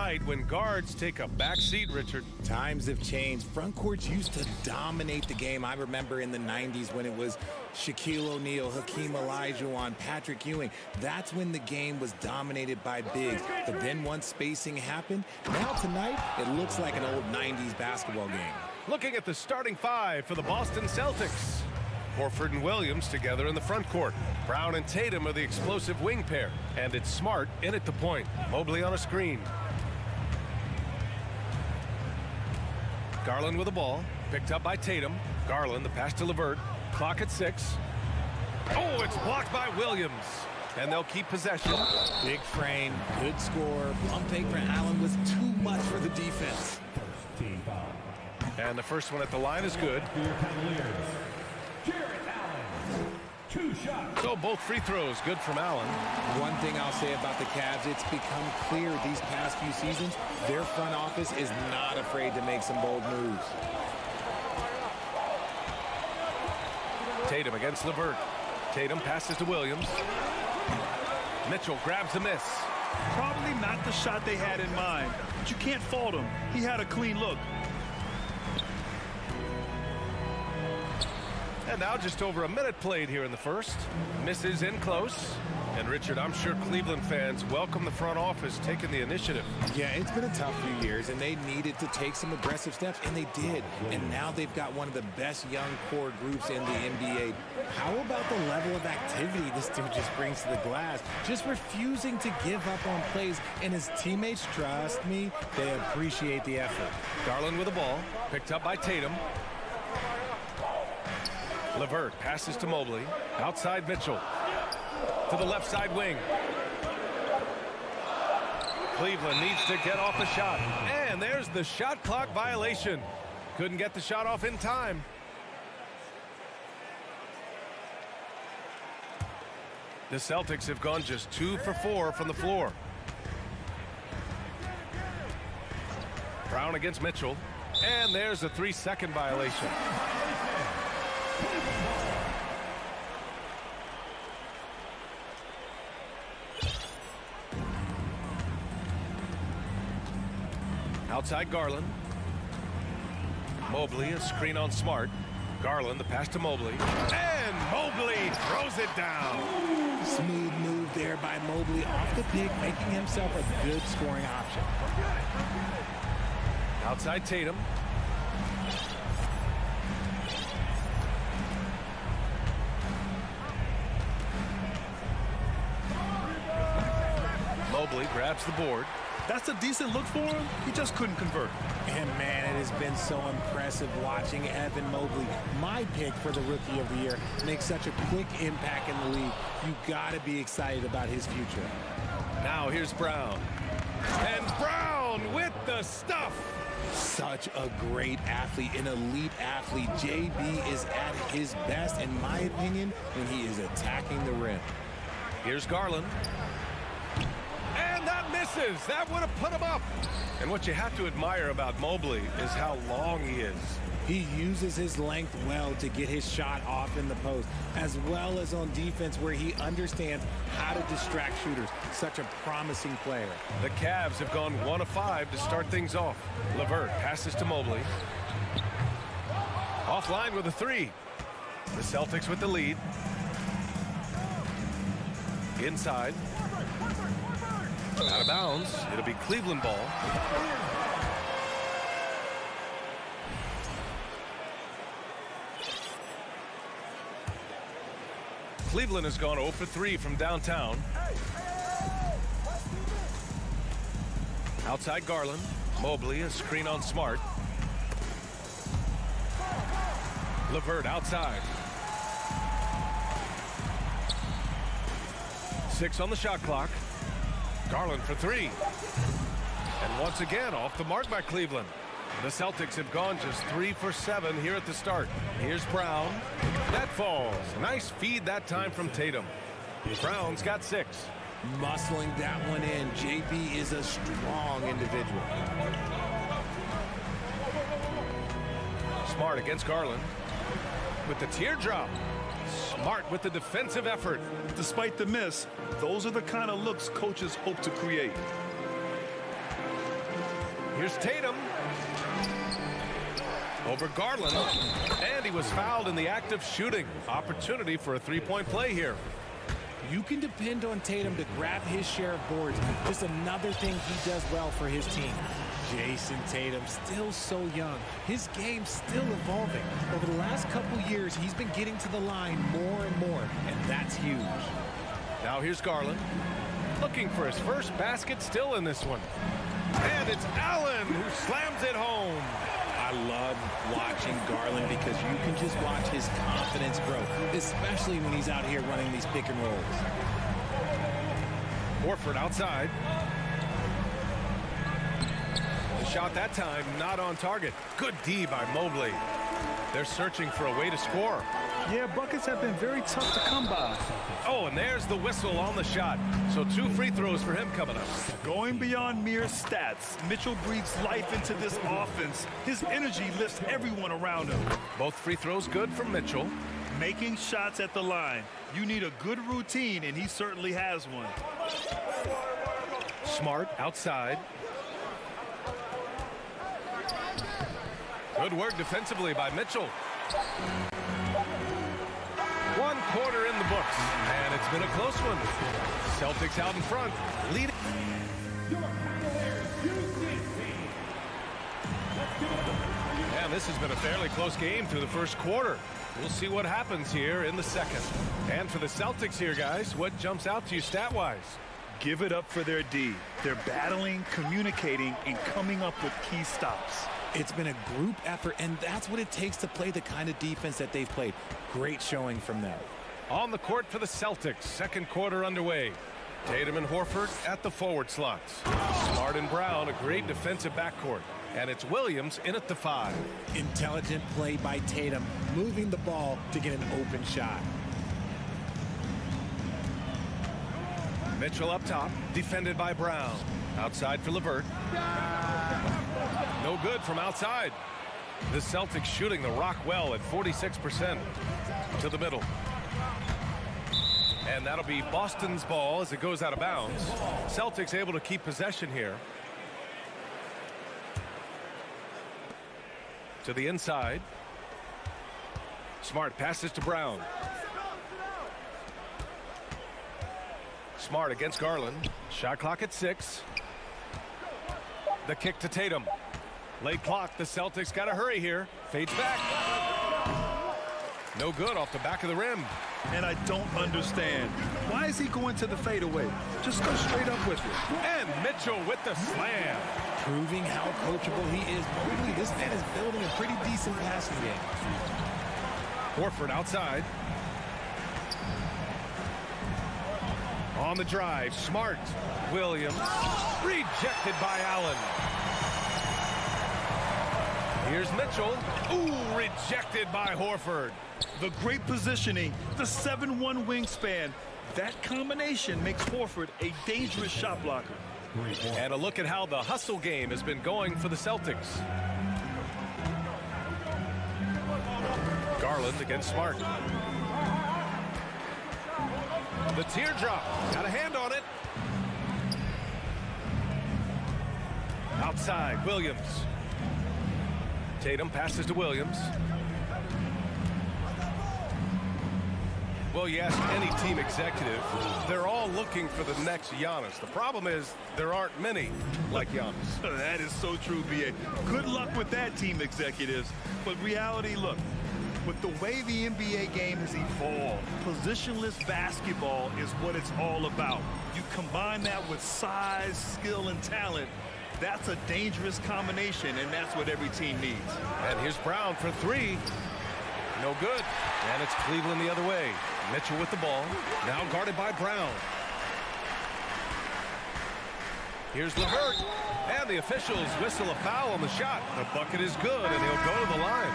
night when guards take a back seat, Richard. Times have changed. Front courts used to dominate the game. I remember in the 90s when it was Shaquille O'Neal, Hakeem Olajuwon, Patrick Ewing. That's when the game was dominated by bigs. But then once spacing happened, now tonight it looks like an old 90s basketball game. Looking at the starting five for the Boston Celtics. Horford and Williams together in the front court. Brown and Tatum are the explosive wing pair. And it's Smart in at the point. Mobley on a screen. Garland with the ball. Picked up by Tatum. Garland, the pass to LeVert. Clock at 6. Oh, it's blocked by Williams. And they'll keep possession. Big frame, good score. Pump fake for Allen was too much for the defense. And the first one at the line is good. So both free throws good from Allen. One thing I'll say about the Cavs, it's become clear these past few seasons, their front office is not afraid to make some bold moves. Tatum against LeVert. Tatum passes to Williams. Mitchell grabs the miss. Probably not the shot they had in mind, but you can't fault him. He had a clean look. And now just over a minute played here in the first. Misses in close. And Richard, I'm sure Cleveland fans welcome the front office taking the initiative. Yeah, it's been a tough few years, and they needed to take some aggressive steps, and they did. And now they've got one of the best young core groups in the NBA. How about the level of activity this dude just brings to the glass? Just refusing to give up on plays, and his teammates, trust me, they appreciate the effort. Garland with the ball, picked up by Tatum. LeVert passes to Mobley. Outside Mitchell. To the left side wing. Cleveland needs to get off the shot. And there's the shot clock violation. Couldn't get the shot off in time. The Celtics have gone just 2 for 4 from the floor. Brown against Mitchell. And there's a 3-second violation. Outside Garland. Mobley, a screen on Smart. Garland, the pass to Mobley. And Mobley throws it down. Smooth move there by Mobley off the pick, making himself a good scoring option. Outside Tatum. Mobley grabs the board. That's a decent look for him. He just couldn't convert. And man, it has been so impressive watching Evan Mobley, my pick for the Rookie of the Year, make such a quick impact in the league. You gotta be excited about his future. Now here's Brown. And Brown with the stuff. Such a great athlete, an elite athlete. JB is at his best, in my opinion, when he is attacking the rim. Here's Garland. And that misses. That would have put him up. And what you have to admire about Mobley is how long he is. He uses his length well to get his shot off in the post, as well as on defense where he understands how to distract shooters. Such a promising player. The Cavs have gone 1 of 5 to start things off. LeVert passes to Mobley. Offline with a 3. The Celtics with the lead. Inside. Out of bounds. It'll be Cleveland ball. Cleveland has gone 0 for 3 from downtown. Outside Garland. Mobley, a screen on Smart. LeVert outside. 6 on the shot clock. Garland for 3. And once again off the mark by Cleveland. The Celtics have gone just 3 for 7 here at the start. Here's Brown. That falls. Nice feed that time from Tatum. Brown's got 6. Muscling that one in. JB is a strong individual. Smart against Garland. With the teardrop. Smart with the defensive effort. Despite the miss, those are the kind of looks coaches hope to create. Here's Tatum. Over Garland. And he was fouled in the act of shooting. Opportunity for a three-point play here. You can depend on Tatum to grab his share of boards. Just another thing he does well for his team. Jason Tatum, still so young. His game's still evolving. Over the last couple years, he's been getting to the line more and more, and that's huge. Now here's Garland. Looking for his first basket still in this one. And it's Allen who slams it home. I love watching Garland because you can just watch his confidence grow, especially when he's out here running these pick and rolls. Horford outside. The shot that time not on target. Good D by Mobley. They're searching for a way to score. Yeah, buckets have been very tough to come by. Oh, and there's the whistle on the shot. So 2 free throws for him coming up. Going beyond mere stats, Mitchell breathes life into this offense. His energy lifts everyone around him. Both free throws good from Mitchell. Making shots at the line. You need a good routine, and he certainly has one. Smart outside. Good work defensively by Mitchell. 1 quarter in the books, and it's been a close one. Celtics out in front, leading. And this has been a fairly close game through the first quarter. We'll see what happens here in the second. And for the Celtics here, guys, what jumps out to you stat-wise? Give it up for their D. They're battling, communicating, and coming up with key stops. It's been a group effort, and that's what it takes to play the kind of defense that they've played. Great showing from them. On the court for the Celtics, second quarter underway. Tatum and Horford at the forward slots. Smart and Brown, a great defensive backcourt. And it's Williams in at the 5. Intelligent play by Tatum, moving the ball to get an open shot. Mitchell up top, defended by Brown. Outside for LeVert. No good from outside. The Celtics shooting the rock well at 46%. To the middle. And that'll be Boston's ball as it goes out of bounds. Celtics able to keep possession here. To the inside. Smart passes to Brown. Smart against Garland. Shot clock at 6. The kick to Tatum. Late clock. The Celtics got to hurry here. Fades back. No good off the back of the rim. And I don't understand. Why is he going to the fadeaway? Just go straight up with it. And Mitchell with the slam. Proving how coachable he is. Mobley, this man is building a pretty decent passing game. Horford outside. On the drive, Smart. Williams. Rejected by Allen. Here's Mitchell. Ooh, rejected by Horford. The great positioning, the 7'1" wingspan. That combination makes Horford a dangerous shot blocker. And a look at how the hustle game has been going for the Celtics. Garland against Smart. The teardrop. Got a hand on it. Outside, Williams. Tatum passes to Williams. Well, you ask any team executive, they're all looking for the next Giannis. The problem is there aren't many like Giannis. That is so true, B.A. Good luck with that, team executives. But reality, look, with the way the NBA game has evolved, positionless basketball is what it's all about. You combine that with size, skill, and talent, that's a dangerous combination, and that's what every team needs. And here's Brown for 3. No good. And it's Cleveland the other way. Mitchell with the ball. Now guarded by Brown. Here's LeVert. And the officials whistle a foul on the shot. The bucket is good, and he'll go to the line.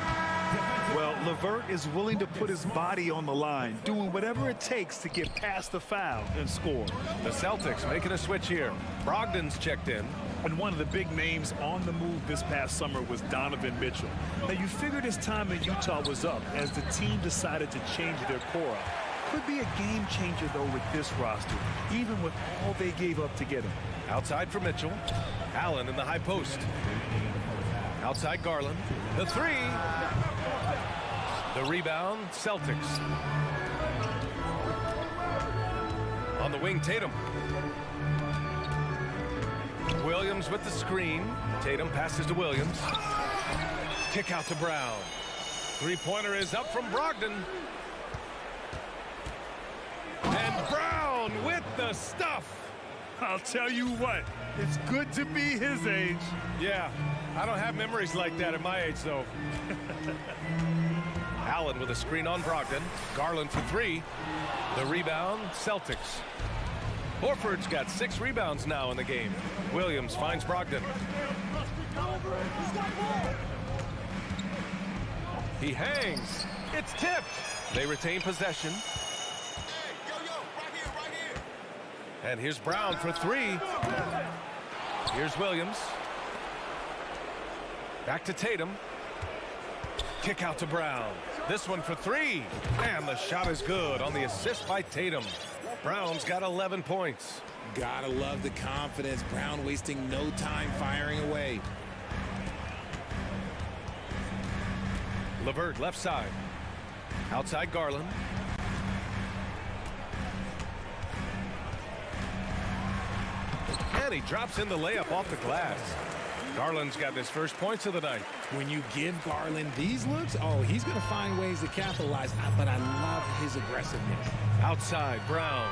Well, LeVert is willing to put his body on the line, doing whatever it takes to get past the foul and score. The Celtics making a switch here. Brogdon's checked in. And one of the big names on the move this past summer was Donovan Mitchell. Now, you figured his time in Utah was up as the team decided to change their core up. Could be a game changer, though, with this roster, even with all they gave up to get him. Outside for Mitchell. Allen in the high post. Outside Garland. The three. The rebound, Celtics. On the wing, Tatum. Williams with the screen. Tatum passes to Williams. Kick out to Brown. Three-pointer is up from Brogdon. And Brown with the stuff. I'll tell you what, it's good to be his age. Yeah, I don't have memories like that at my age, though. Allen with a screen on Brogdon. Garland for three. The rebound, Celtics. Horford's got 6 rebounds now in the game. Williams finds Brogdon. He hangs. It's tipped. They retain possession. And here's Brown for three. Here's Williams. Back to Tatum. Kick out to Brown. This one for three. And the shot is good on the assist by Tatum. Brown's got 11 points. Gotta love the confidence. Brown wasting no time firing away. LeVert left side. Outside Garland. And he drops in the layup off the glass. Garland's got his first points of the night. When you give Garland these looks, oh, he's going to find ways to capitalize. But I love his aggressiveness. Outside, Brown.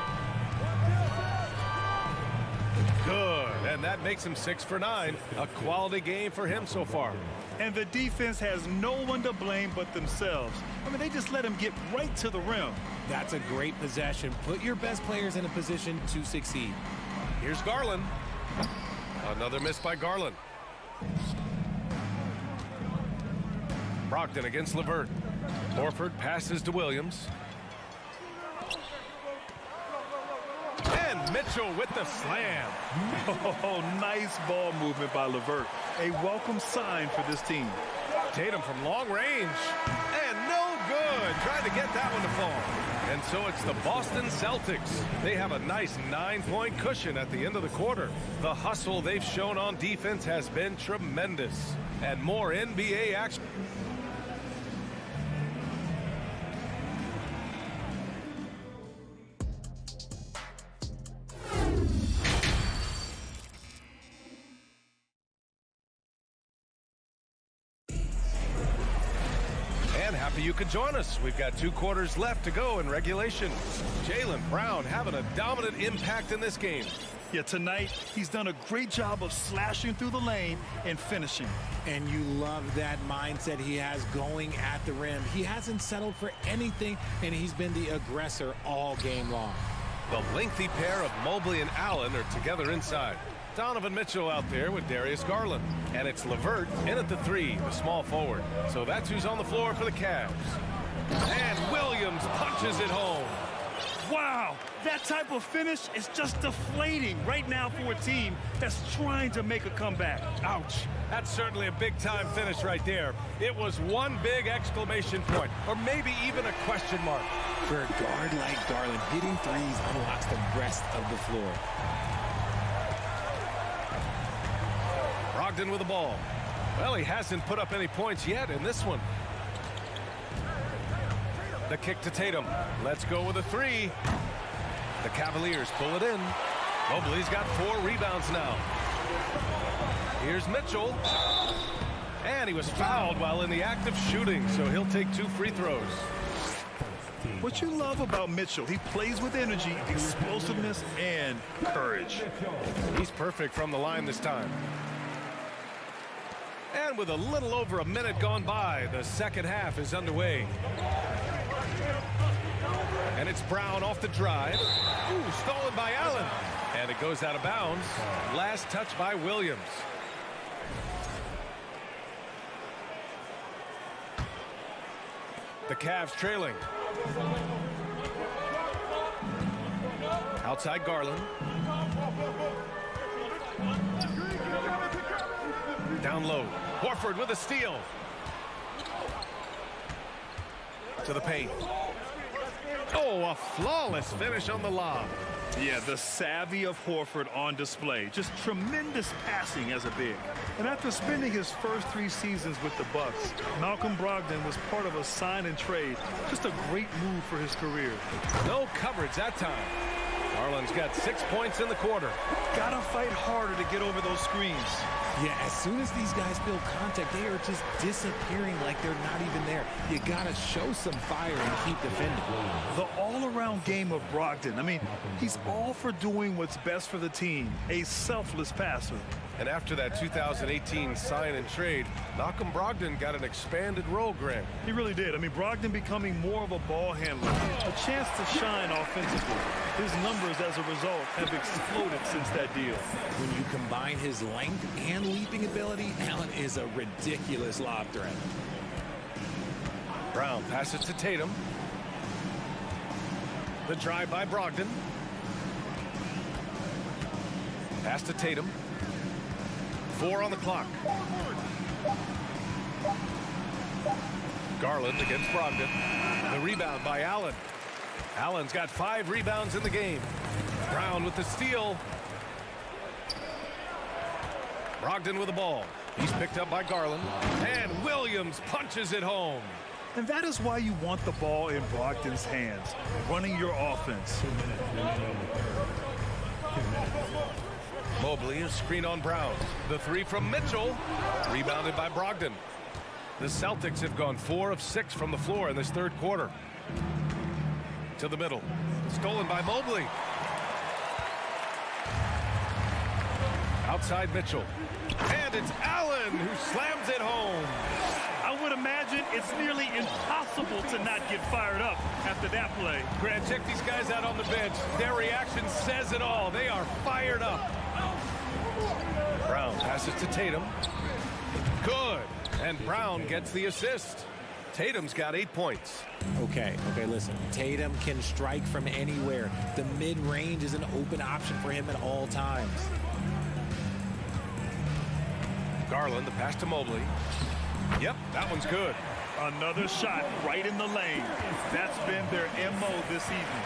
Good, and that makes him 6 for 9. A quality game for him so far. And the defense has no one to blame but themselves. I mean, they just let him get right to the rim. That's a great possession. Put your best players in a position to succeed. Here's Garland. Another miss by Garland. Brogdon against LeVert. Horford passes to Williams. And Mitchell with the slam. Oh, nice ball movement by LeVert. A welcome sign for this team. Tatum from long range. And no good. Trying to get that one to fall. And so it's the Boston Celtics. They have a nice 9-point cushion at the end of the quarter. The hustle they've shown on defense has been tremendous. And more NBA action. Happy you could join us. We've got 2 quarters left to go in regulation. Jaylen Brown having a dominant impact in this game. Yeah, tonight he's done a great job of slashing through the lane and finishing. And you love that mindset he has going at the rim. He hasn't settled for anything, and he's been the aggressor all game long. The lengthy pair of Mobley and Allen are together inside. Donovan Mitchell out there with Darius Garland. And it's LeVert in at the 3, the small forward. So that's who's on the floor for the Cavs. And Williams punches it home. Wow, that type of finish is just deflating right now for a team that's trying to make a comeback. Ouch. That's certainly a big-time finish right there. It was one big exclamation point, or maybe even a question mark. For a guard like Garland, hitting threes unlocks the rest of the floor. Brogdon with the ball. Well, he hasn't put up any points yet in this one. The kick to Tatum. Let's go with a 3. The Cavaliers pull it in. Mobley's got 4 rebounds now. Here's Mitchell. And he was fouled while in the act of shooting, so he'll take 2 free throws. What you love about Mitchell, he plays with energy, explosiveness, and courage. He's perfect from the line this time. And with a little over a minute gone by, the second half is underway. And it's Brown off the drive. Ooh, stolen by Allen. And it goes out of bounds. Last touch by Williams. The Cavs trailing. Outside Garland. Down low. Horford with a steal. To the paint. Oh, a flawless finish on the lob. Yeah, the savvy of Horford on display. Just tremendous passing as a big. And after spending his first 3 seasons with the Bucks, Malcolm Brogdon was part of a sign and trade. Just a great move for his career. No coverage that time. Garland's got 6 points in the quarter. Gotta fight harder to get over those screens. Yeah, as soon as these guys build contact, they are just disappearing like they're not even there. You gotta show some fire and keep defending. The all-around game of Brogdon. I mean, he's all for doing what's best for the team. A selfless passer. And after that 2018 sign and trade, Malcolm Brogdon got an expanded role, Greg. He really did. I mean, Brogdon becoming more of a ball handler, a chance to shine offensively. His numbers, as a result, have exploded since that deal. When you combine his length and leaping ability, Allen is a ridiculous lob threat. Brown passes to Tatum. The drive by Brogdon. Pass to Tatum. 4 on the clock. Garland against Brogdon. The rebound by Allen. Allen's got 5 rebounds in the game. Brown with the steal. Brogdon with the ball. He's picked up by Garland. And Williams punches it home. And that is why you want the ball in Brogdon's hands, running your offense. Mobley, a screen on Brown. The 3 from Mitchell. Rebounded by Brogdon. The Celtics have gone 4 of 6 from the floor in this third quarter. To the middle. Stolen by Mobley. Outside Mitchell. And it's Allen who slams it home. I would imagine it's nearly impossible to not get fired up after that play. Grant, check these guys out on the bench. Their reaction says it all. They are fired up. Brown passes to Tatum. Good. And Brown gets the assist. Tatum's got 8 points. Okay, listen. Tatum can strike from anywhere. The mid-range is an open option for him at all times. Garland, the pass to Mobley. Yep, that one's good. Another shot right in the lane. That's been their MO this evening.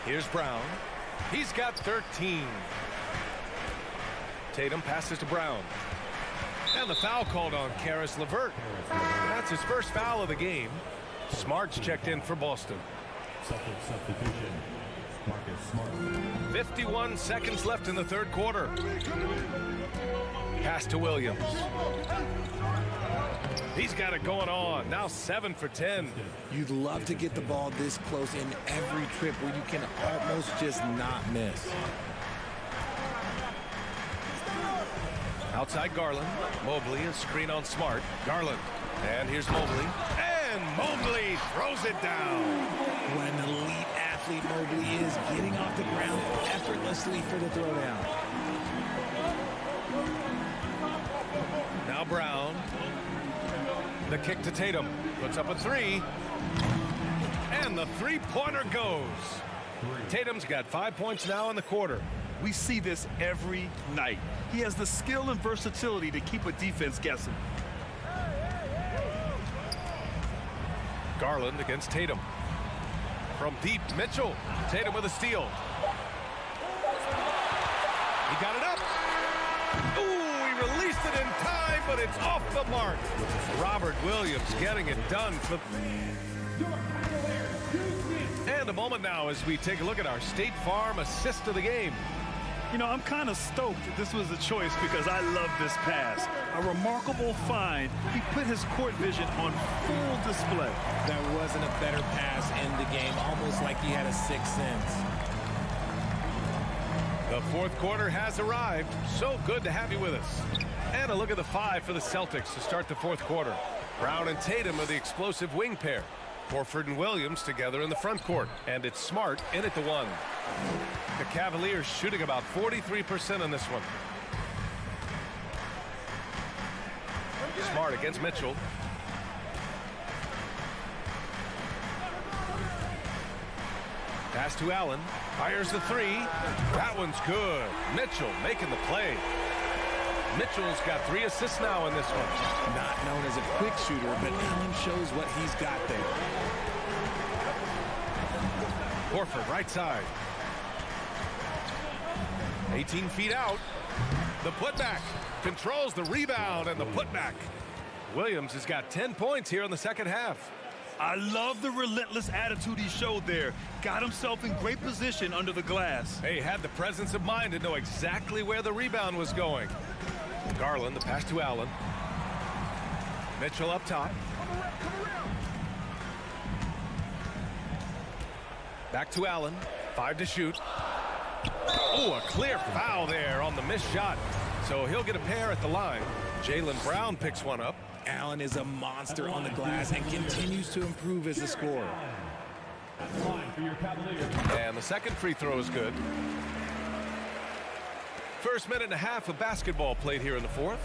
Here's Brown. He's got 13. Tatum passes to Brown. And the foul called on Karis LeVert. That's his first foul of the game. Smart's checked in for Boston. 51 seconds left in the third quarter. Pass to Williams. He's got it going on. Now 7 for 10. You'd love to get the ball this close in every trip where you can almost just not miss. Outside Garland. Mobley, a screen on Smart. Garland. And here's Mobley. And Mobley throws it down. What an elite athlete Mobley is, getting off the ground effortlessly for the throwdown. Now Brown. The kick to Tatum. Puts up a 3. And the three-pointer goes. Tatum's got 5 points now in the quarter. We see this every night. He has the skill and versatility to keep a defense guessing. Garland against Tatum. From deep, Mitchell. Tatum with a steal. He got it up. Ooh, he released it in time, but it's off the mark. Robert Williams getting it done. And a moment now as we take a look at our State Farm assist of the game. You know, I'm kind of stoked that this was a choice because I love this pass. A remarkable find. He put his court vision on full display. There wasn't a better pass in the game, almost like he had a sixth sense. The fourth quarter has arrived. So good to have you with us. And a look at the 5 for the Celtics to start the fourth quarter. Brown and Tatum are the explosive wing pair. Horford and Williams together in the front court. And it's Smart in at the 1. The Cavaliers shooting about 43% on this one. Smart against Mitchell. Pass to Allen. Fires the 3. That one's good. Mitchell making the play. Mitchell's got 3 assists now in this one. Not known as a quick shooter, but Allen shows what he's got there. Horford, right side. 18 feet out. The putback. Controls the rebound and the putback. Williams has got 10 points here in the second half. I love the relentless attitude he showed there. Got himself in great position under the glass. He had the presence of mind to know exactly where the rebound was going. Garland, the pass to Allen. Mitchell up top. Back to Allen. 5 to shoot. Oh, a clear foul there on the missed shot. So he'll get a pair at the line. Jaylen Brown picks one up. Allen is a monster on the glass and continues to improve as a scorer. And the second free throw is good. First minute and a half of basketball played here in the fourth.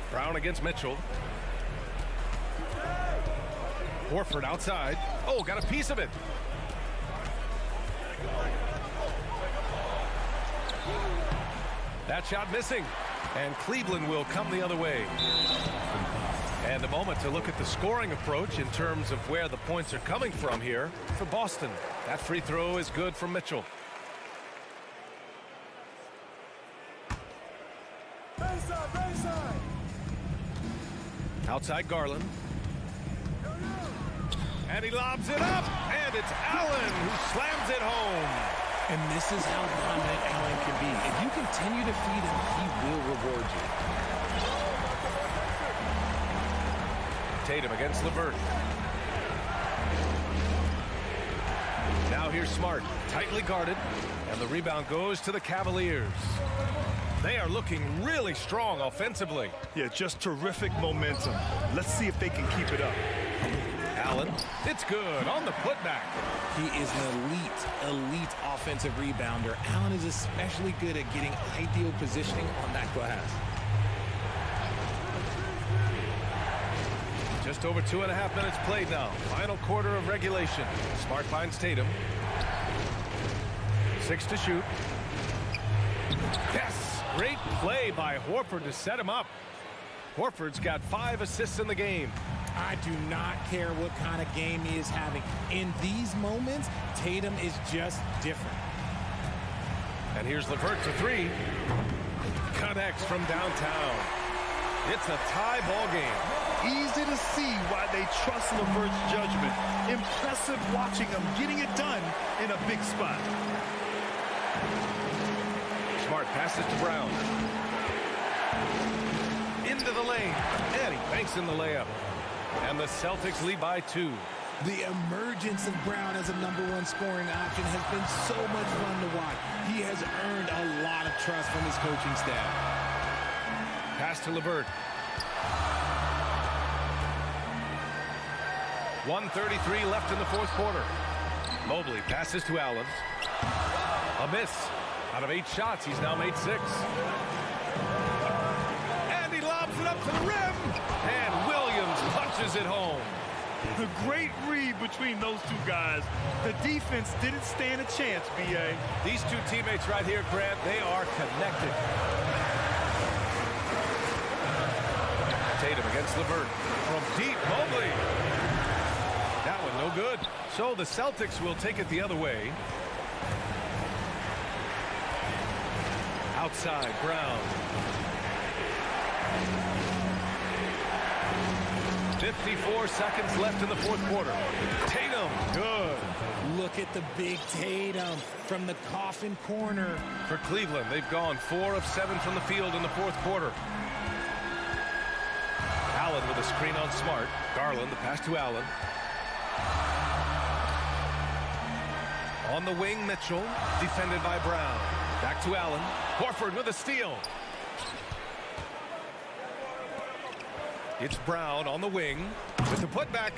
Brown against Mitchell. Horford outside. Oh, got a piece of it. That shot missing. And Cleveland will come the other way. And a moment to look at the scoring approach in terms of where the points are coming from here for Boston. That free throw is good for Mitchell. Outside Garland. And he lobs it up. And it's Allen who slams it home. And this is how dominant Allen can be. If you continue to feed him, he will reward you. Tatum against LeVert. Now here's Smart, tightly guarded, and the rebound goes to the Cavaliers. They are looking really strong offensively. Yeah, just terrific momentum. Let's see if they can keep it up. Allen, it's good on the putback. He is an elite offensive rebounder. Allen is especially good at getting ideal positioning on that glass. Just over 2.5 minutes played now. Final quarter of regulation. Smart finds Tatum. 6 to shoot. Yes! Great play by Horford to set him up. Horford's got 5 assists in the game. I do not care what kind of game he is having. In these moments, Tatum is just different. And here's LeVert for 3. Connects from downtown. It's a tie ball game. Easy to see why they trust LeVert's judgment. Impressive watching him getting it done in a big spot. Smart passes to Brown. Into the lane. And he banks in the layup. And the Celtics lead by 2. The emergence of Brown as a #1 scoring option has been so much fun to watch. He has earned a lot of trust from his coaching staff. Pass to LeVert. 1:33 left in the fourth quarter. Mobley passes to Allen. A miss. Out of 8 shots, he's now made 6. And he lobs it up to the rim. And Williams punches it home. The great read between those two guys. The defense didn't stand a chance, B.A. These two teammates right here, Grant, they are connected. Tatum against LeVert. From deep, Mobley. That one no good. So the Celtics will take it the other way. Outside, Brown. 54 seconds left in the fourth quarter. Tatum, good. Look at the big Tatum from the coffin corner. For Cleveland, they've gone 4 of 7 from the field in the fourth quarter. Allen with a screen on Smart. Garland, the pass to Allen. On the wing, Mitchell, defended by Brown. Back to Allen. Horford with a steal. It's Brown on the wing with the putback.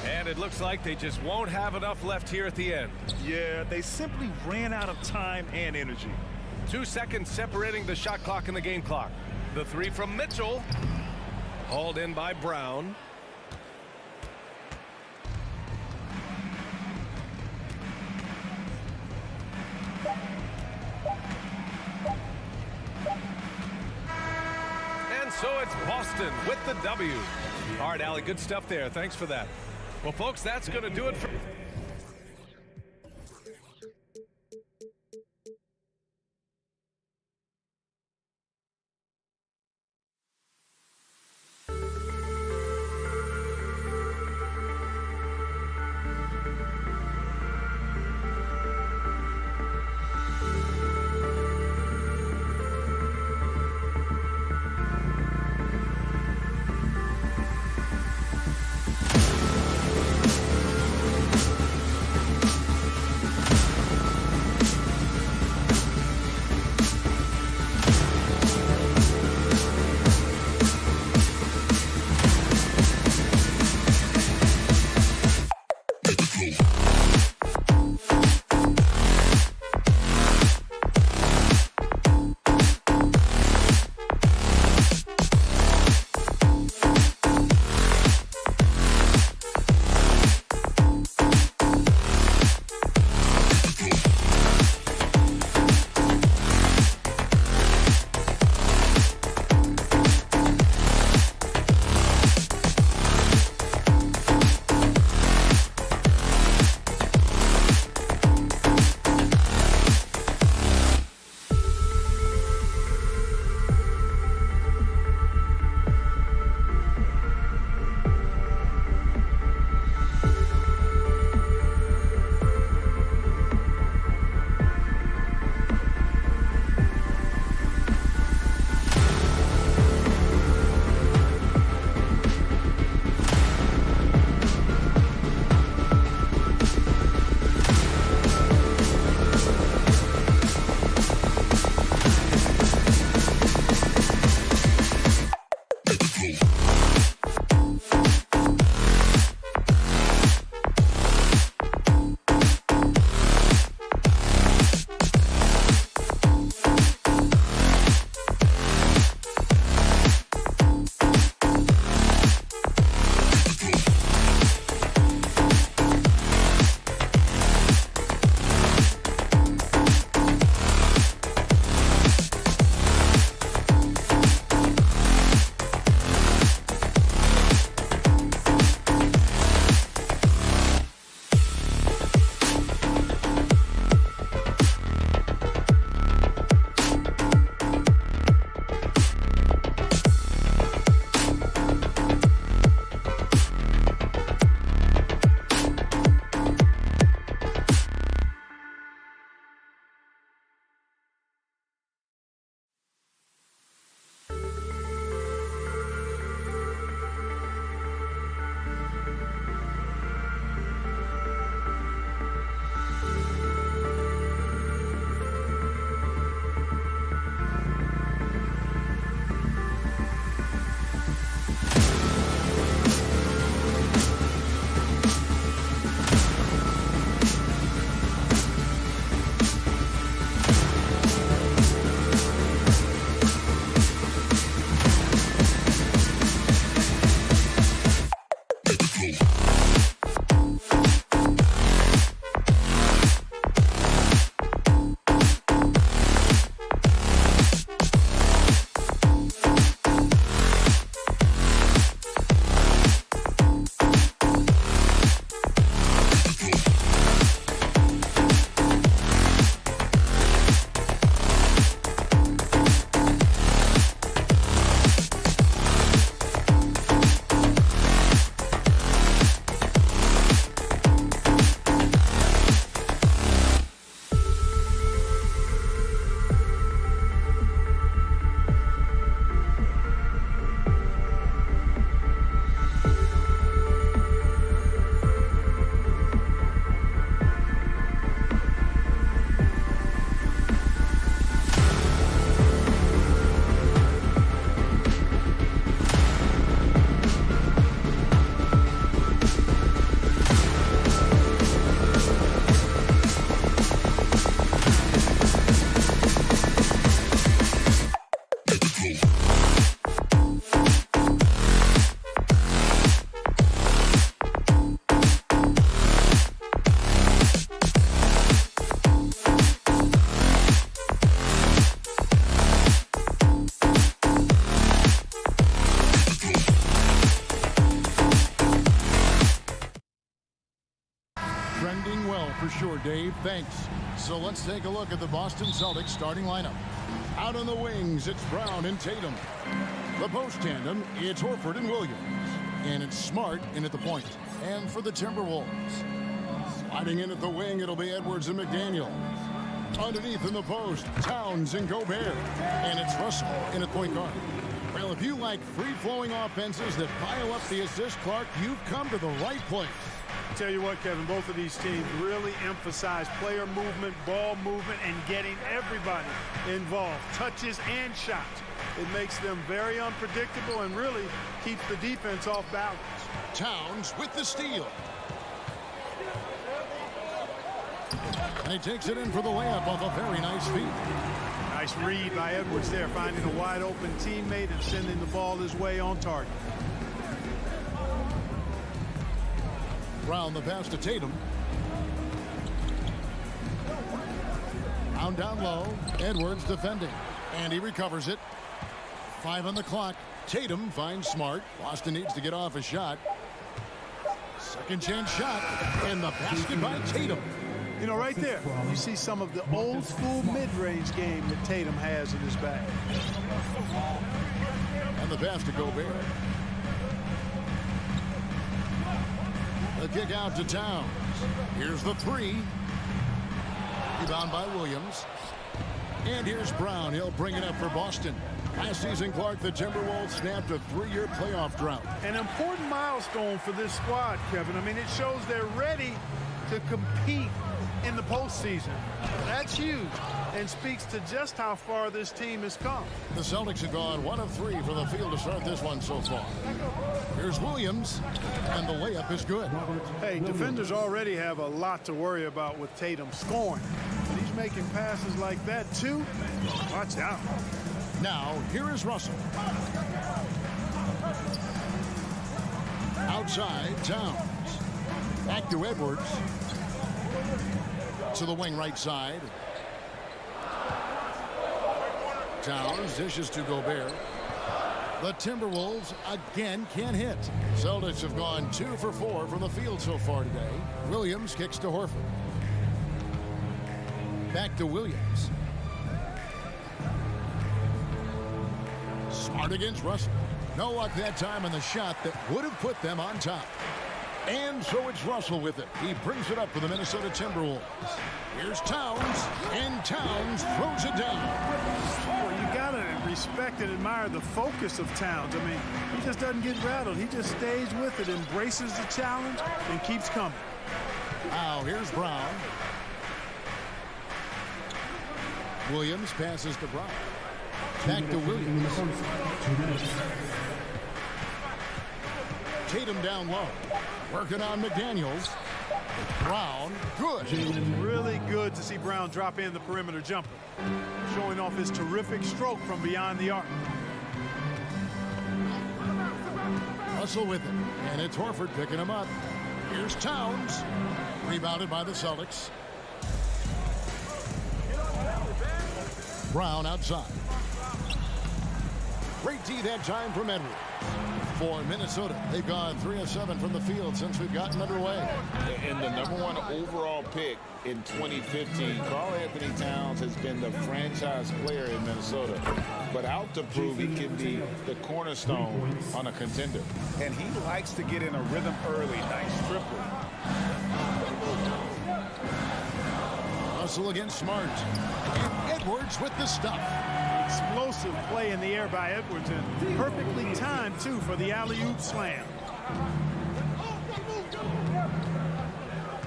And it looks like they just won't have enough left here at the end. Yeah, they simply ran out of time and energy. 2 seconds separating the shot clock and the game clock. The 3 from Mitchell. Hauled in by Brown. so it's Boston with the W. All right, Allie, good stuff there. Thanks for that. Well, folks, that's going to do it for... Dave. Thanks. So let's take a look at the Boston Celtics starting lineup. Out on the wings, it's Brown and Tatum. The post tandem, it's Horford and Williams. And it's Smart in at the point. And for the Timberwolves, sliding in at the wing, it'll be Edwards and McDaniel. Underneath in the post, Towns and Gobert. And it's Russell in at point guard. Well, if you like free-flowing offenses that pile up the assist, Clark, you've come to the right place. Tell you what, Kevin, both of these teams really emphasize player movement, ball movement, and getting everybody involved, touches and shots. It makes them very unpredictable and really keeps the defense off balance. Towns with the steal. And he takes it in for the layup off a very nice feed. Nice read by Edwards there, finding a wide open teammate and sending the ball his way on target. Brown the pass to Tatum. Brown down low. Edwards defending. And he recovers it. 5 on the clock. Tatum finds Smart. Boston needs to get off a shot. Second chance shot. And the basket by Tatum. You know, right there, you see some of the old school mid-range game that Tatum has in his bag. And the pass to Gobert. The kick out to Towns. Here's the three. Rebound by Williams. And here's Brown. He'll bring it up for Boston. Last season, Clark, the Timberwolves snapped a 3-year playoff drought. An important milestone for this squad, Kevin. I mean, it shows they're ready to compete in the postseason. That's huge and speaks to just how far this team has come. The Celtics have gone 1 of 3 from the field to start this one so far. Here's Williams, and the layup is good. Hey, defenders already have a lot to worry about with Tatum scoring. But he's making passes like that, too. Watch out. Now, here is Russell. Outside, Towns. Back to Edwards. To the wing right side. Towns dishes to Gobert. The Timberwolves again can't hit. Celtics have gone 2 for 4 from the field so far today. Williams kicks to Horford. Back to Williams. Smart against Russell. No luck that time on the shot that would have put them on top. And so it's Russell with it. He brings it up for the Minnesota Timberwolves. Here's Towns, and Towns throws it down. Well, you got to respect and admire the focus of Towns. I mean, he just doesn't get rattled. He just stays with it, embraces the challenge, and keeps coming. Now, here's Brown. Williams passes to Brown. Back to Williams. Tatum down low. Working on McDaniels. Brown, good. Really good to see Brown drop in the perimeter jumper, showing off his terrific stroke from beyond the arc. Russell with it, and it's Horford picking him up. Here's Towns, rebounded by the Celtics. Brown outside. Great D that time from Edwards. For Minnesota, they've gone 3 of 7 from the field since we've gotten underway. And the #1 overall pick in 2015, Karl Anthony Towns has been the franchise player in Minnesota, but out to prove he can be the cornerstone on a contender. And he likes to get in a rhythm early. Nice triple. Russell against Smart. And Edwards with the stuff. Explosive play in the air by Edwards, and perfectly timed, too, for the alley-oop slam.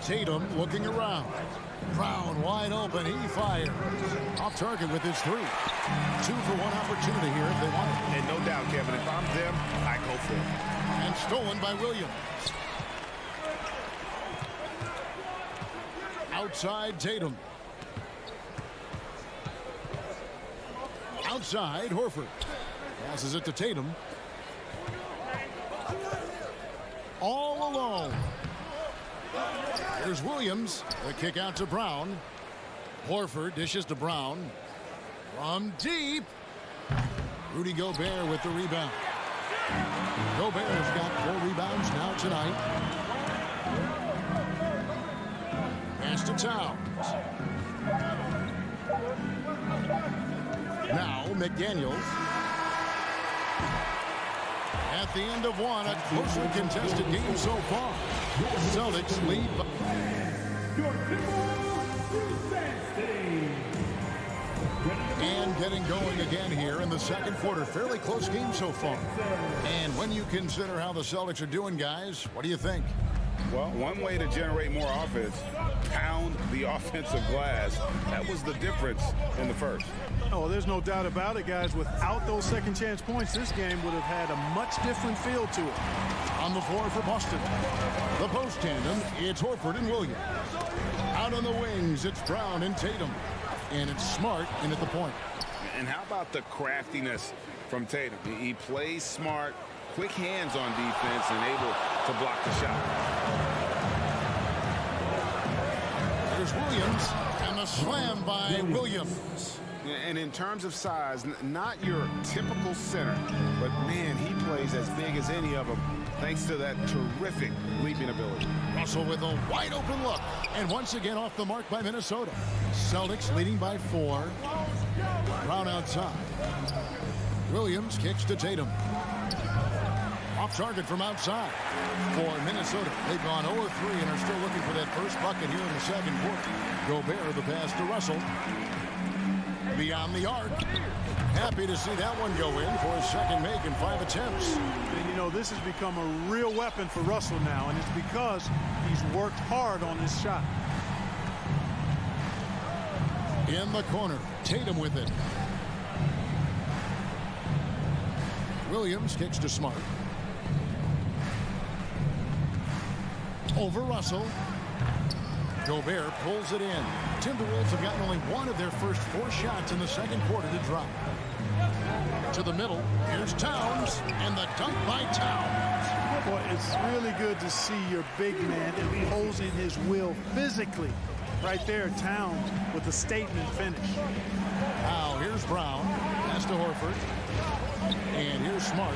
Tatum looking around. Brown wide open. He fires. Off target with his 3. 2 for 1 opportunity here if they want it. And no doubt, Kevin, if I'm them, I go for it. And stolen by Williams. Outside Tatum. Outside Horford. Passes it to Tatum. All alone. Here's Williams. The kick out to Brown. Horford dishes to Brown. From deep. Rudy Gobert with the rebound. Gobert has got 4 rebounds now tonight. Pass Pass to Towns. Now McDaniels. At the end of one, a closely contested game so far. Celtics lead by... And getting going again here in the second quarter. Fairly close game so far. And when you consider how the Celtics are doing, guys, what do you think? Well, one way to generate more offense, pound the offensive glass. That was the difference in the first. Oh, there's no doubt about it, guys. Without those second chance points, this game would have had a much different feel to it. On the floor for Boston, the post tandem, it's Horford and Williams. Out on the wings, it's Brown and Tatum. And it's Smart in at the point. And how about the craftiness from Tatum? He plays smart, quick hands on defense, and able to block the shot. There's Williams, and the slam by Williams. And in terms of size, not your typical center, but man, he plays as big as any of them thanks to that terrific leaping ability. Russell with a wide open look, and once again off the mark by Minnesota. Celtics leading by 4. Brown outside. Williams kicks to Tatum. Off target from outside for Minnesota. They've gone 0-3 and are still looking for that first bucket here in the second quarter. Gobert, the pass to Russell. Beyond the arc. Happy to see that one go in for his second make in 5 attempts. And, you know, this has become a real weapon for Russell now, and it's because he's worked hard on his shot. In the corner, Tatum with it. Williams kicks to Smart. Over Russell. Gobert pulls it in. Timberwolves have gotten only one of their first 4 shots in the second quarter to drop. To the middle, here's Towns, and the dunk by Towns. Boy, it's really good to see your big man imposing his will physically. Right there, Towns with a statement finish. Now, here's Brown. Pass to Horford. And here's Smart.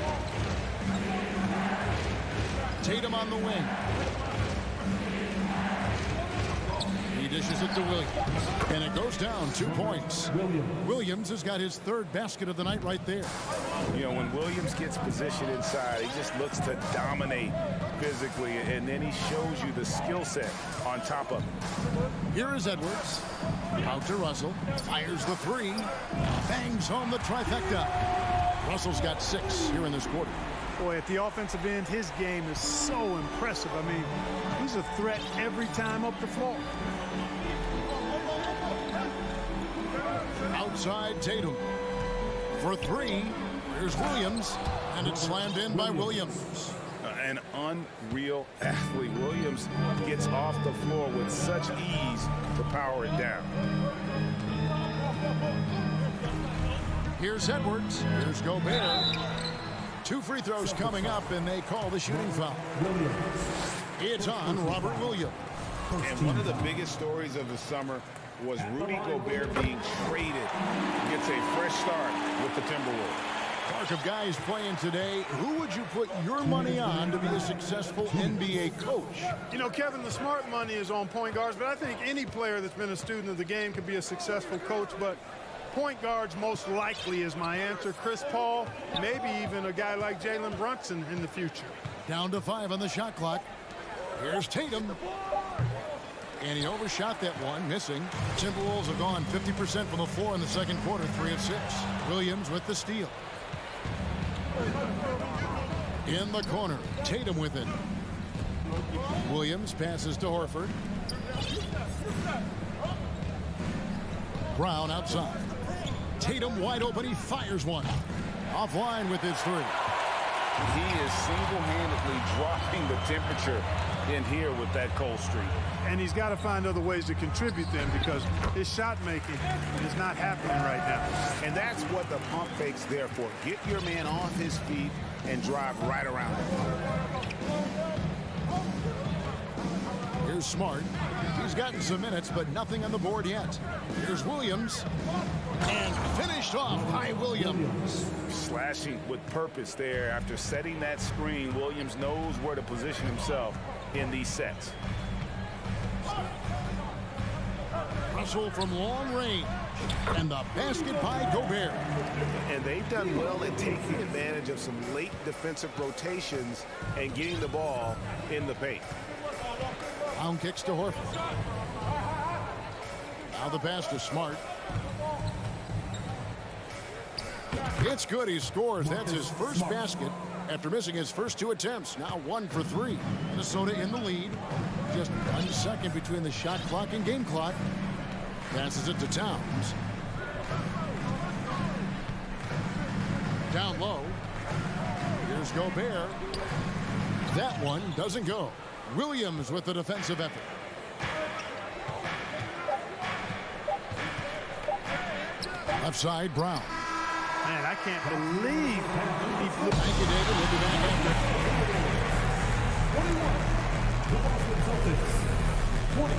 Tatum on the wing. He dishes it to Williams. And it goes down 2 points. Williams has got his 3rd basket of the night right there. You know, when Williams gets positioned inside, he just looks to dominate physically, and then he shows you the skill set on top of it. Here is Edwards. Out to Russell. Fires the 3. Bangs home the trifecta. Russell's got 6 here in this quarter. Boy, at the offensive end, his game is so impressive. I mean, he's a threat every time up the floor. Outside Tatum. For 3, here's Williams, and it's slammed in by Williams. An unreal athlete. Williams gets off the floor with such ease to power it down. Here's Edwards. Here's Gobert. 2 free throws coming up, and they call the shooting foul. It's on Robert Williams. And one of the biggest stories of the summer was Rudy Gobert being traded. Gets a fresh start with the Timberwolves. Mark of guys playing today, who would you put your money on to be a successful NBA coach? You know, Kevin, the smart money is on point guards, but I think any player that's been a student of the game could be a successful coach, but point guards most likely is my answer. Chris Paul, maybe even a guy like Jalen Brunson in the future. Down to 5 on the shot clock. Here's Tatum. And he overshot that one, missing. Timberwolves have gone 50% from the floor in the second quarter, 3 of 6. Williams with the steal. In the corner, Tatum with it. Williams passes to Horford. Brown outside. Tatum wide open, he fires one. Offline with his 3. He is single-handedly dropping the temperature in here with that cold streak. And he's got to find other ways to contribute then, because his shot making is not happening right now. And that's what the pump fake's there for. Get your man off his feet and drive right around him. Here's Smart. He's gotten some minutes, but nothing on the board yet. Here's Williams. And finished off by Williams. Slashing with purpose there. After setting that screen, Williams knows where to position himself in these sets. hustle from long range. And the basket by Gobert. And they've done well at taking advantage of some late defensive rotations and getting the ball in the paint. Brown kicks to Horford. Now the pass to Smart. It's good. He scores. That's his first basket after missing his first 2 attempts. Now 1 for 3. Minnesota in the lead. Just 1 second between the shot clock and game clock. Passes it to Towns. Down low. Here's Gobert. That one doesn't go. Williams with the defensive effort. Left side, Brown. Man, I can't believe he flew. Thank you, David. We'll be back after. 21. The Boston Celtics. 20.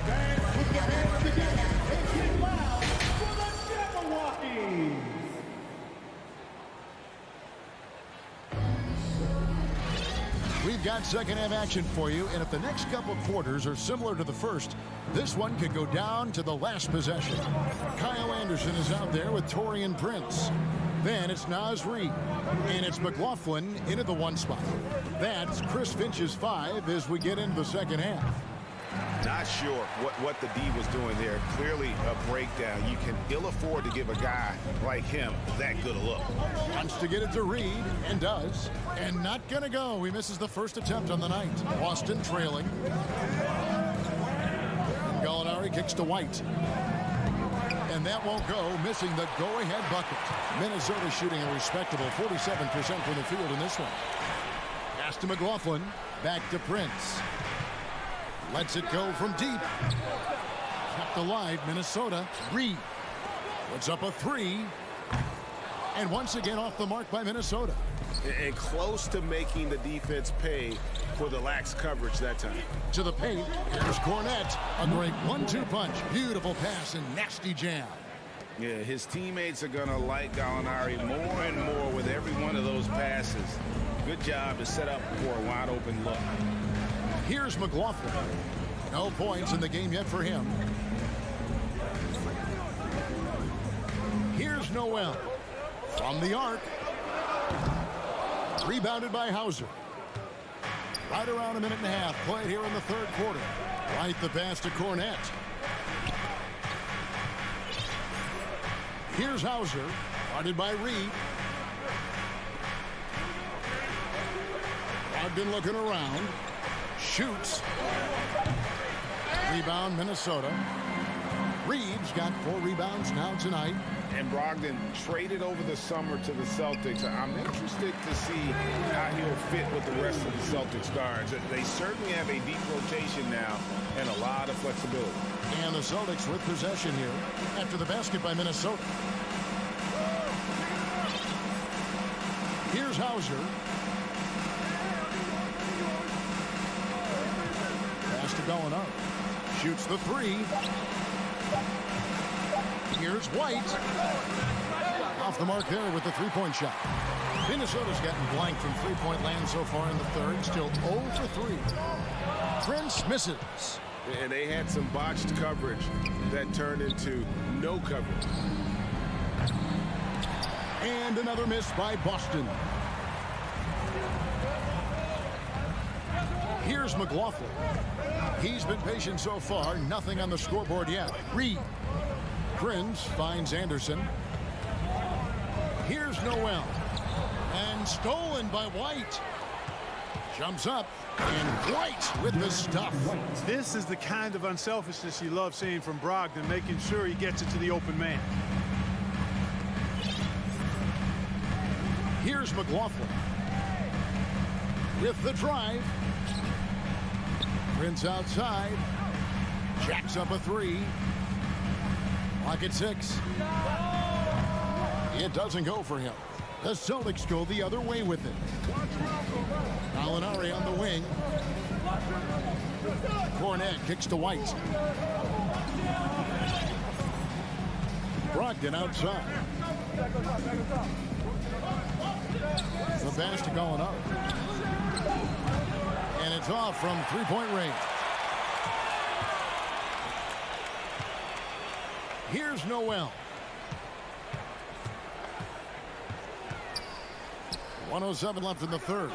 Fans, put your hands together and get loud for the Jabberwockies. We've got second half action for you, and if the next couple quarters are similar to the first, this one could go down to the last possession. Kyle Anderson is out there with Taurean Prince. Then it's Naz Reid, and it's McLaughlin into the 1 spot. That's Chris Finch's 5 as we get into the second half. Not sure what the D was doing there. Clearly a breakdown. You can ill afford to give a guy like him that good a look. Wants to get it to Reid, and does. And not going to go. He misses the first attempt on the night. Boston trailing. And Gallinari kicks to White. And that won't go, missing the go-ahead bucket. Minnesota shooting a respectable 47% from the field in this one. Pass to McLaughlin. Back to Prince. Lets it go from deep. Kept alive, Minnesota. Reid puts up a 3. And once again off the mark by Minnesota. And close to making the defense pay for the lax coverage that time. To the paint. Here's Cornette. A great 1-2 punch. Beautiful pass and nasty jam. Yeah, his teammates are going to like Gallinari more and more with every one of those passes. Good job to set up for a wide open look. Here's McLaughlin. No points in the game yet for him. Here's Noel. From the arc. Rebounded by Hauser. Right around 1.5 minutes played here in the third quarter. Right the pass to Cornette. Here's Hauser. Guarded by Reid. Brogdon looking around. Shoots. Rebound, Minnesota. Reed's got 4 rebounds now tonight. And Brogdon traded over the summer to the Celtics. I'm interested to see how he'll fit with the rest of the Celtics guards. They certainly have a deep rotation now and a lot of flexibility. And the Celtics with possession here after the basket by Minnesota. Here's Hauser. Pass to Gallinari. Shoots the 3. Here's White. Off the mark there with the 3-point shot. Minnesota's gotten blank from 3-point land so far in the third. Still 0 for 3. Prince misses. And they had some botched coverage that turned into no coverage. And another miss by Boston. Here's McLaughlin. He's been patient so far. Nothing on the scoreboard yet. Reid. Prince finds Anderson. Here's Noel. And stolen by White. Jumps up. And White with the stuff. This is the kind of unselfishness you love seeing from Brogdon, making sure he gets it to the open man. Here's McLaughlin. With the drive. Prince outside. Jacks up a 3. Clock at 6. It doesn't go for him. The Celtics go the other way with it. Gallinari on the wing. Cornette kicks to White. Brogdon outside. The pass to Gallinari. And it's off from 3-point range. Here's Noel. 1:07 left in the third.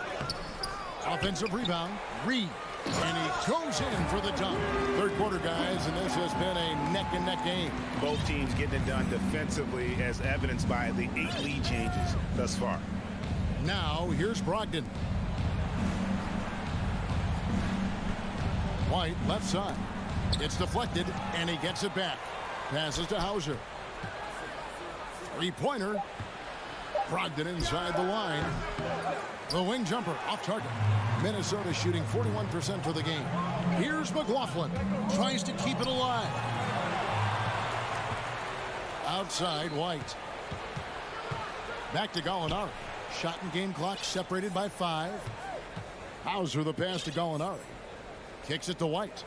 Offensive rebound. Reed. And he goes in for the dunk. Third quarter, guys, and this has been a neck-and-neck game. Both teams getting it done defensively, as evidenced by the 8 lead changes thus far. Now, here's Brogdon. White, left side. It's deflected, and he gets it back. Passes to Hauser. Three-pointer. Brogdon inside the line. The wing jumper off target. Minnesota shooting 41% for the game. Here's McLaughlin. Tries to keep it alive. Outside, White. Back to Gallinari. Shot and game clock separated by 5. Hauser the pass to Gallinari. Kicks it to White.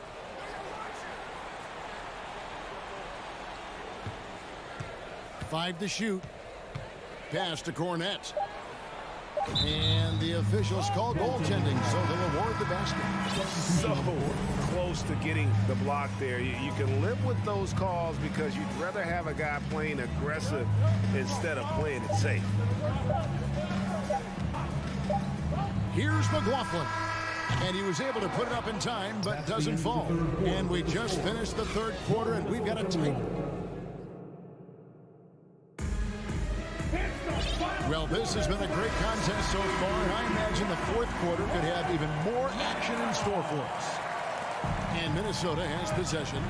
Five to shoot. Pass to Cornette. And the officials call goaltending, so they'll award the basket. So close to getting the block there. You can live with those calls because you'd rather have a guy playing aggressive instead of playing it safe. Here's McLaughlin. And he was able to put it up in time, but doesn't fall. And we just finished the third quarter, and we've got a tight. Well, this has been a great contest so far, and I imagine the fourth quarter could have even more action in store for us. And Minnesota has possession.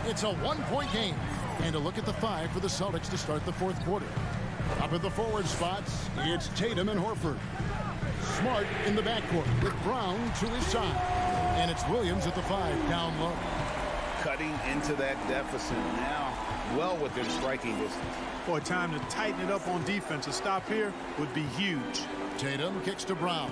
It's a one-point game. And a look at the 5 for the Celtics to start the fourth quarter. Up at the forward spots, it's Tatum and Horford. Smart in the backcourt with Brown to his side. And it's Williams at the 5 down low. Cutting into that deficit now, well within striking distance. Boy, time to tighten it up on defense. A stop here would be huge. Tatum kicks to Brown.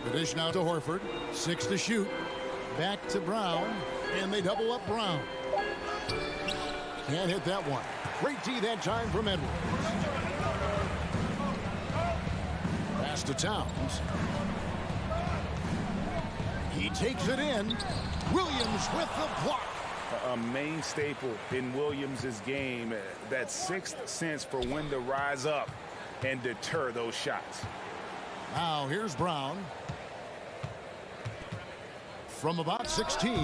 The dish now to Horford. 6 to shoot. Back to Brown. And they double up Brown. Can't hit that one. Great D that time from Edwards. Pass to Towns. He takes it in. Williams with the block. A main staple in Williams' game, that sixth sense for when to rise up and deter those shots. Now here's Brown. From about 16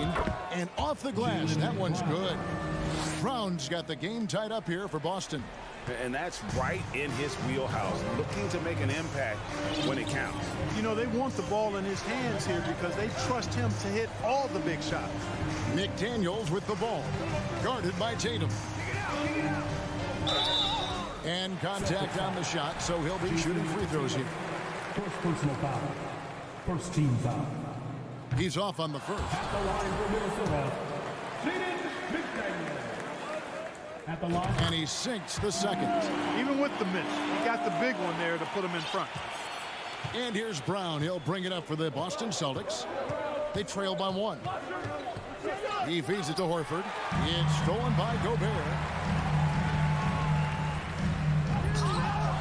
and off the glass. That one's good. Brown's got the game tied up here for Boston. And that's right in his wheelhouse, looking to make an impact when it counts. You know, they want the ball in his hands here because they trust him to hit all the big shots. McDaniels with the ball. Guarded by Tatum. And contact on the shot, so he'll be shooting free throws here. First personal foul. First team foul. He's off on the first. At the line for Minnesota, Jaden McDaniels. At the line. And he sinks the second. Even with the miss, he got the big one there to put him in front. And here's Brown. He'll bring it up for the Boston Celtics. They trail by 1. He feeds it to Horford. It's stolen by Gobert.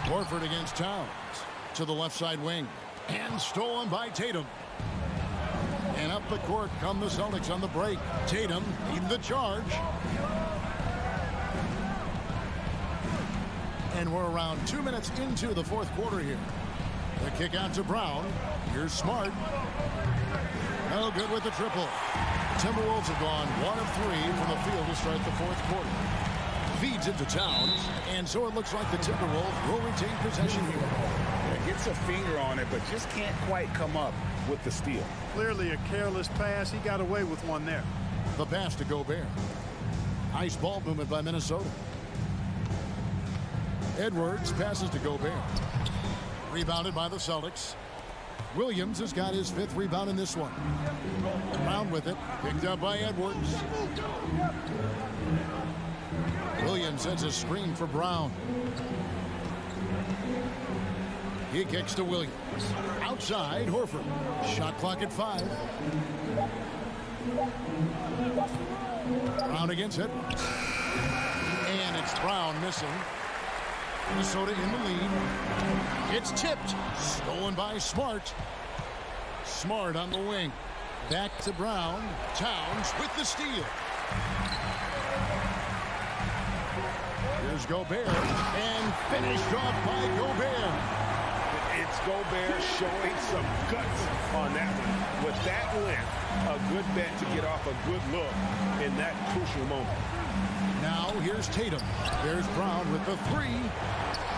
Horford against Towns. To the left side wing. And stolen by Tatum. And up the court come the Celtics on the break. Tatum leading the charge. And we're around 2 minutes into the fourth quarter here. The kick out to Brown. Here's Smart. No good with the triple. Timberwolves have gone 1 of 3 from the field to start the fourth quarter. Feeds it to Towns. And so it looks like the Timberwolves will retain possession here. Gets a finger on it, but just can't quite come up with the steal. Clearly a careless pass. He got away with one there. The pass to Gobert. Nice ball movement by Minnesota. Edwards passes to Gobert. Rebounded by the Celtics. Williams has got his 5th rebound in this one. Brown with it. Picked up by Edwards. Williams sets a screen for Brown. He kicks to Williams. Outside, Horford. Shot clock at 5. Brown against Edwards. And it's Brown missing. Minnesota in the lead. It's tipped. Stolen by Smart. Smart on the wing. Back to Brown. Towns with the steal. Here's Gobert. And finished off by Gobert. It's Gobert showing some guts on that one. With that length, a good bet to get off a good look in that crucial moment. Now here's Tatum. There's Brown with the three.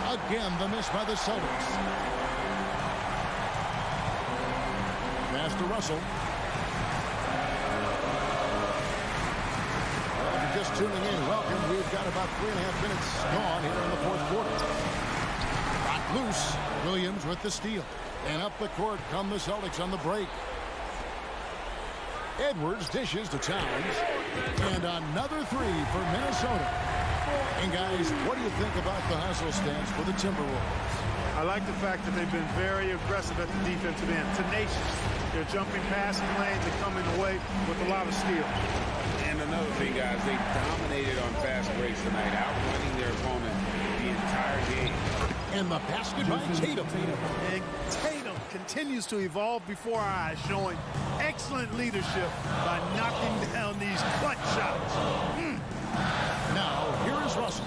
Again, the miss by the Celtics. Pass to Russell. If you're just tuning in, welcome. We've got about 3.5 minutes gone here in the fourth quarter. Got loose. Williams with the steal. And up the court come the Celtics on the break. Edwards dishes to Towns. And another three for Minnesota. And guys, what do you think about the hustle stance for the Timberwolves? I like the fact that they've been very aggressive at the defensive end. Tenacious. They're jumping passing lanes and coming away with a lot of steal. And another thing, guys, they dominated on fast breaks tonight, outrunning their opponent the entire game. And the basket by Tatum. And Tatum continues to evolve before our eyes, showing excellent leadership by knocking down these clutch shots. Now, here is Russell.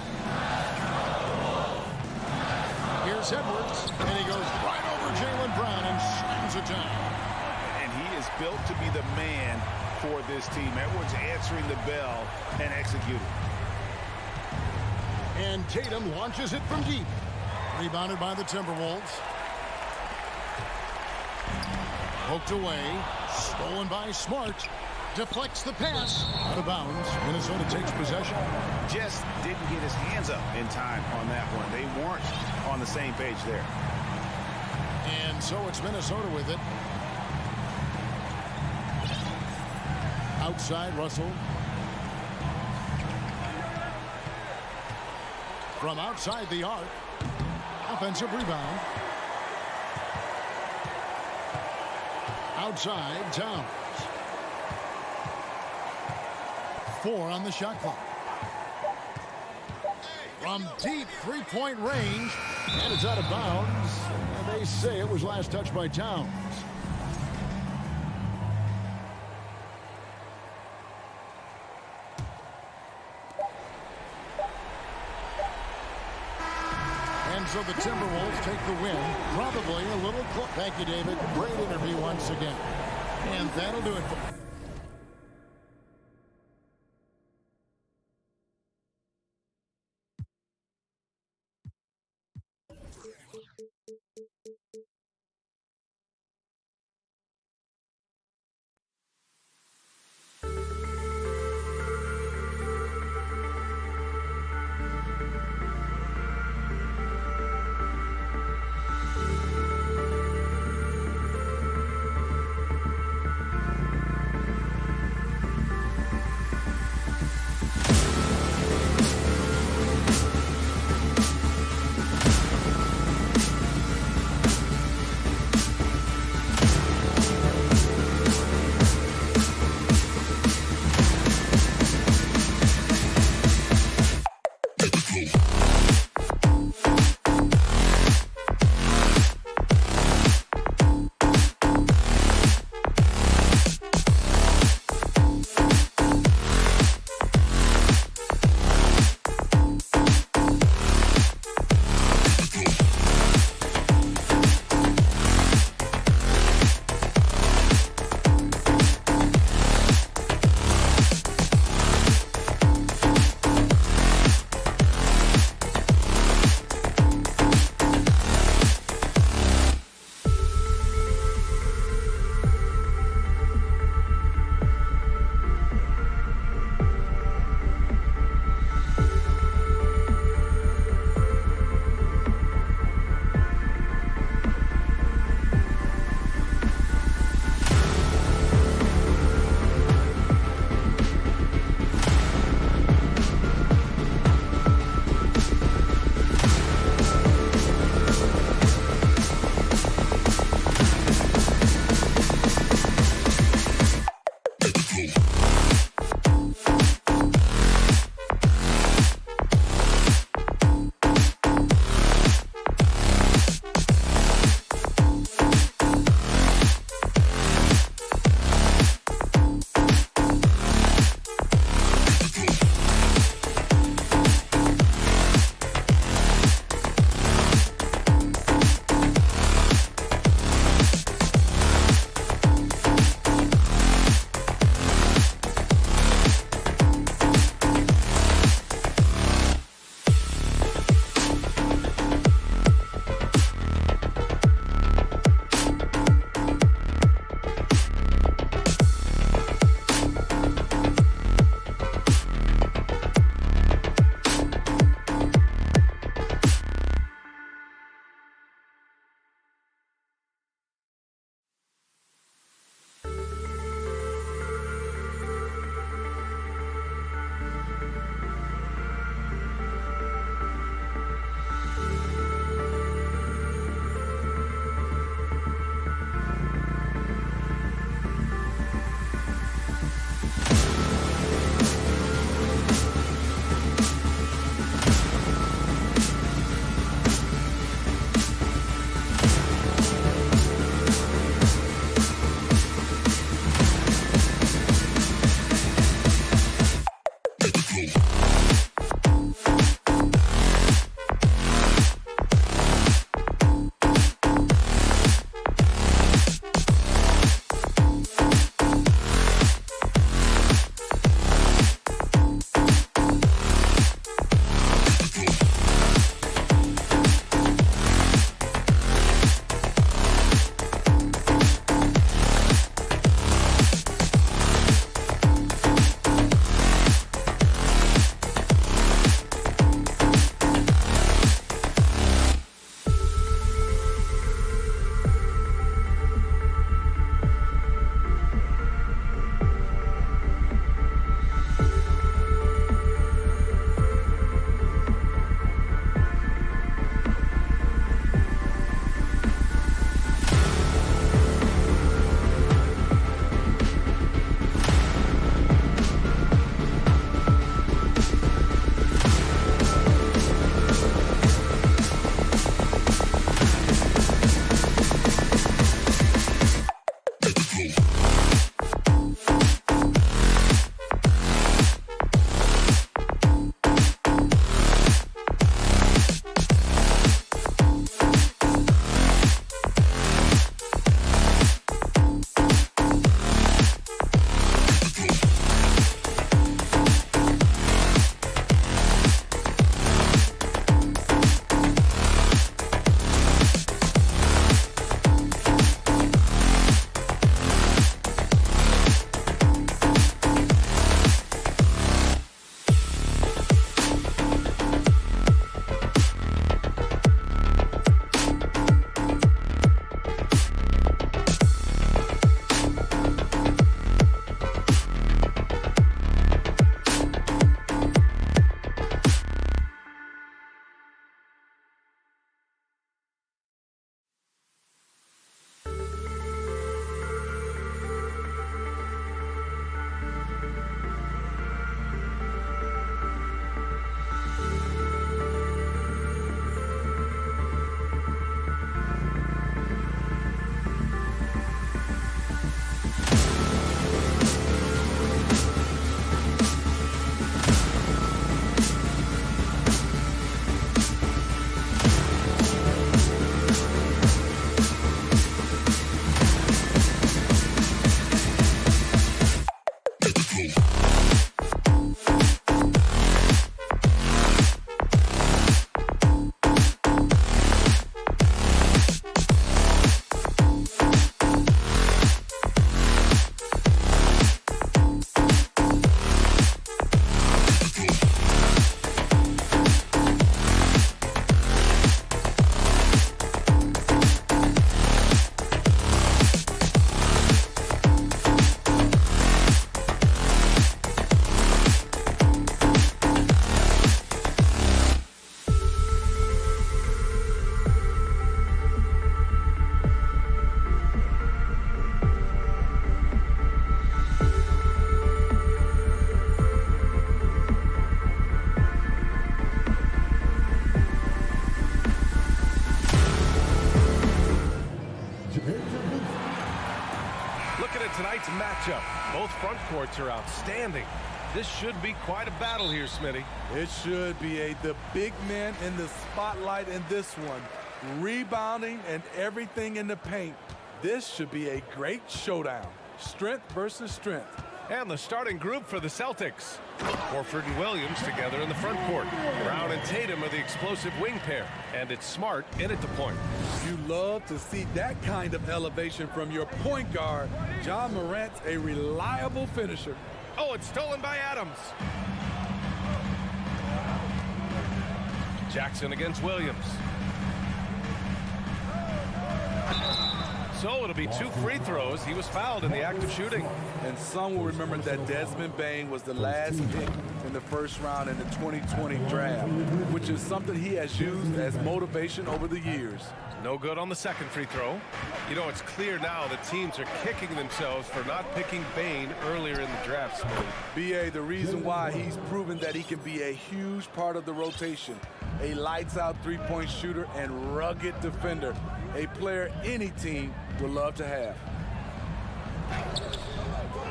Here's Edwards, and he goes right over Jaylen Brown and slams it down. And he is built to be the man for this team. Edwards answering the bell and executing. And Tatum launches it from deep. Rebounded by the Timberwolves. Poked away. Stolen by Smart. Deflects the pass. Out of bounds. Minnesota takes possession. Just didn't get his hands up in time on that one. They weren't on the same page there. And so it's Minnesota with it. Outside Russell. From outside the arc. Offensive rebound. Outside Towns. 4 on the shot clock. From deep three-point range. And it's out of bounds. And they say it was last touched by Towns. And so the Timberwolves take the win. Probably a little close. Thank you, David. Great interview once again. And that'll do it for tonight's matchup. Both front courts are outstanding. This should be quite a battle here, Smitty. It should be. The big men in the spotlight in this one. Rebounding and everything in the paint. This should be a great showdown. Strength versus strength. And the starting group for the Celtics. Horford and Williams together in the front court. Brown and Tatum are the explosive wing pair. And it's Smart in at the point. You love to see that kind of elevation from your point guard. John Morant's a reliable finisher. Oh, it's stolen by Adams. Jackson against Williams. So it'll be 2 free throws. He was fouled in the act of shooting. And some will remember that Desmond Bane was the last pick in the first round in the 2020 draft, which is something he has used as motivation over the years. No good on the second free throw. You know, it's clear now that teams are kicking themselves for not picking Bane earlier in the draft. B.A., the reason why he's proven that he can be a huge part of the rotation, a lights-out three-point shooter and rugged defender, a player any team would love to have.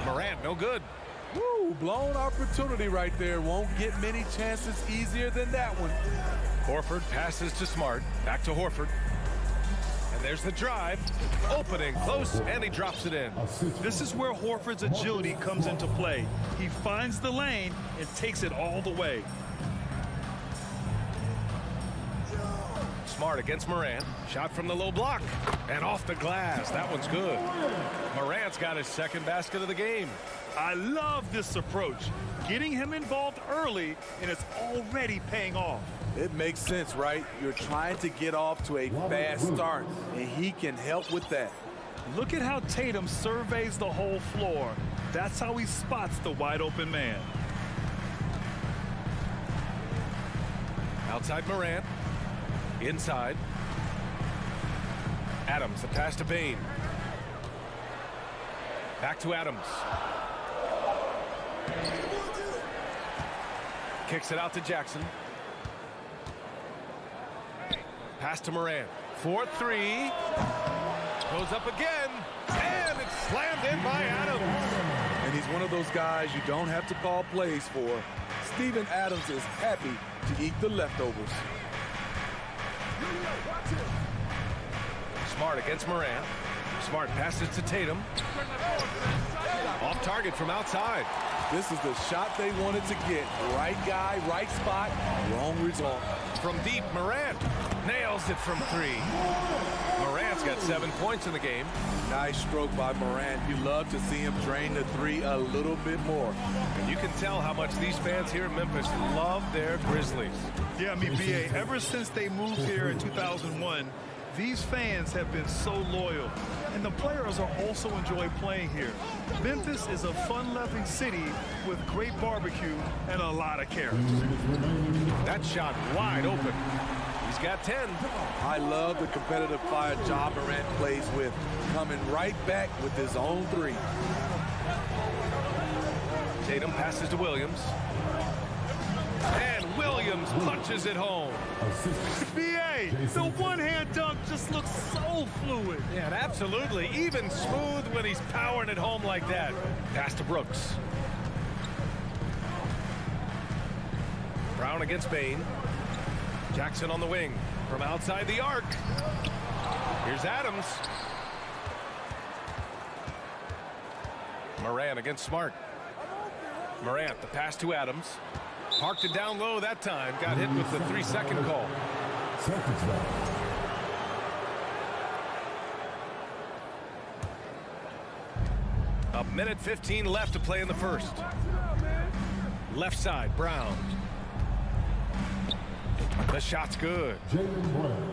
Morant, no good. Woo, blown opportunity right there. Won't get many chances easier than that one. Horford passes to Smart. Back to Horford. And there's the drive. Opening, close, and he drops it in. This is where Horford's agility comes into play. He finds the lane and takes it all the way. Smart against Morant. Shot from the low block. And off the glass. That one's good. Morant's got his second basket of the game. I love this approach. Getting him involved early, and it's already paying off. It makes sense, right? You're trying to get off to a fast start, and he can help with that. Look at how Tatum surveys the whole floor. That's how he spots the wide open man. Outside Morant. Inside. Adams, the pass to Bane. Back to Adams. Kicks it out to Jackson. Pass to Morant. 4-3. Goes up again. And it's slammed in by Adams. And he's one of those guys you don't have to call plays for. Steven Adams is happy to eat the leftovers. Smart against Morant. Smart passes to Tatum. Off target from outside. This is the shot they wanted to get. Right guy, right spot, wrong result. From deep, Morant nails it from 3. Morant's got 7 points in the game. Nice stroke by Morant. You love to see him drain the 3 a little bit more. And you can tell how much these fans here in Memphis love their Grizzlies. Yeah, I mean, BA, ever since they moved here in 2001, these fans have been so loyal, and the players are also enjoy playing here. Memphis is a fun-loving city with great barbecue and a lot of character. That shot wide open. He's got 10. I love the competitive fire Ja Morant plays with, coming right back with his own 3. Tatum passes to Williams. And Williams punches it home. BA, the one-hand dunk just looks so fluid. Yeah, absolutely. Even smooth when he's powering it home like that. Pass to Brooks. Brown against Bane. Jackson on the wing from outside the arc. Here's Adams. Morant against Smart. Morant, the pass to Adams. Parked it down low that time. Got hit with the 3-second call. A minute 15 left to play in the first. Left side, Brown. The shot's good.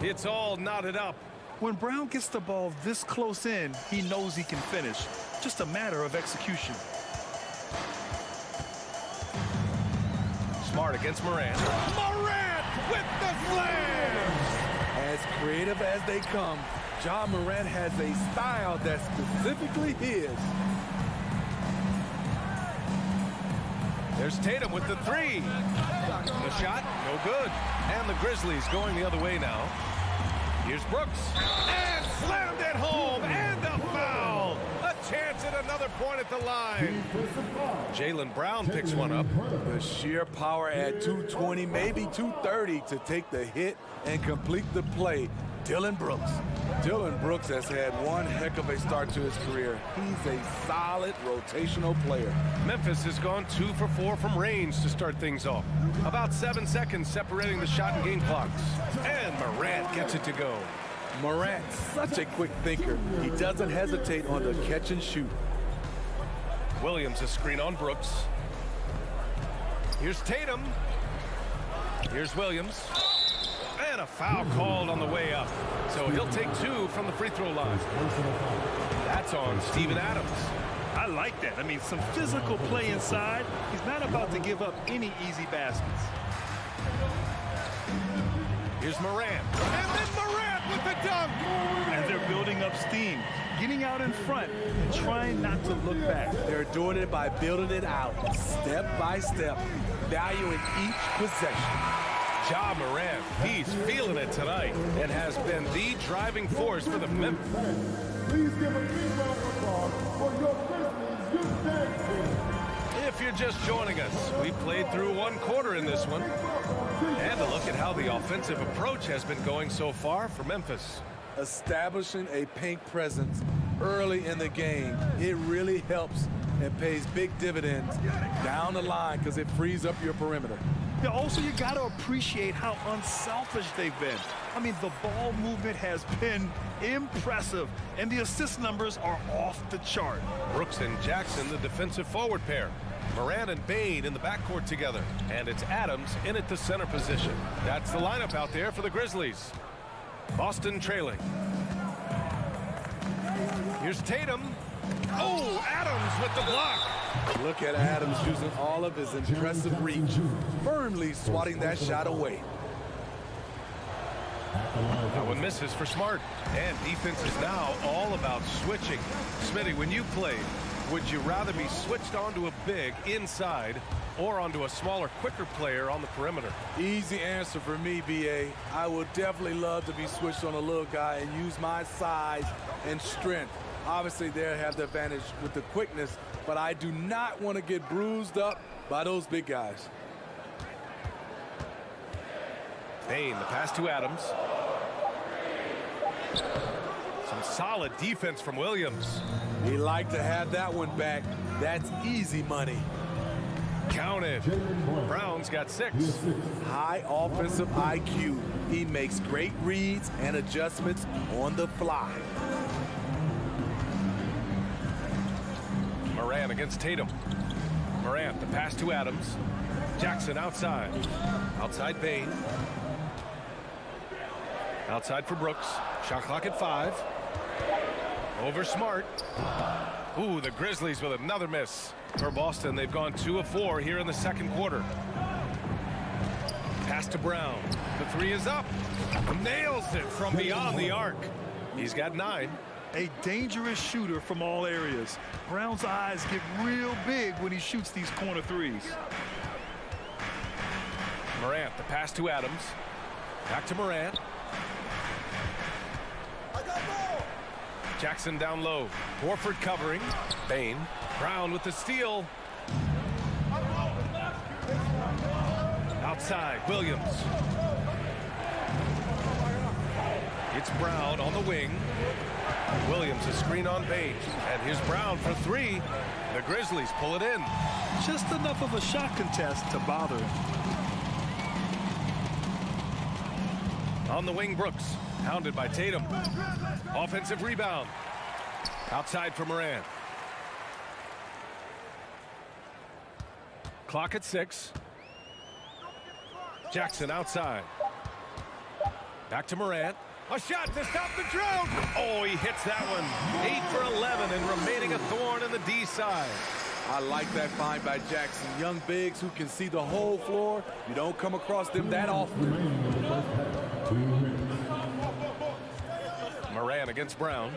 It's all knotted up. When Brown gets the ball this close in, he knows he can finish. Just a matter of execution. Smart against Morant. Morant with the slam! As creative as they come, Ja Morant has a style that's specifically his. There's Tatum with the 3. The shot, no good. And the Grizzlies going the other way now. Here's Brooks. And slammed it home. And a foul. A chance at another point at the line. Jaylen Brown picks one up. The sheer power at 220, maybe 230 to take the hit and complete the play. Dillon Brooks. Dillon Brooks has had one heck of a start to his career. He's a solid rotational player. Memphis has gone 2 for 4 from range to start things off. About 7 seconds separating the shot and game clocks. And Morant gets it to go. Morant, such a quick thinker. He doesn't hesitate on the catch and shoot. Williams a screen on Brooks. Here's Tatum. Here's Williams. And a foul called on the way up. So he'll take 2 from the free throw line. That's on Steven Adams. I like that. I mean, some physical play inside. He's not about to give up any easy baskets. Here's Morant. And then Morant with the dunk. And they're building up steam, getting out in front and trying not to look back. They're doing it by building it out, step by step, valuing each possession. Ja Morant, he's feeling it tonight and has been the driving force for the Memphis. Please give a big round of applause for your Grizzlies youth tag team. If you're just joining us, we played through one quarter in this one. And a look at how the offensive approach has been going so far for Memphis. Establishing a paint presence early in the game, it really helps and pays big dividends down the line because it frees up your perimeter. Yeah, also, you got to appreciate how unselfish they've been. I mean, the ball movement has been impressive, and the assist numbers are off the chart. Brooks and Jackson, the defensive forward pair. Morant and Bain in the backcourt together. And it's Adams in at the center position. That's the lineup out there for the Grizzlies. Boston trailing. Here's Tatum. Oh, Adams with the block. Look at Adams using all of his impressive reach, firmly swatting that shot away. That one misses for Smart. And defense is now all about switching. Smitty, when you played, would you rather be switched onto a big inside or onto a smaller, quicker player on the perimeter? Easy answer for me, B.A. I would definitely love to be switched on a little guy and use my size and strength. Obviously, they have the advantage with the quickness, but I do not want to get bruised up by those big guys. Bain, the pass to Adams. Some solid defense from Williams. He liked to have that one back. That's easy money. Counted. Brown's got 6. High offensive IQ. He makes great reads and adjustments on the fly. Morant against Tatum. Morant, the pass to Adams. Jackson outside. Outside Bain. Outside for Brooks. Shot clock at 5. Over Smart. Ooh, the Grizzlies with another miss. For Boston, they've gone 2 of 4 here in the second quarter. Pass to Brown. The 3 is up. Nails it from beyond the arc. He's got 9. A dangerous shooter from all areas. Brown's eyes get real big when he shoots these corner threes. Morant, the pass to Adams. Back to Morant. Jackson down low. Horford covering. Bain. Brown with the steal. Outside, Williams. It's Brown on the wing. Williams a screen on Bain. And here's Brown for 3. The Grizzlies pull it in. Just enough of a shot contest to bother him. On the wing, Brooks. Hounded by Tatum. Offensive rebound. Outside for Morant. Clock at 6. Jackson outside. Back to Morant. A shot to stop the drought. Oh, he hits that one. 8 for 11 and remaining a thorn in the D side. I like that find by Jackson. Young bigs who can see the whole floor. You don't come across them that often. Morant against Brown.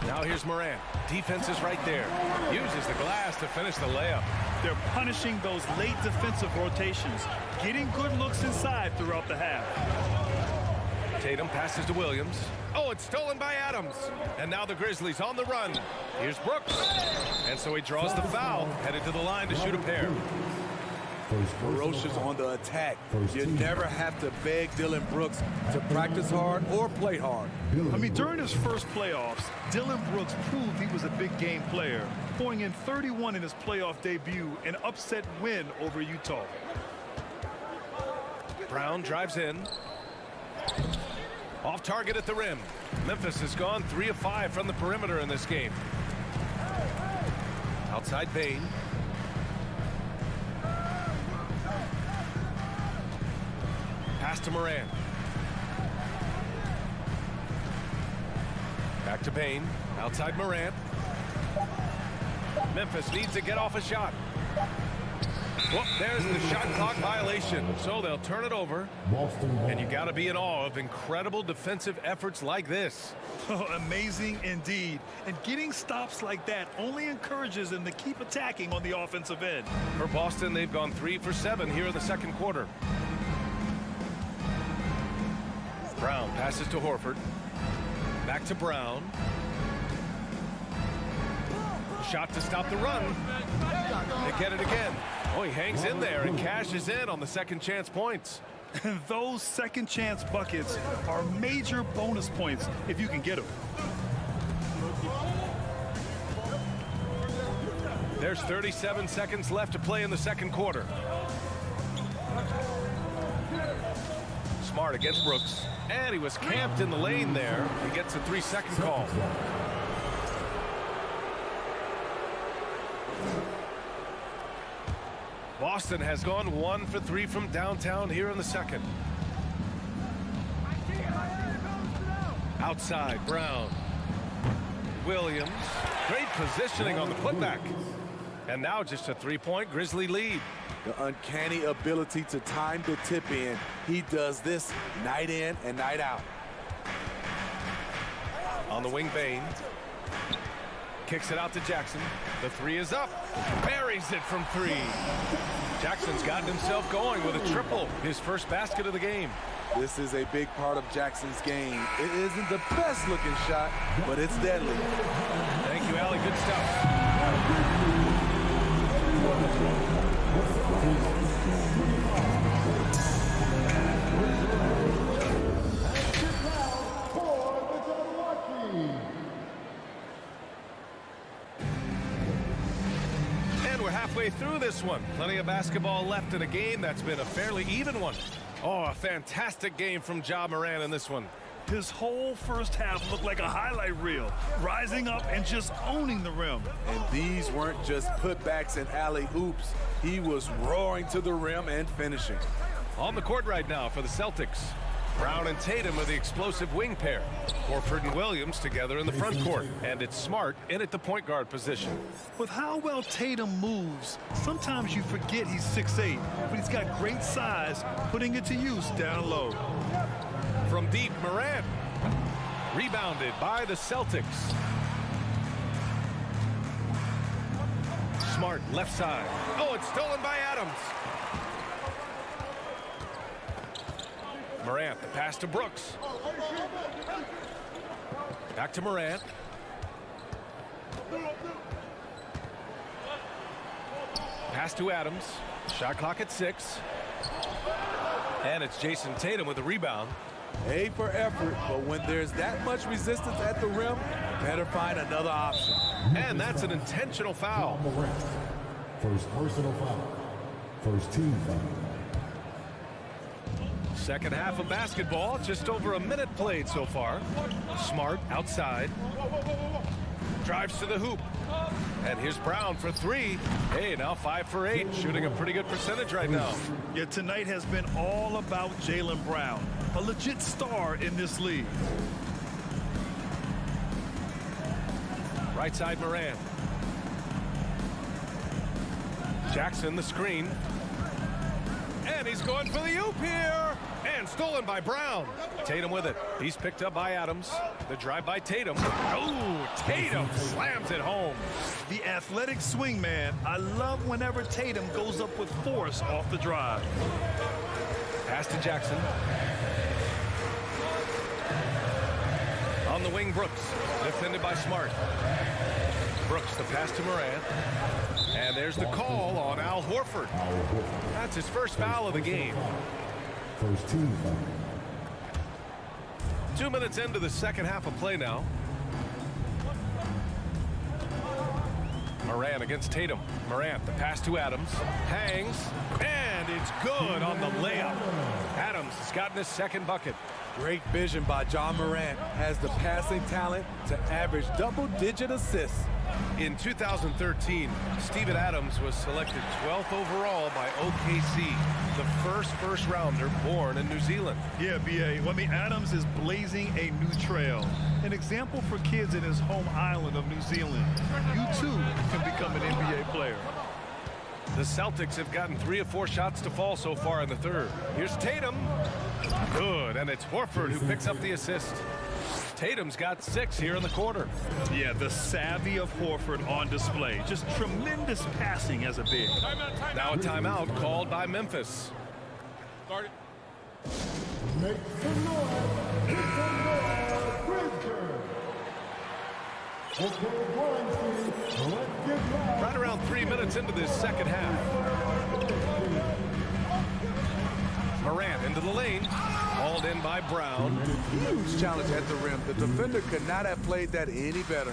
Now here's Morant. Defense is right there. Uses the glass to finish the layup. They're punishing those late defensive rotations, getting good looks inside throughout the half. Tatum passes to Williams. Oh, it's stolen by Adams. And now the Grizzlies on the run. Here's Brooks. And so he draws the foul, headed to the line to shoot a pair. Ferocious on the attack. You never have to beg Dillon Brooks to practice hard or play hard. I mean, during his first playoffs, Dillon Brooks proved he was a big game player, pouring in 31 in his playoff debut, an upset win over Utah. Brown drives in. Off target at the rim. Memphis has gone 3 of 5 from the perimeter in this game. Outside Bain. Pass to Morant. Back to Bain. Outside Morant. Memphis needs to get off a shot. Whoop, there's the shot clock violation. So they'll turn it over. And you got to be in awe of incredible defensive efforts like this. Oh, amazing indeed. And getting stops like that only encourages them to keep attacking on the offensive end. For Boston, they've gone 3 for 7 here in the second quarter. Brown passes to Horford. Back to Brown. Shot to stop the run. They get it again. Oh, he hangs in there and cashes in on the second chance points. And those second chance buckets are major bonus points if you can get them. There's 37 seconds left to play in the second quarter. Smart against Brooks. And he was camped in the lane there. He gets a 3-second call. Boston has gone 1 for 3 from downtown here in the second. Outside, Brown. Williams. Great positioning on the putback. And now just a 3-point Grizzly lead. The uncanny ability to time the tip in. He does this night in and night out. On the wing, Bain. Kicks it out to Jackson. The 3 is up. Buries it from 3. Jackson's gotten himself going with a triple. His first basket of the game. This is a big part of Jackson's game. It isn't the best looking shot, but it's deadly. Thank you, Allie. Good stuff. And we're halfway through this one. Plenty of basketball left in a game that's been a fairly even one. Oh, a fantastic game from Ja Morant in this one. His whole first half looked like a highlight reel, rising up and just owning the rim. And these weren't just putbacks and alley-oops. He was roaring to the rim and finishing. On the court right now for the Celtics. Brown and Tatum are the explosive wing pair. Horford and Williams together in the front court. And it's Smart in at the point guard position. With how well Tatum moves, sometimes you forget he's 6'8", but he's got great size, putting it to use down low. From deep, Morant. Rebounded by the Celtics. Smart left side. Oh, it's stolen by Adams. Morant, the pass to Brooks. Back to Morant. Pass to Adams. Shot clock at 6. And it's Jason Tatum with the rebound. A for effort, but when there's that much resistance at the rim, better find another option. And that's an intentional foul. First personal foul. First team foul. Second half of basketball, just over a minute played so far. Smart outside. Drives to the hoop. And here's Brown for 3. Hey, now 5 for 8, shooting a pretty good percentage right now. Yeah, tonight has been all about Jaylen Brown, a legit star in this league. Right side, Morant. Jackson, the screen. And he's going for the oop here. And stolen by Brown. Tatum with it. He's picked up by Adams. The drive by Tatum. Oh, Tatum slams it home. The athletic swing man. I love whenever Tatum goes up with force off the drive. Pass to Jackson. On the wing, Brooks. Defended by Smart. Brooks, the pass to Morant. And there's the call on Al Horford. That's his first foul of the game. First team foul. 2 minutes into the second half of play now. Morant against Tatum. Morant, the pass to Adams. Hangs. And it's good on the layup. Adams has gotten his second bucket. Great vision by Ja Morant. Has the passing talent to average double-digit assists. In 2013, Steven Adams was selected 12th overall by OKC, the first rounder born in New Zealand. Yeah, B.A. Well, I mean, Adams is blazing a new trail. An example for kids in his home island of New Zealand. You, too, can become an NBA player. The Celtics have gotten 3 of 4 shots to fall so far in the third. Here's Tatum. Good, and it's Horford who picks up the assist. Tatum's got 6 here in the quarter. Yeah, the savvy of Horford on display. Just tremendous passing as a big. Now a timeout called by Memphis. Make some noise. It's a noise. Right around 3 minutes into this second half. Morant into the lane. Hauled in by Brown. Huge challenge at the rim. The defender could not have played that any better.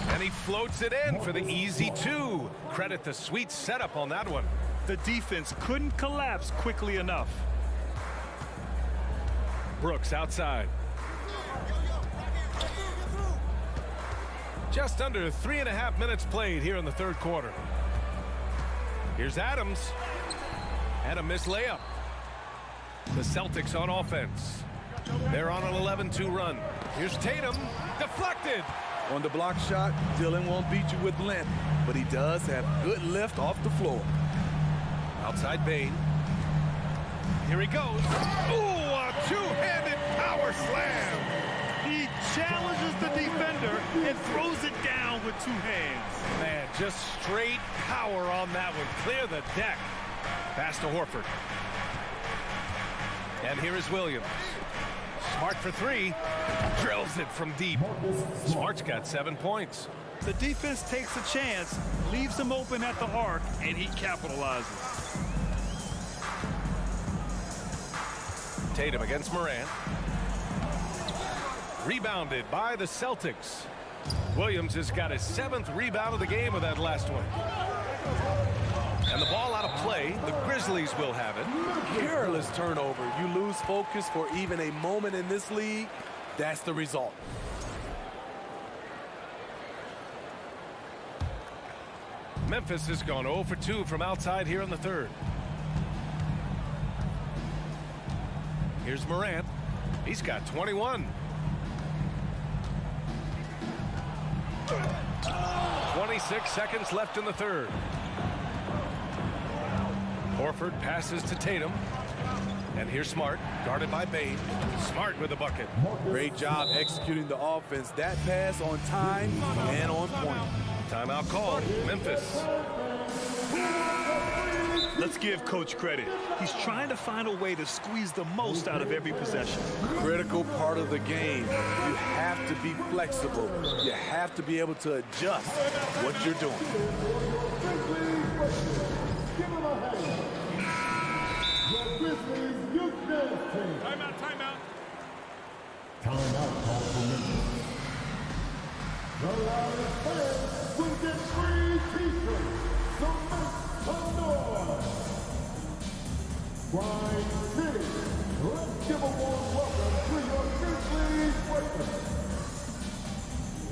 And he floats it in for the easy two. Credit the sweet setup on that one. The defense couldn't collapse quickly enough. Brooks outside. Just under 3.5 minutes played here in the third quarter. Here's Adams. And a missed layup. The Celtics on offense. They're on an 11-2 run. Here's Tatum. Deflected. On the block shot, Dillon won't beat you with length, but he does have good lift off the floor. Outside Bane. Here he goes. Ooh, a two-handed power slam. He challenges the defender and throws it down with two hands. Man, just straight power on that one. Clear the deck. Pass to Horford. And here is Williams. Smart for three. Drills it from deep. Smart's got 7 points. The defense takes a chance, leaves him open at the arc, and he capitalizes. Tatum against Morant. Rebounded by the Celtics. Williams has got his 7th rebound of the game with that last one. And the ball out of play. The Grizzlies will have it. Careless turnover. You lose focus for even a moment in this league. That's the result. Memphis has gone 0 for 2 from outside here in the third. Here's Morant. He's got 21. 26 seconds left in the third. Horford passes to Tatum. And here's Smart, guarded by Bane. Smart with a bucket. Great job executing the offense. That pass on time and on point. Timeout called. Memphis. Let's give Coach credit. He's trying to find a way to squeeze the most out of every possession. Critical part of the game. You have to be flexible. You have to be able to adjust what you're doing. Timeout. Timeout call for Memphis. The loudest fans will get free t-shirts. So make some noise. Grind City, let's give a warm welcome to your Grizzlies breakers.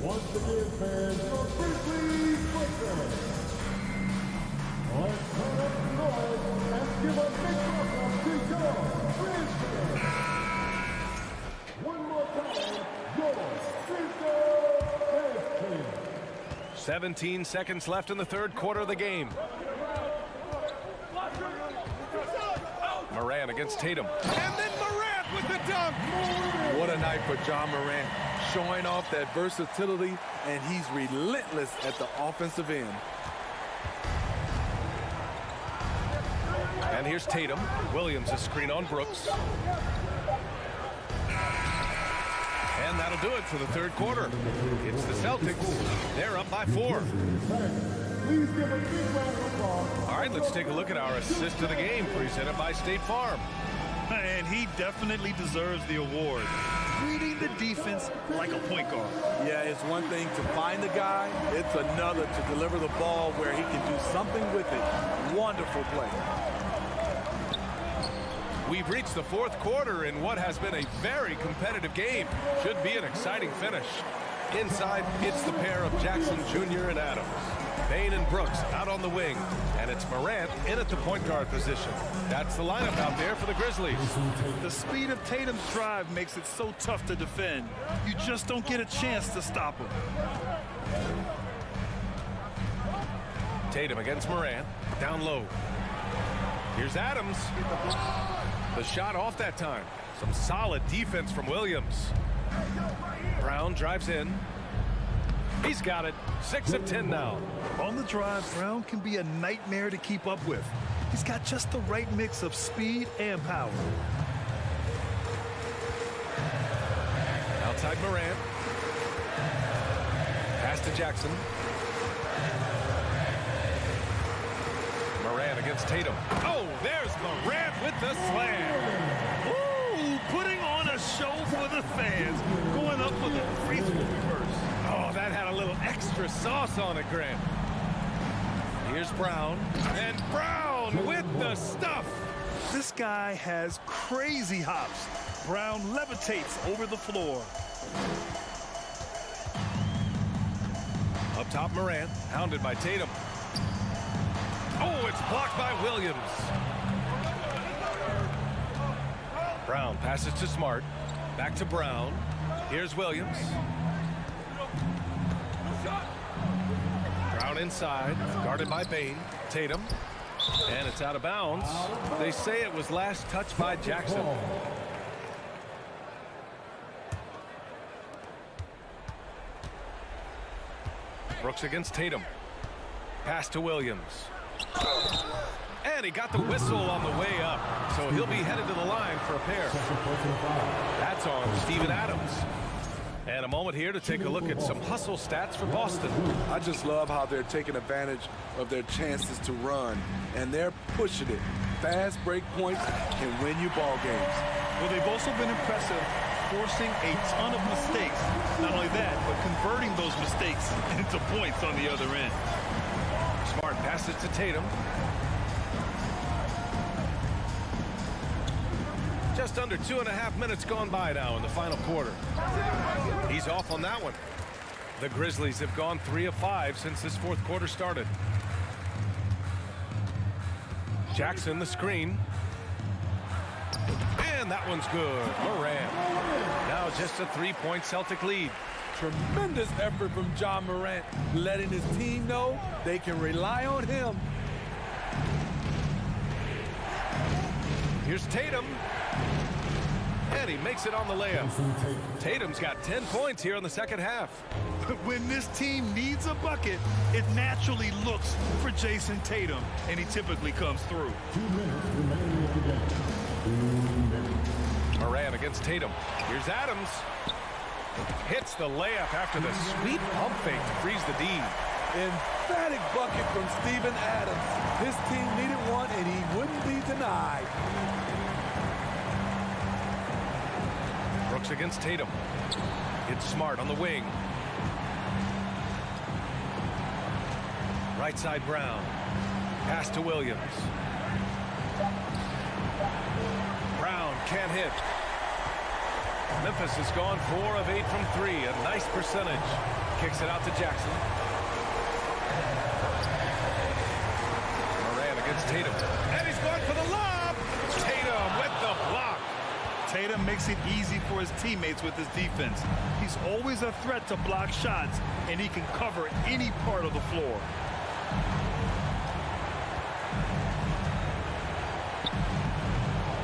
Once again, fans, your Grizzlies breakers. Let's turn up the noise and give a big welcome to your Grizzlies. One more time, your Grizzlies. 17 seconds left in the third quarter of the game. Morant against Tatum. And then Morant with the dunk. What a night for John Morant. Showing off that versatility, and he's relentless at the offensive end. And here's Tatum. Williams a screen on Brooks. And that'll do it for the third quarter. It's the Celtics. They're up by 4. Please give a big round of applause. All right, let's take a look at our assist of the game presented by State Farm. And he definitely deserves the award. Reading the defense like a point guard. Yeah, it's one thing to find the guy. It's another to deliver the ball where he can do something with it. Wonderful play. We've reached the fourth quarter in what has been a very competitive game. Should be an exciting finish. Inside, it's the pair of Jackson Jr. and Adams. Bane and Brooks out on the wing. And it's Morant in at the point guard position. That's the lineup out there for the Grizzlies. The speed of Tatum's drive makes it so tough to defend. You just don't get a chance to stop him. Tatum against Morant. Down low. Here's Adams. The shot off that time. Some solid defense from Williams. Brown drives in. He's got it. 6 of 10 now. On the drive, Brown can be a nightmare to keep up with. He's got just the right mix of speed and power. Outside Morant. to Jackson. Morant against Tatum. Oh, there's Morant with the slam. Ooh, putting on a show for the fans. Going up for the graceful reverse. Oh, that had a little extra sauce on it, Grant. Here's Brown. And Brown with the stuff. This guy has crazy hops. Brown levitates over the floor. Up top, Morant, hounded by Tatum. Oh, it's blocked by Williams. Brown passes to Smart. Back to Brown. Here's Williams. Brown inside, guarded by Bain. Tatum. And it's out of bounds. They say it was last touched by Jackson. Brooks against Tatum. Pass to Williams. And he got the whistle on the way up. So he'll be headed to the line for a pair. That's on Steven Adams. And a moment here to take a look at some hustle stats for Boston. I just love how they're taking advantage of their chances to run, and they're pushing it. Fast break points can win you ball games. Well, they've also been impressive, forcing a ton of mistakes. Not only that, but converting those mistakes into points on the other end. Smart passes to Tatum. Just under 2.5 minutes gone by now in the final quarter. He's off on that one. The Grizzlies have gone 3 of 5 since this fourth quarter started. Jackson the screen. And that one's good. Morant. Now just a 3-point Celtic lead. Tremendous effort from John Morant, letting his team know they can rely on him. Here's Tatum. And he makes it on the layup. Tatum's got 10 points here in the second half. When this team needs a bucket, it naturally looks for Jason Tatum, and he typically comes through. 2 minutes remaining of the game. 2 minutes. Morant against Tatum. Here's Adams. Hits the layup after the sweet pump fake to freeze the D. Emphatic bucket from Steven Adams. His team needed one, and he wouldn't be denied. Brooks against Tatum. It's Smart on the wing. Right side Brown. Pass to Williams. Brown can't hit. Memphis has gone 4 of 8 from 3. A nice percentage. Kicks it out to Jackson. Morant against Tatum. And he's going for the lob. Tatum with the block. Tatum makes it easy for his teammates with his defense. He's always a threat to block shots, and he can cover any part of the floor.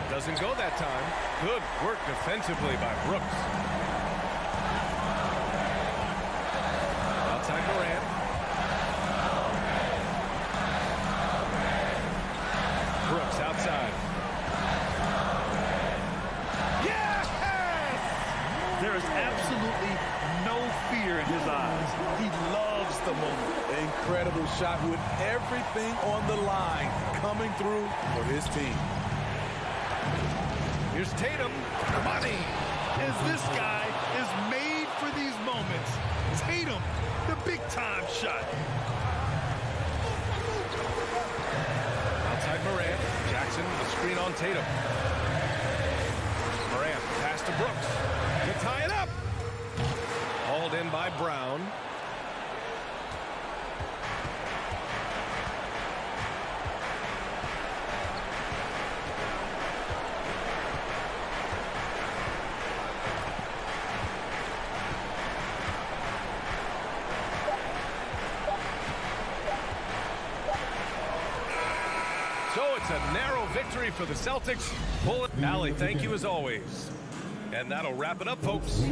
Doesn't go that time. Good work defensively by Brooks. Outside Morant. Brooks outside. Yes! There is absolutely no fear in his eyes. He loves the moment. Incredible shot with everything on the line coming through for his team. Here's Tatum. Money. As this guy is made for these moments. Tatum, the big-time shot. Outside Morant. Jackson with a screen on Tatum. Morant pass to Brooks to tie it up. Hauled in by Brown. So it's a narrow victory for the Celtics. Allie, thank you as always. And that'll wrap it up, folks.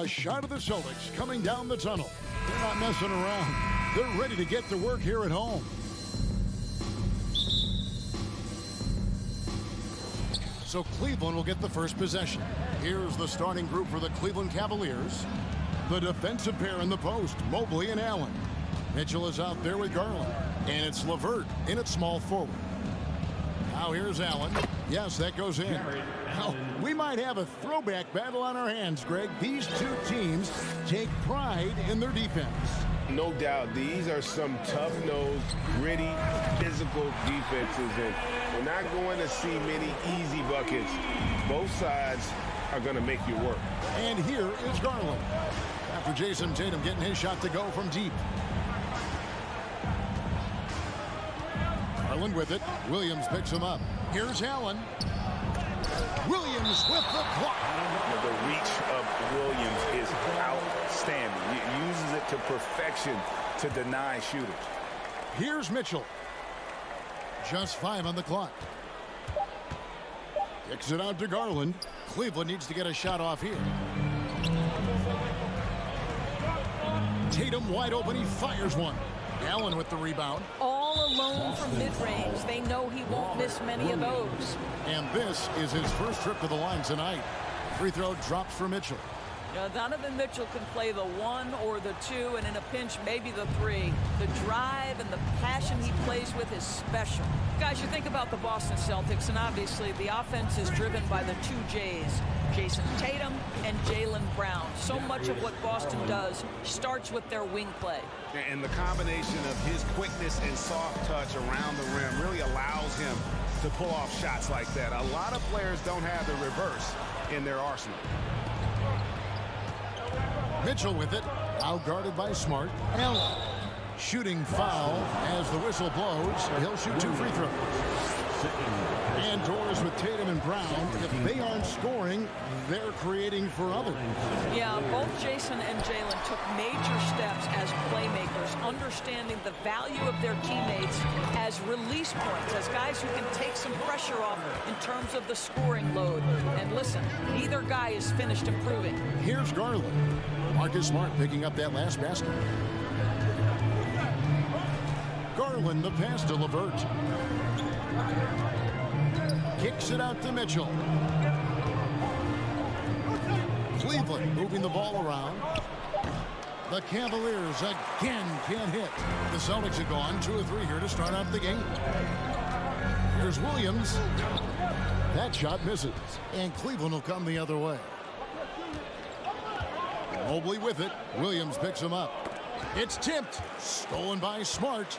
A shot of the Celtics coming down the tunnel. They're not messing around. They're ready to get to work here at home. So Cleveland will get the first possession. Here's the starting group for the Cleveland Cavaliers. The defensive pair in the post, Mobley and Allen. Mitchell is out there with Garland. And it's LeVert in at small forward. Now here's Allen. Yes, that goes in. Now, we might have a throwback battle on our hands, Greg. These two teams take pride in their defense. No doubt, these are some tough-nosed, gritty, physical defenses, and we're not going to see many easy buckets. Both sides are going to make you work. And here is Garland. After Jason Tatum getting his shot to go from deep. Garland with it. Williams picks him up. Here's Allen. Williams with the block. The reach of Williams is outstanding. He uses it to perfection to deny shooters. Here's Mitchell. Just 5 on the clock. Kicks it out to Garland. Cleveland needs to get a shot off here. Tatum wide open. He fires one. Allen with the rebound. All alone from mid-range. They know he won't miss many of those. And this is his first trip to the line tonight. Free throw drops for Mitchell. Donovan Mitchell can play the 1 or the 2, and in a pinch, maybe the 3. The drive and the passion he plays with is special. Guys, you think about the Boston Celtics, and obviously the offense is driven by the 2 J's, Jason Tatum and Jaylen Brown. So much of what Boston does starts with their wing play. And the combination of his quickness and soft touch around the rim really allows him to pull off shots like that. A lot of players don't have the reverse in their arsenal. Mitchell with it, out guarded by Smart. Allen shooting foul as the whistle blows. He'll shoot 2 free throws. And doors with Tatum and Brown. If they aren't scoring, they're creating for others. Yeah, both Jason and Jaylen took major steps as playmakers, understanding the value of their teammates as release points, as guys who can take some pressure off in terms of the scoring load. And listen, neither guy is finished improving. Here's Garland. Marcus Smart picking up that last basket. Garland the pass to LeVert. Kicks it out to Mitchell. Cleveland moving the ball around. The Cavaliers again can't hit. The Celtics have gone 2 or 3 here to start off the game. Here's Williams. That shot misses. And Cleveland will come the other way. Mobley with it. Williams picks him up. It's tipped. Stolen by Smart.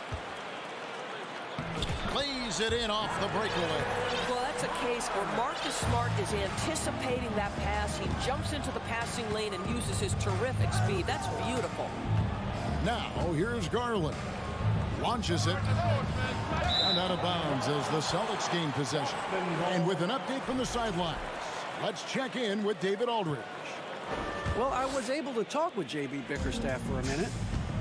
Plays it in off the breakaway. Well, that's a case where Marcus Smart is anticipating that pass. He jumps into the passing lane and uses his terrific speed. That's beautiful. Now, here's Garland. Launches it. And out of bounds as the Celtics gain possession. And with an update from the sidelines, let's check in with David Aldridge. Well, I was able to talk with J.B. Bickerstaff for a minute.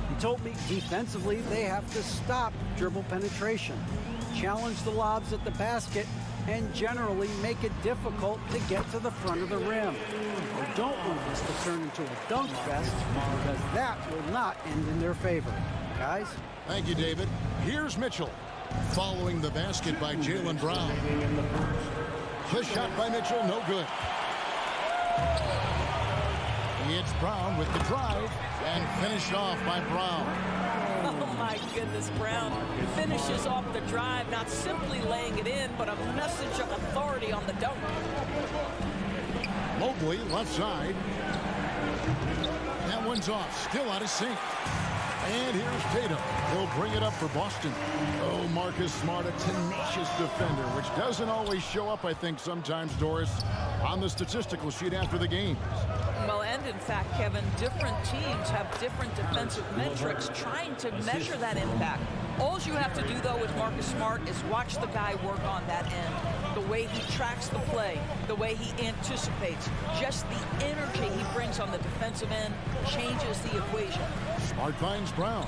He told me defensively they have to stop dribble penetration, challenge the lobs at the basket, and generally make it difficult to get to the front of the rim. They don't want this to turn into a dunk fest because that will not end in their favor. Guys? Thank you, David. Here's Mitchell following the basket by Jaylen Brown. The shot by Mitchell, no good. It's Brown with the drive and finished off by Brown. Oh my goodness, Brown finishes off the drive, not simply laying it in, but a message of authority on the dunk. Mobley, left side. That one's off, still out of sync. And here's Tatum. He'll bring it up for Boston. Oh, Marcus Smart, a tenacious defender, which doesn't always show up, I think, sometimes, Doris, on the statistical sheet after the game. Well, and in fact, Kevin, different teams have different defensive metrics trying to measure that impact. All you have to do, though, with Marcus Smart is watch the guy work on that end. The way he tracks the play, the way he anticipates, just the energy he brings on the defensive end changes the equation. Smart finds Brown.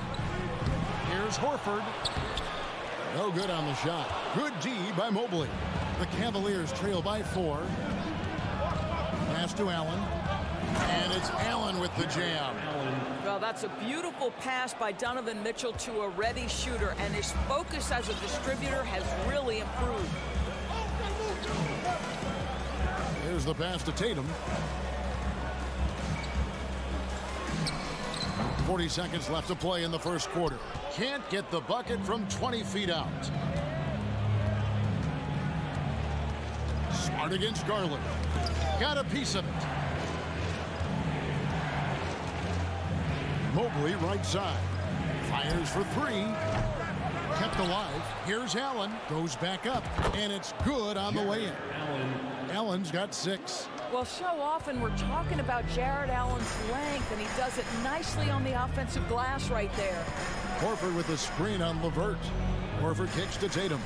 Here's Horford. No good on the shot. Good D by Mobley. The Cavaliers trail by 4. Pass to Allen. And it's Allen with the jam. Well, that's a beautiful pass by Donovan Mitchell to a ready shooter, and his focus as a distributor has really improved. Here's the pass to Tatum. 40 seconds left to play in the first quarter. Can't get the bucket from 20 feet out. Smart against Garland. Got a piece of it. Mobley right side. Fires for three. Kept alive. Here's Allen. Goes back up. And it's good on the way in. Allen's got 6. Well, so often we're talking about Jared Allen's length, and he does it nicely on the offensive glass right there. Horford with a screen on LeVert. Horford kicks to Tatum.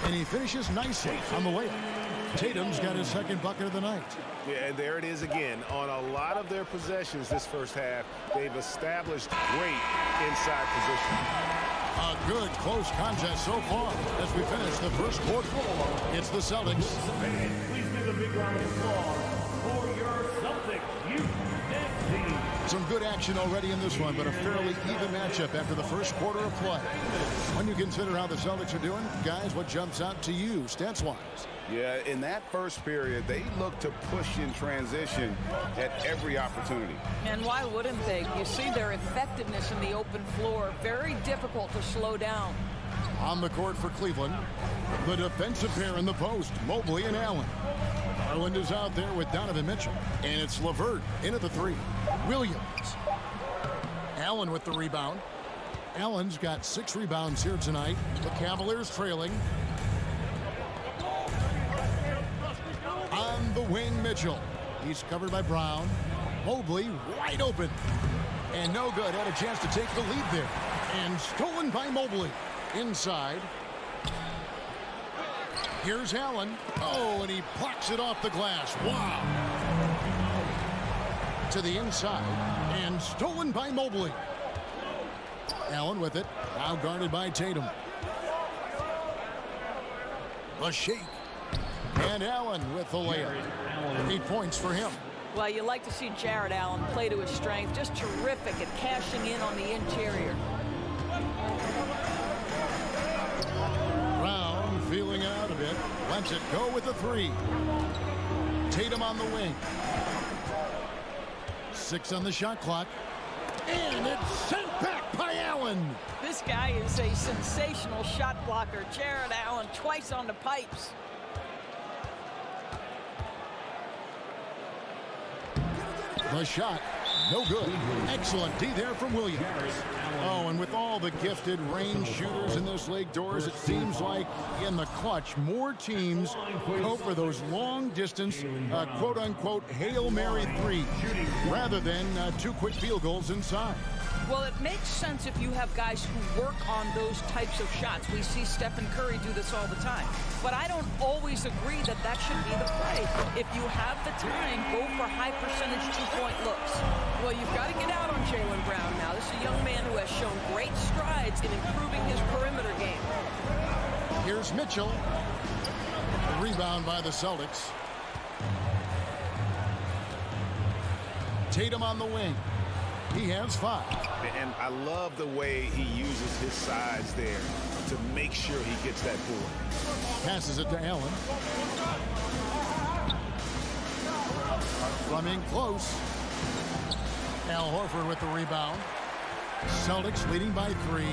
And he finishes nicely on the layup. Tatum's got his second bucket of the night. Yeah, and there it is again. On a lot of their possessions this first half, they've established great inside position. A good close contest so far as we finish the first quarter. It's the Celtics. Please give a big round of applause for your Celtics youth team. Some good action already in this one, but a fairly even matchup after the first quarter of play. When you consider how the Celtics are doing, guys, what jumps out to you stats-wise? Yeah, in that first period, they looked to push in transition at every opportunity. And why wouldn't they? You see their effectiveness in the open floor. Very difficult to slow down. On the court for Cleveland, the defensive pair in the post, Mobley and Allen. Garland is out there with Donovan Mitchell. And it's LeVert in at the 3. Williams. Allen with the rebound. Allen's got 6 rebounds here tonight. The Cavaliers trailing. On the wing, Mitchell. He's covered by Brown. Mobley wide open. And no good. Had a chance to take the lead there. And stolen by Mobley. Inside. Here's Allen. Oh, and he plucks it off the glass. Wow. To the inside. And stolen by Mobley. Allen with it. Now guarded by Tatum. The shake. And Allen with the layup. 8 points for him. Well, you like to see Jared Allen play to his strength. Just terrific at cashing in on the interior. Brown feeling it out a bit. Lets it go with the 3. Tatum on the wing. 6 on the shot clock. And it's sent back by Allen. This guy is a sensational shot blocker. Jared Allen twice on the pipes. The shot, no good. Excellent D there from Williams. Oh, and with all the gifted range shooters in this league, Doors, it seems like in the clutch, more teams go for those long-distance, quote-unquote, Hail Mary 3 rather than 2 quick field goals inside. Well, it makes sense if you have guys who work on those types of shots. We see Stephen Curry do this all the time. But I don't always agree that that should be the play. If you have the time, go for high-percentage 2-point looks. Well, you've got to get out on Jaylen Brown now. This is a young man who has shown great strides in improving his perimeter game. Here's Mitchell. The rebound by the Celtics. Tatum on the wing. He has 5. And I love the way he uses his size there to make sure he gets that board. Passes it to Allen. Running close. Al Horford with the rebound. Celtics leading by 3.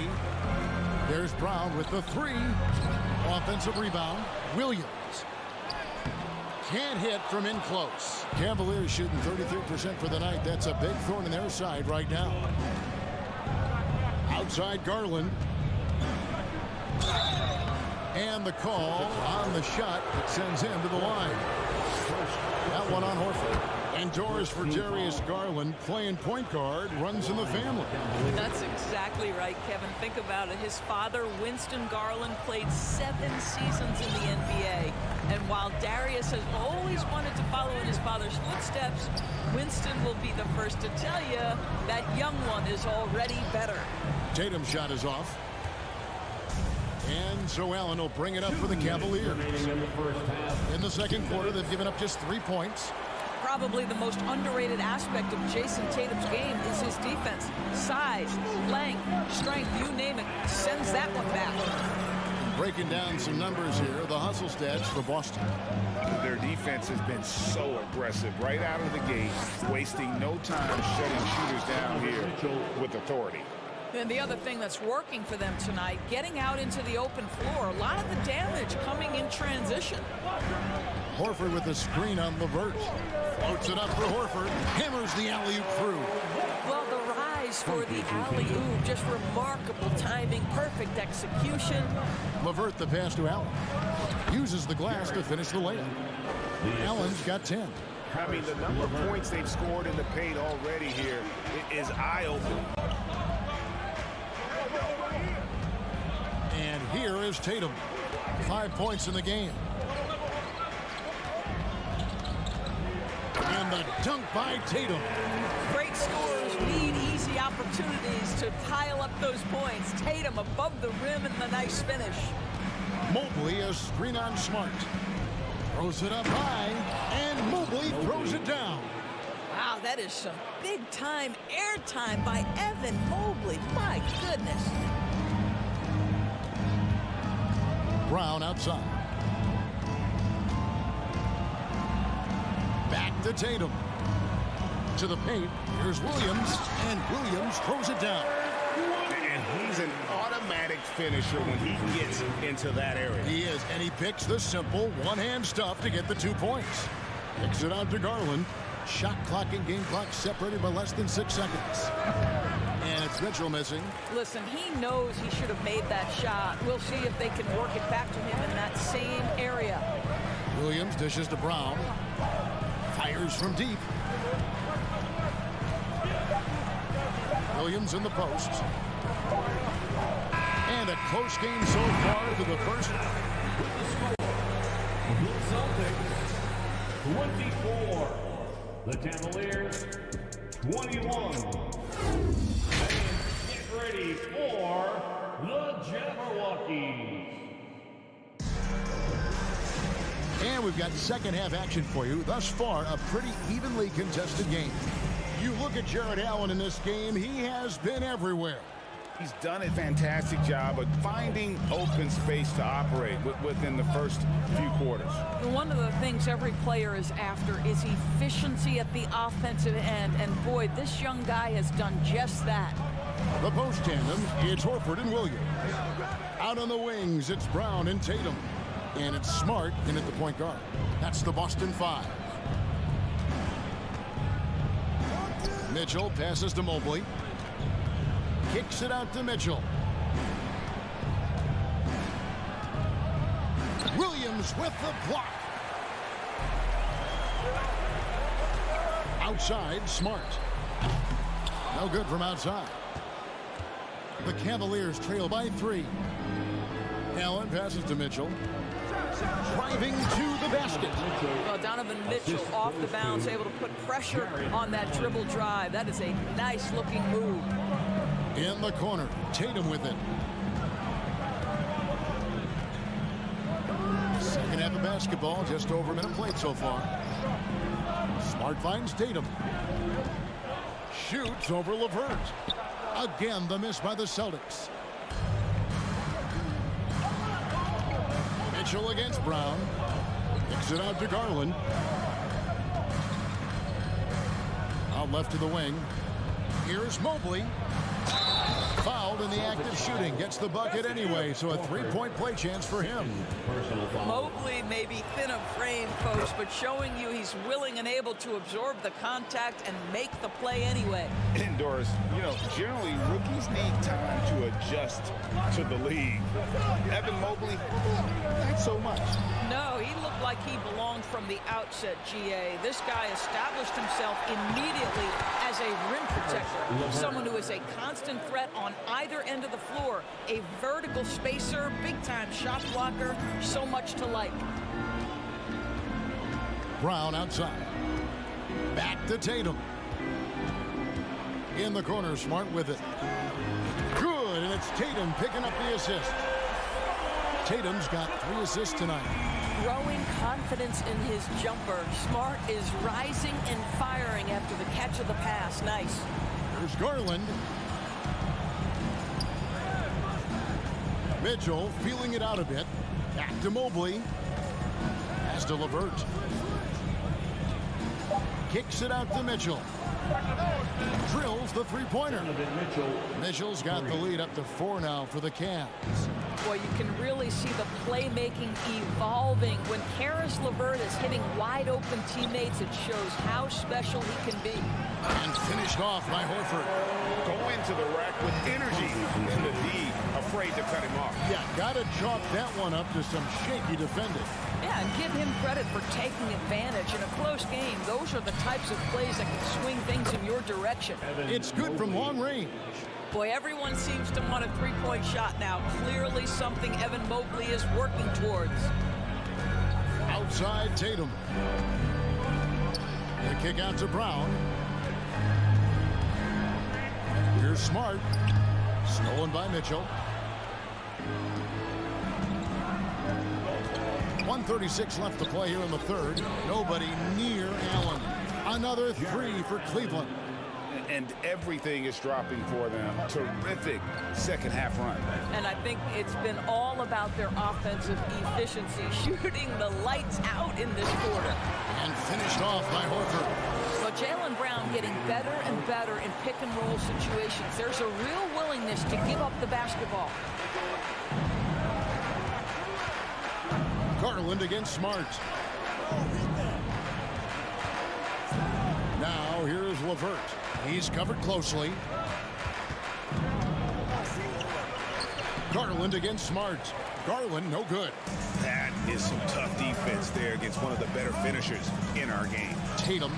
There's Brown with the 3. Offensive rebound. Williams. Can't hit from in close. Cavaliers shooting 33% for the night. That's a big thorn in their side right now. Outside Garland. And the call on the shot that sends him to the line. That one on Horford. And Doors for Darius Garland, playing point guard, runs in the family. That's exactly right, Kevin. Think about it. His father, Winston Garland, played 7 seasons in the NBA. And while Darius has always wanted to follow in his father's footsteps, Winston will be the first to tell you that young one is already better. Tatum's shot is off. And so Allen will bring it up for the Cavaliers. In the second quarter, they've given up just 3 points. Probably the most underrated aspect of Jason Tatum's game is his defense. Size, length, strength, you name it, sends that one back. Breaking down some numbers here, the hustle stats for Boston. Their defense has been so aggressive right out of the gate, wasting no time shutting shooters down here with authority. And the other thing that's working for them tonight, getting out into the open floor. A lot of the damage coming in transition. Horford with the screen on LeVert. Floats it up for Horford. Hammers the alley-oop through. Well, the rise for the alley-oop, just remarkable timing, perfect execution. LeVert the pass to Allen. Uses the glass to finish the layup. Allen's got 10. I mean, the number of points they've scored in the paint already here is eye-opening. And here is Tatum. 5 points in the game. And the dunk by Tatum. Great scorers need easy opportunities to pile up those points. Tatum above the rim and the nice finish. Mobley a screen on Smart. Throws it up high, and Mobley throws it down. Wow, that is some big-time airtime by Evan Mobley. My goodness. Brown outside. Back to Tatum. To the paint. Here's Williams, and Williams throws it down. And he's an automatic finisher when he gets into that area. He is, and he picks the simple one-hand stuff to get the 2 points. Kicks it out to Garland. Shot clock and game clock separated by less than 6 seconds. And it's Mitchell missing. Listen, he knows he should have made that shot. We'll see if they can work it back to him in that same area. Williams dishes to Brown. Fires from deep. Williams in the post. And a close game so far to the first. The Celtics, 24. The Cavaliers, 21. And get ready for the Jabberwockies. And we've got second half action for you. Thus far, a pretty evenly contested game. You look at Jared Allen in this game, he has been everywhere. He's done a fantastic job of finding open space to operate within the first few quarters. One of the things every player is after is efficiency at the offensive end. And boy, this young guy has done just that. The post tandem, it's Horford and Williams. Out on the wings, it's Brown and Tatum. And it's Smart in at the point guard. That's the Boston 5. Mitchell passes to Mobley. Kicks it out to Mitchell. Williams with the block. Outside, Smart. No good from outside. The Cavaliers trail by 3. Allen passes to Mitchell. Driving to the basket. Well, Donovan Mitchell off the bounce, able to put pressure on that dribble drive. That is a nice-looking move. In the corner, Tatum with it. Second half of basketball, just over a minute played so far. Smart finds Tatum. Shoots over LeVert. Again, the miss by the Celtics. Mitchell against Brown. Kicks it out to Garland. Out left to the wing. Here's Mobley. Fouled in the act of shooting. Gets the bucket anyway, so a 3-point play chance for him. Mobley may be thin of frame, folks, but showing you he's willing and able to absorb the contact and make the play anyway. Indoors, you know, generally rookies need time to adjust to the league. Evan Mobley, not so much. No, he looked like he belonged from the outset, GA. This guy established himself immediately as a rim protector. Someone who is a constant threat on either end of the floor. A vertical spacer, big-time shot blocker, so much to like. Brown outside. Back to Tatum. In the corner, Smart with it. Good, and it's Tatum picking up the assist. Tatum's got 3 assists tonight. growing confidence in his jumper. Smart is rising and firing after the catch of the pass. Nice. Here's Garland. Mitchell feeling it out a bit. Back to Mobley. Pass to LeVert. Kicks it out to Mitchell. Drills the three-pointer. Mitchell's got the lead up to 4 now for the Cavs. Boy, you can really see the playmaking evolving. When Karis LeVert is hitting wide-open teammates, it shows how special he can be. And finished off by Horford. Going to the rack with energy, and the D afraid to cut him off. Yeah, got to chalk that one up to some shaky defending. Yeah, and give him credit for taking advantage. In a close game, those are the types of plays that can swing things in your direction. It's good from long range. Boy, everyone seems to want a three-point shot now. Clearly something Evan Mobley is working towards. Outside Tatum. The kick out to Brown. Here's Smart. Stolen by Mitchell. 1:36 left to play here in the third. Nobody near Allen. Another 3 for Cleveland. And everything is dropping for them. Terrific second half run. And I think it's been all about their offensive efficiency, shooting the lights out in this quarter. And finished off by Horford. Well, Jaylen Brown getting better and better in pick-and-roll situations. There's a real willingness to give up the basketball. Garland against Smart. Now here's LeVert. He's covered closely. Garland against Smart. Garland, no good. That is some tough defense there against one of the better finishers in our game. Tatum.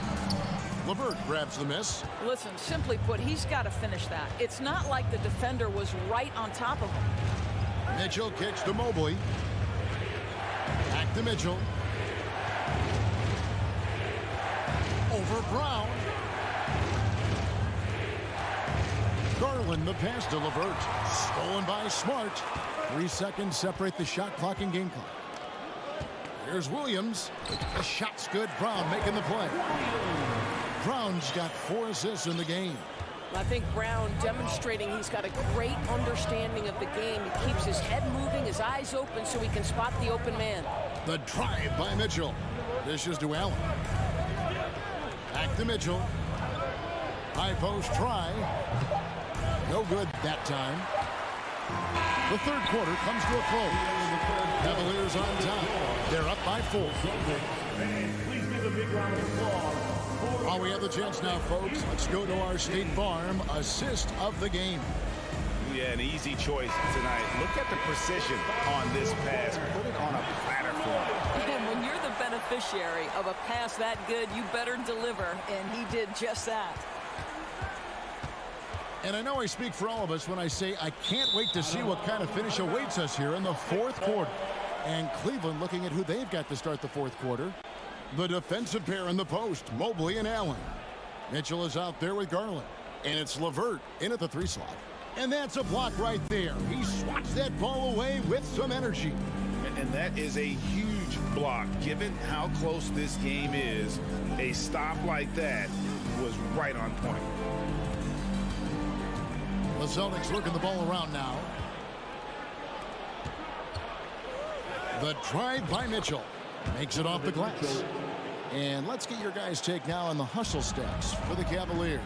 LeVert grabs the miss. Listen, simply put, he's got to finish that. It's not like the defender was right on top of him. Mitchell kicks to Mobley. Back to Mitchell. Over Brown. Garland, the pass to LeVert. Stolen by Smart. 3 seconds separate the shot clock and game clock. Here's Williams. The shot's good. Brown making the play. Brown's got 4 assists in the game. I think Brown demonstrating he's got a great understanding of the game. He keeps his head moving, his eyes open so he can spot the open man. The drive by Mitchell. Dishes to Allen. Back to Mitchell. High post try. No good that time. The third quarter comes to a close. Cavaliers on top. They're up by 4. Please give a big round of applause. While we have the chance now, folks, let's go to our State Farm assist of the game. Yeah, an easy choice tonight. Look at the precision on this pass. Put it on a platter for him. And when you're the beneficiary of a pass that good, you better deliver, and he did just that. And I know I speak for all of us when I say I can't wait to see what kind of finish awaits us here in the fourth quarter. And Cleveland looking at who they've got to start the fourth quarter. The defensive pair in the post, Mobley and Allen. Mitchell is out there with Garland. And it's LeVert in at the 3 slot. And that's a block right there. He swats that ball away with some energy. And that is a huge block. Given how close this game is, a stop like that was right on point. The Celtics working the ball around now. The drive by Mitchell. Makes it off the glass. And let's get your guys' take now on the hustle stats for the Cavaliers.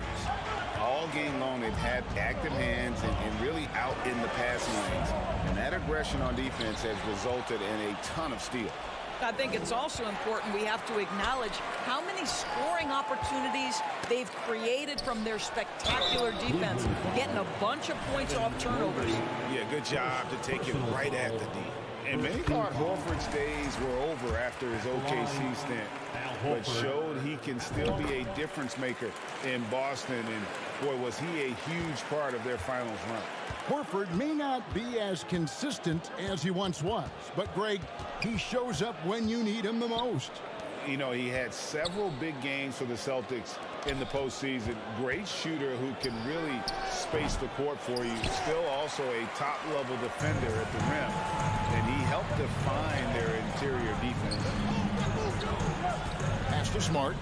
All game long, they've had active hands and really out in the passing lanes. And that aggression on defense has resulted in a ton of steals. I think it's also important we have to acknowledge how many scoring opportunities they've created from their spectacular defense, getting a bunch of points off turnovers. Yeah, good job to take it right at the D. And many thought Horford's days were over after his OKC stint, but showed he can still be a difference maker in Boston. And boy, was he a huge part of their finals run. Horford may not be as consistent as he once was, but Greg, he shows up when you need him the most. You know, he had several big games for the Celtics in the postseason. Great shooter who can really space the court for you. Still also a top-level defender at the rim. And he helped define their interior defense. Pass to Smart.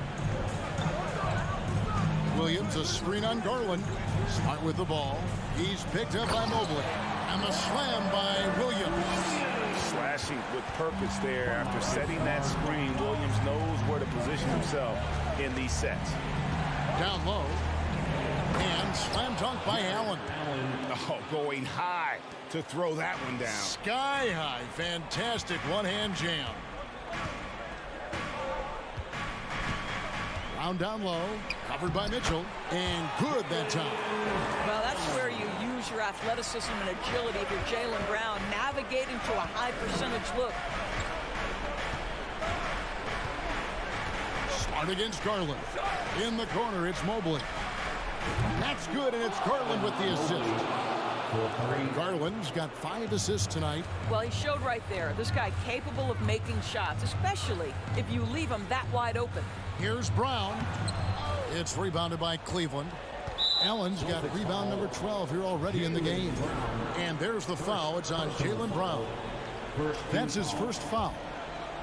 Williams, a screen on Garland. Smart with the ball. He's picked up by Mobley. And the slam by Williams. Slashing with purpose there. After setting that screen, Williams knows where to position himself in these sets. Down low. And slam dunk by Allen. Oh, going high to throw that one down. Sky high. Fantastic one-hand jam. Brown down low. Covered by Mitchell. And good that time. Well, that's where you use your athleticism and agility if you're Jaylen Brown, navigating to a high percentage look. Smart against Garland. In the corner, it's Mobley. That's good, and it's Garland with the assist. Garland's got 5 assists tonight. Well, he showed right there. This guy capable of making shots, especially if you leave him that wide open. Here's Brown. It's rebounded by Cleveland. Allen's got rebound number 12 here already in the game. And there's the foul. It's on Jaylen Brown. That's his first foul.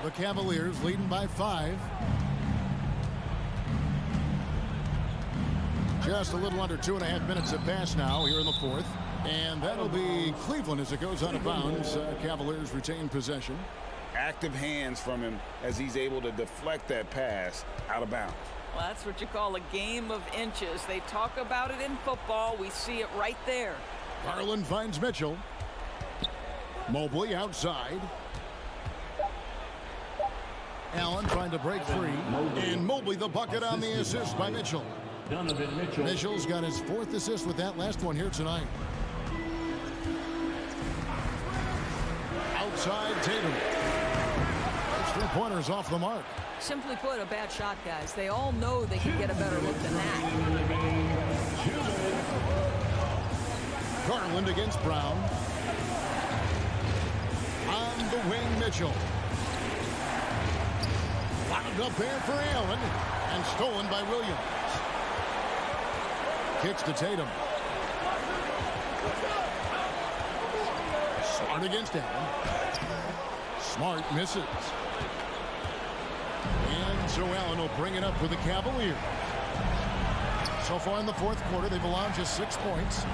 The Cavaliers leading by 5. Just a little under 2.5 minutes have passed now here in the fourth. And that'll be Cleveland as it goes out of bounds. Cavaliers retain possession. Active hands from him as he's able to deflect that pass out of bounds. Well, that's what you call a game of inches. They talk about it in football. We see it right there. Garland finds Mitchell. Mobley outside. Allen trying to break free. And Mobley the bucket on the assist by Mitchell. Mitchell's got his 4th assist with that last one here tonight. Outside Tatum. Those 3-pointers off the mark. Simply put, a bad shot, guys. They all know they can get a better look than that. Garland against Brown. On the wing, Mitchell. Wound up there for Allen. And stolen by Williams. Kicks to Tatum. Smart against Allen. Smart misses. And so Allen will bring it up for the Cavaliers. So far in the fourth quarter, they've allowed just 6 points.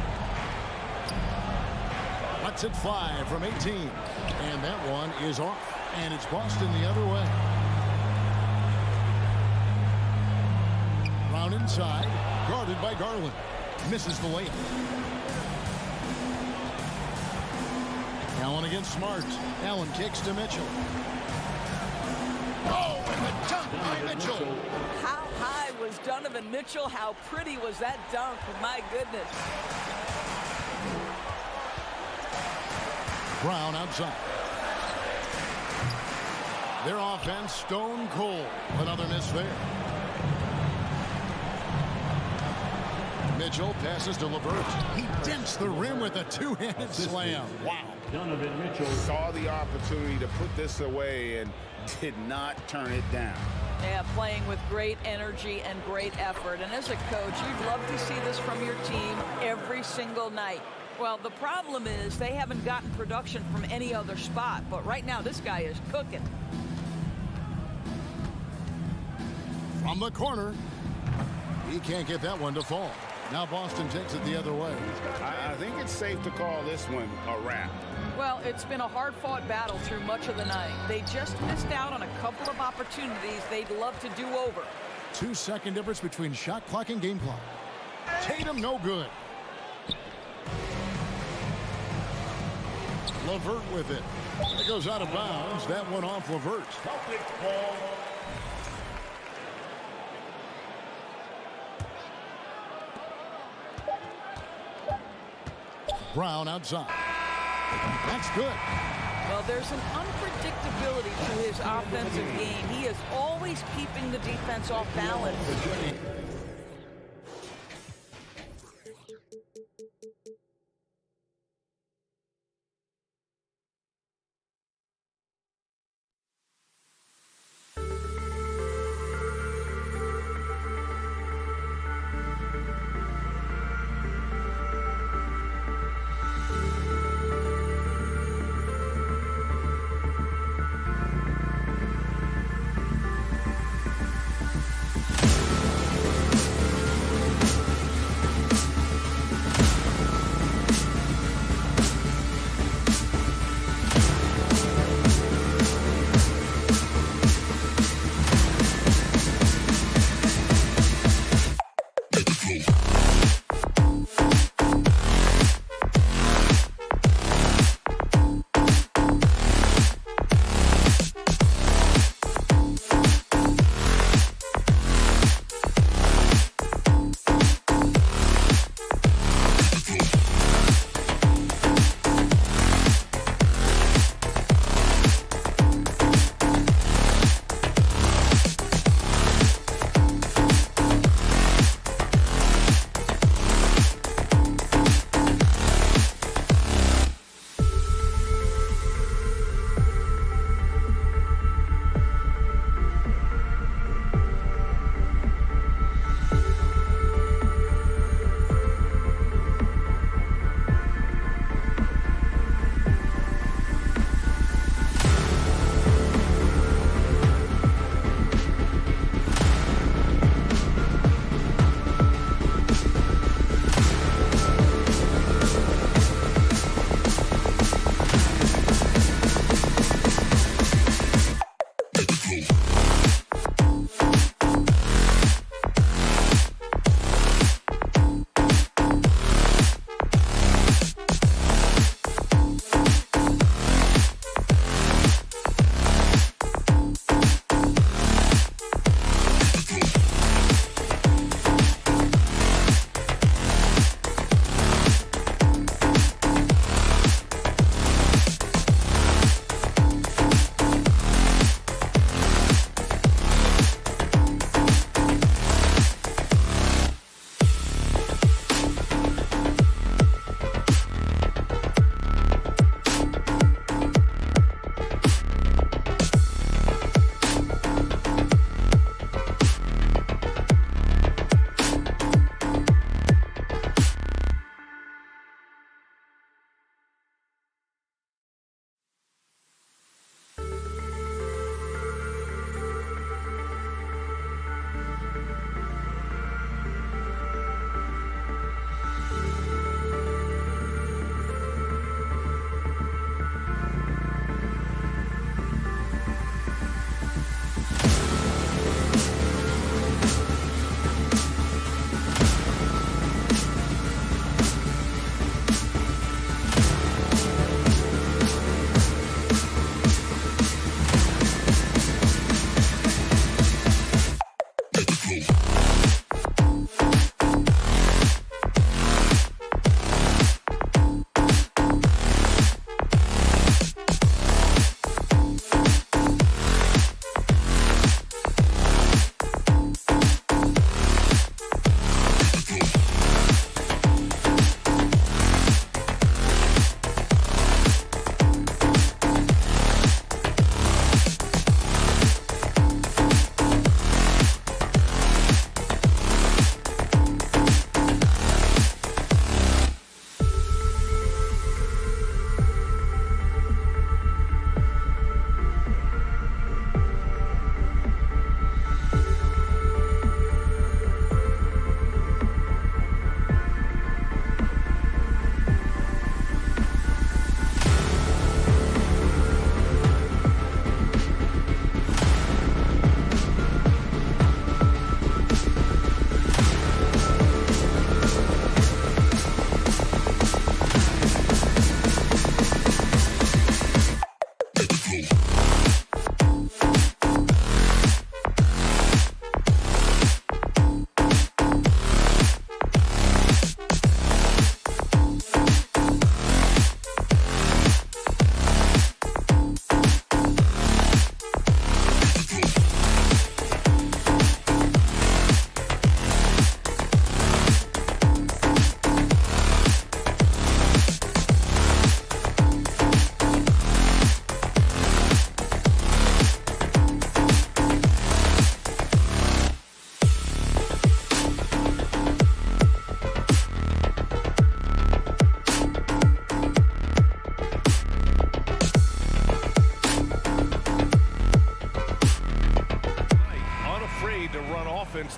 Cuts at 5 from 18. And that one is off. And it's Boston the other way. Brown inside. Guarded by Garland. Misses the layup. Allen against Smart. Allen kicks to Mitchell. Oh, and the dunk by Mitchell. How high was Donovan Mitchell? How pretty was that dunk? My goodness. Brown outside. Their offense stone cold. Another miss there. Mitchell passes to LeVert. He dents the rim with a 2-handed slam. Wow. Donovan Mitchell saw the opportunity to put this away and did not turn it down. Yeah, playing with great energy and great effort. And as a coach, you'd love to see this from your team every single night. Well, the problem is they haven't gotten production from any other spot. But right now, this guy is cooking. From the corner. He can't get that one to fall. Now Boston takes it the other way. I think it's safe to call this one a wrap. Well, it's been a hard-fought battle through much of the night. They just missed out on a couple of opportunities they'd love to do over. 2-second difference between shot clock and game clock. Tatum no good. LeVert with it. It goes out of bounds. That one off LeVert. Brown outside. That's good. Well, there's an unpredictability to his offensive game. He is always keeping the defense off balance.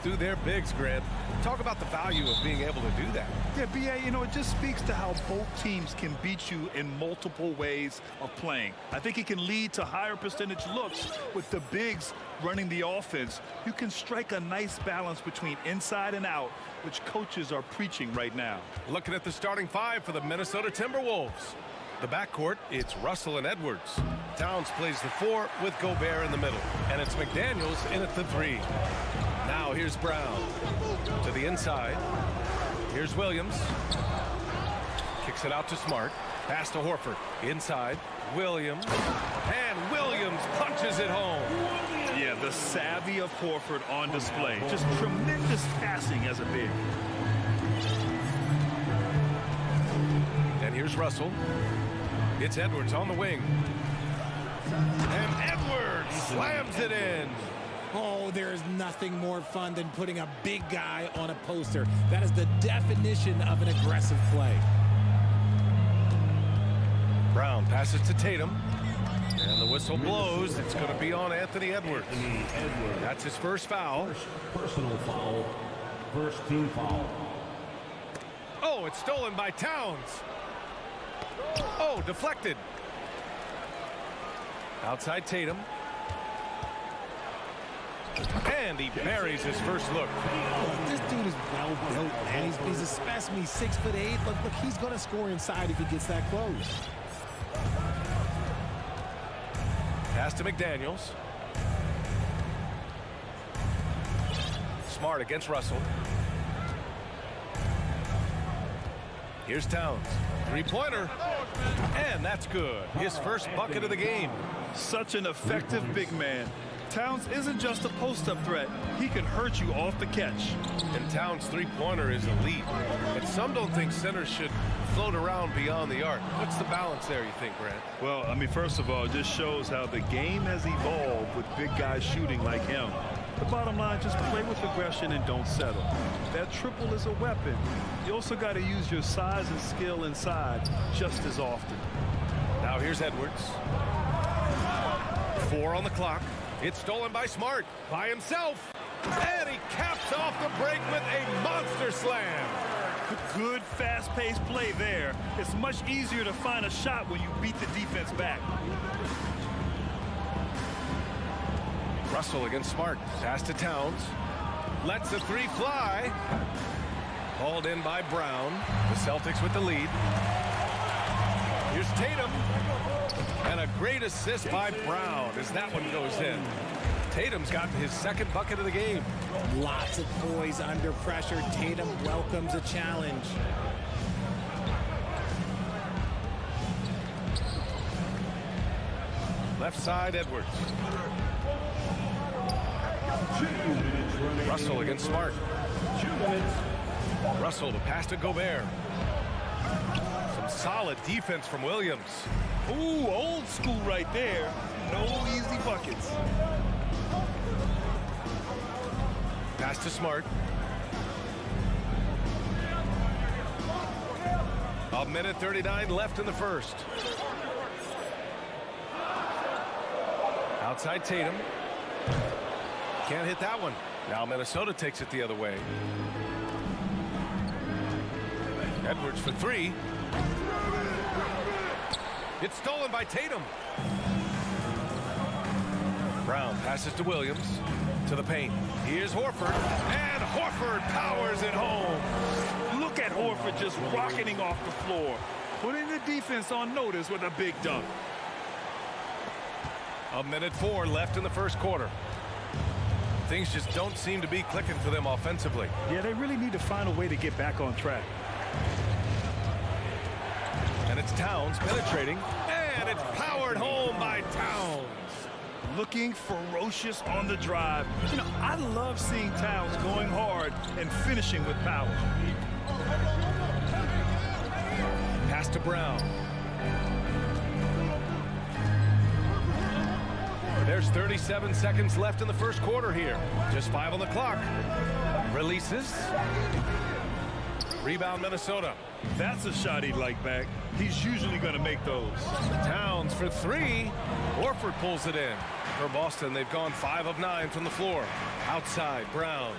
through their bigs, Grant. Talk about the value of being able to do that. Yeah, B.A., you know, it just speaks to how both teams can beat you in multiple ways of playing. I think it can lead to higher percentage looks with the bigs running the offense. You can strike a nice balance between inside and out, which coaches are preaching right now. Looking at the starting five for the Minnesota Timberwolves. The backcourt, it's Russell and Edwards. Towns plays the 4 with Gobert in the middle. And it's McDaniels in at the 3. Now here's Brown to the inside. Here's Williams. Kicks it out to Smart. Pass to Horford. Inside. Williams. And Williams punches it home. Yeah, the savvy of Horford on display. Just tremendous passing as a big. And here's Russell. It's Edwards on the wing. And Edwards slams it in. Oh, there is nothing more fun than putting a big guy on a poster. That is the definition of an aggressive play. Brown passes to Tatum. And the whistle blows. It's going to be on Anthony Edwards. That's his first foul. Personal foul. First team foul. Oh, it's stolen by Towns. Oh, deflected. Outside Tatum. And he buries his first look. This dude is well built, man. He's a specimen. He's 6'8". Look, he's going to score inside if he gets that close. Pass to McDaniels. Smart against Russell. Here's Towns. Three-pointer. And that's good. His first bucket of the game. Such an effective big man. Towns isn't just a post-up threat. He can hurt you off the catch. And Towns' three-pointer is elite. But some don't think centers should float around beyond the arc. What's the balance there, you think, Grant? Well, I mean, first of all, it just shows how the game has evolved with big guys shooting like him. The bottom line, just play with aggression and don't settle. That triple is a weapon. You also got to use your size and skill inside just as often. Now here's Edwards. 4 on the clock. It's stolen by Smart, by himself. And he caps off the break with a monster slam. Good, fast-paced play there. It's much easier to find a shot when you beat the defense back. Russell against Smart. Pass to Towns. Lets the 3 fly. Hauled in by Brown. The Celtics with the lead. Here's Tatum. And a great assist by Brown as that one goes in. Tatum's gotten his second bucket of the game. Lots of poise under pressure. Tatum welcomes a challenge. Left side, Edwards. Russell against Smart. Russell to pass to Gobert. Some solid defense from Williams. Ooh, old school right there. No easy buckets. Pass to Smart. A minute 39 left in the first. Outside Tatum. Can't hit that one. Now Minnesota takes it the other way. Edwards for 3. It's stolen by Tatum. Brown passes to Williams. To the paint. Here's Horford. And Horford powers it home. Look at Horford just rocketing off the floor. Putting the defense on notice with a big dunk. A minute 4 left in the first quarter. Things just don't seem to be clicking for them offensively. Yeah, they really need to find a way to get back on track. And it's Towns penetrating. And it's powered home by Towns. Looking ferocious on the drive. You know, I love seeing Towns going hard and finishing with power. Pass to Brown. There's 37 seconds left in the first quarter here. Just 5 on the clock. Releases. Rebound Minnesota. That's a shot he'd like back. He's usually going to make those. Towns for 3. Horford pulls it in. For Boston, they've gone 5 of 9 from the floor. Outside, Brown.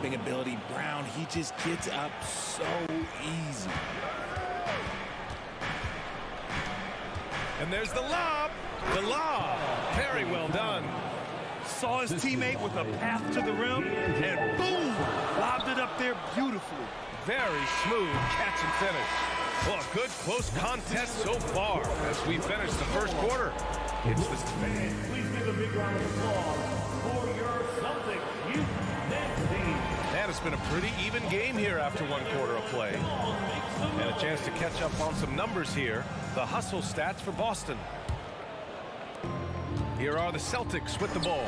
rebounding ability. Brown, he just gets up so easy. And there's the lob. The lob. Very well done. Saw his teammate with a path to the rim, and boom, lobbed it up there beautifully. Very smooth catch and finish. Well, a good close contest so far as we finish the first quarter. It's the Please give a big round of applause for your Celtics youth next team. And it's been a pretty even game here after one quarter of play. And a chance to catch up on some numbers here. The hustle stats for Boston. Here are the Celtics with the ball.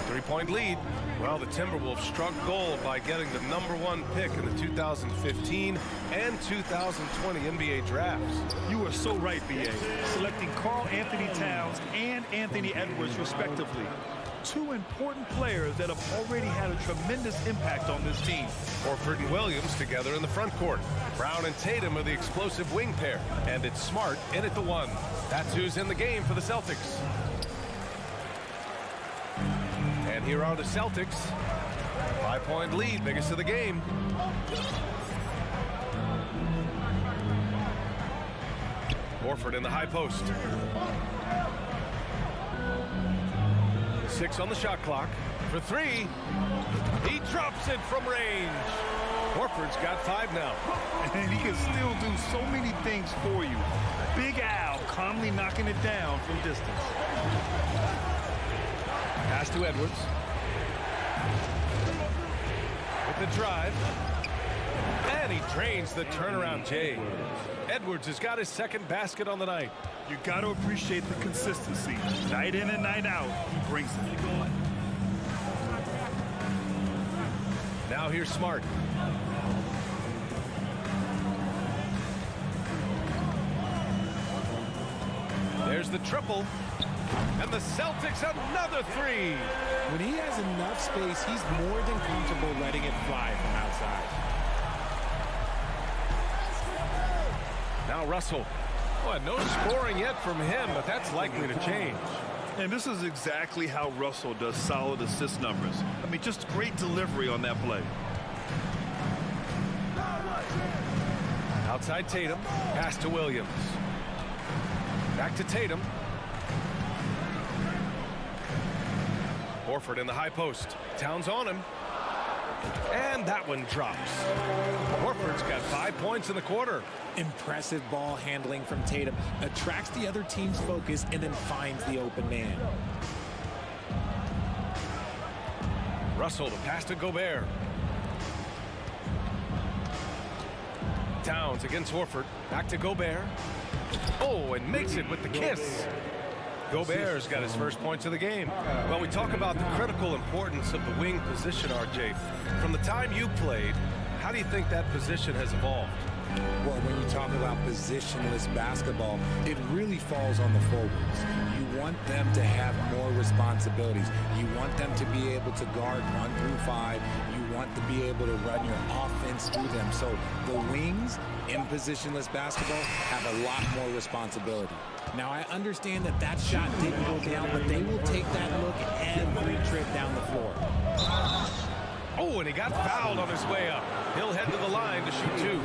3-point lead. Well, the Timberwolves struck gold by getting the #1 pick in the 2015 and 2020 NBA drafts. You are so right, B.A. Selecting Karl Anthony Towns and Anthony Edwards, respectively. Two important players that have already had a tremendous impact on this team. Horford and Williams together in the front court. Brown and Tatum are the explosive wing pair. And it's Smart in at the 1. That's who's in the game for the Celtics. And here are the Celtics. 5-point lead, biggest of the game. Horford in the high post. 6 on the shot clock. For 3. He drops it from range. Horford's got 5 now. And he can still do so many things for you. Big Al calmly knocking it down from distance. Pass to Edwards. With the drive. And he drains the turnaround J. Edwards has got his second basket on the night. You got to appreciate the consistency. Night in and night out, he brings it. Now here's Smart. There's the triple. And the Celtics another 3. When he has enough space, he's more than comfortable letting it fly from outside. Now Russell. Well, no scoring yet from him, but that's likely to change. And this is exactly how Russell does solid assist numbers. I mean, just great delivery on that play. Outside Tatum. Pass to Williams. Back to Tatum. Horford in the high post. Towns on him. And that one drops. Horford's got 5 points in the quarter. Impressive ball handling from Tatum. Attracts the other team's focus and then finds the open man. Russell to pass to Gobert. Towns against Horford. Back to Gobert. Oh, and makes it with the kiss. Gobert's got his first points of the game. Well, we talk about the critical importance of the wing position, RJ. From the time you played, how do you think that position has evolved? Well, when you talk about positionless basketball, it really falls on the forwards. You want them to have more responsibilities. You want them to be able to guard 1 through 5. You want to be able to run your offense through them. So the wings in positionless basketball have a lot more responsibility. Now, I understand that that shot didn't go down, but they will take that look every trip down the floor. Oh, and he got fouled on his way up. He'll head to the line to shoot 2.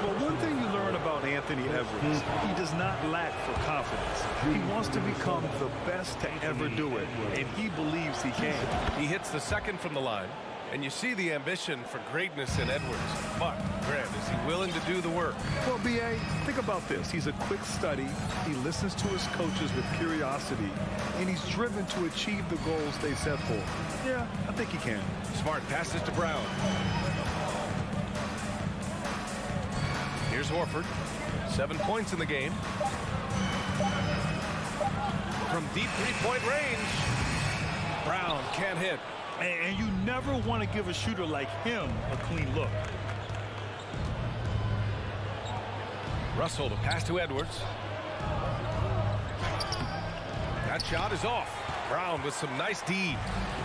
Well, one thing you learn about Anthony Edwards, he does not lack for confidence. He wants to become the best to ever do it, and he believes he can. He hits the second from the line, and you see the ambition for greatness in Edwards. But, Grant, is he willing to do the work? Well, B.A., think about this. He's a quick study. He listens to his coaches with curiosity, and he's driven to achieve the goals they set for him. Yeah, I think he can. Smart passes to Brown. Here's Horford. 7 points in the game. From deep 3-point range. Brown can't hit. And you never want to give a shooter like him a clean look. Russell to pass to Edwards. That shot is off. Brown with some nice D.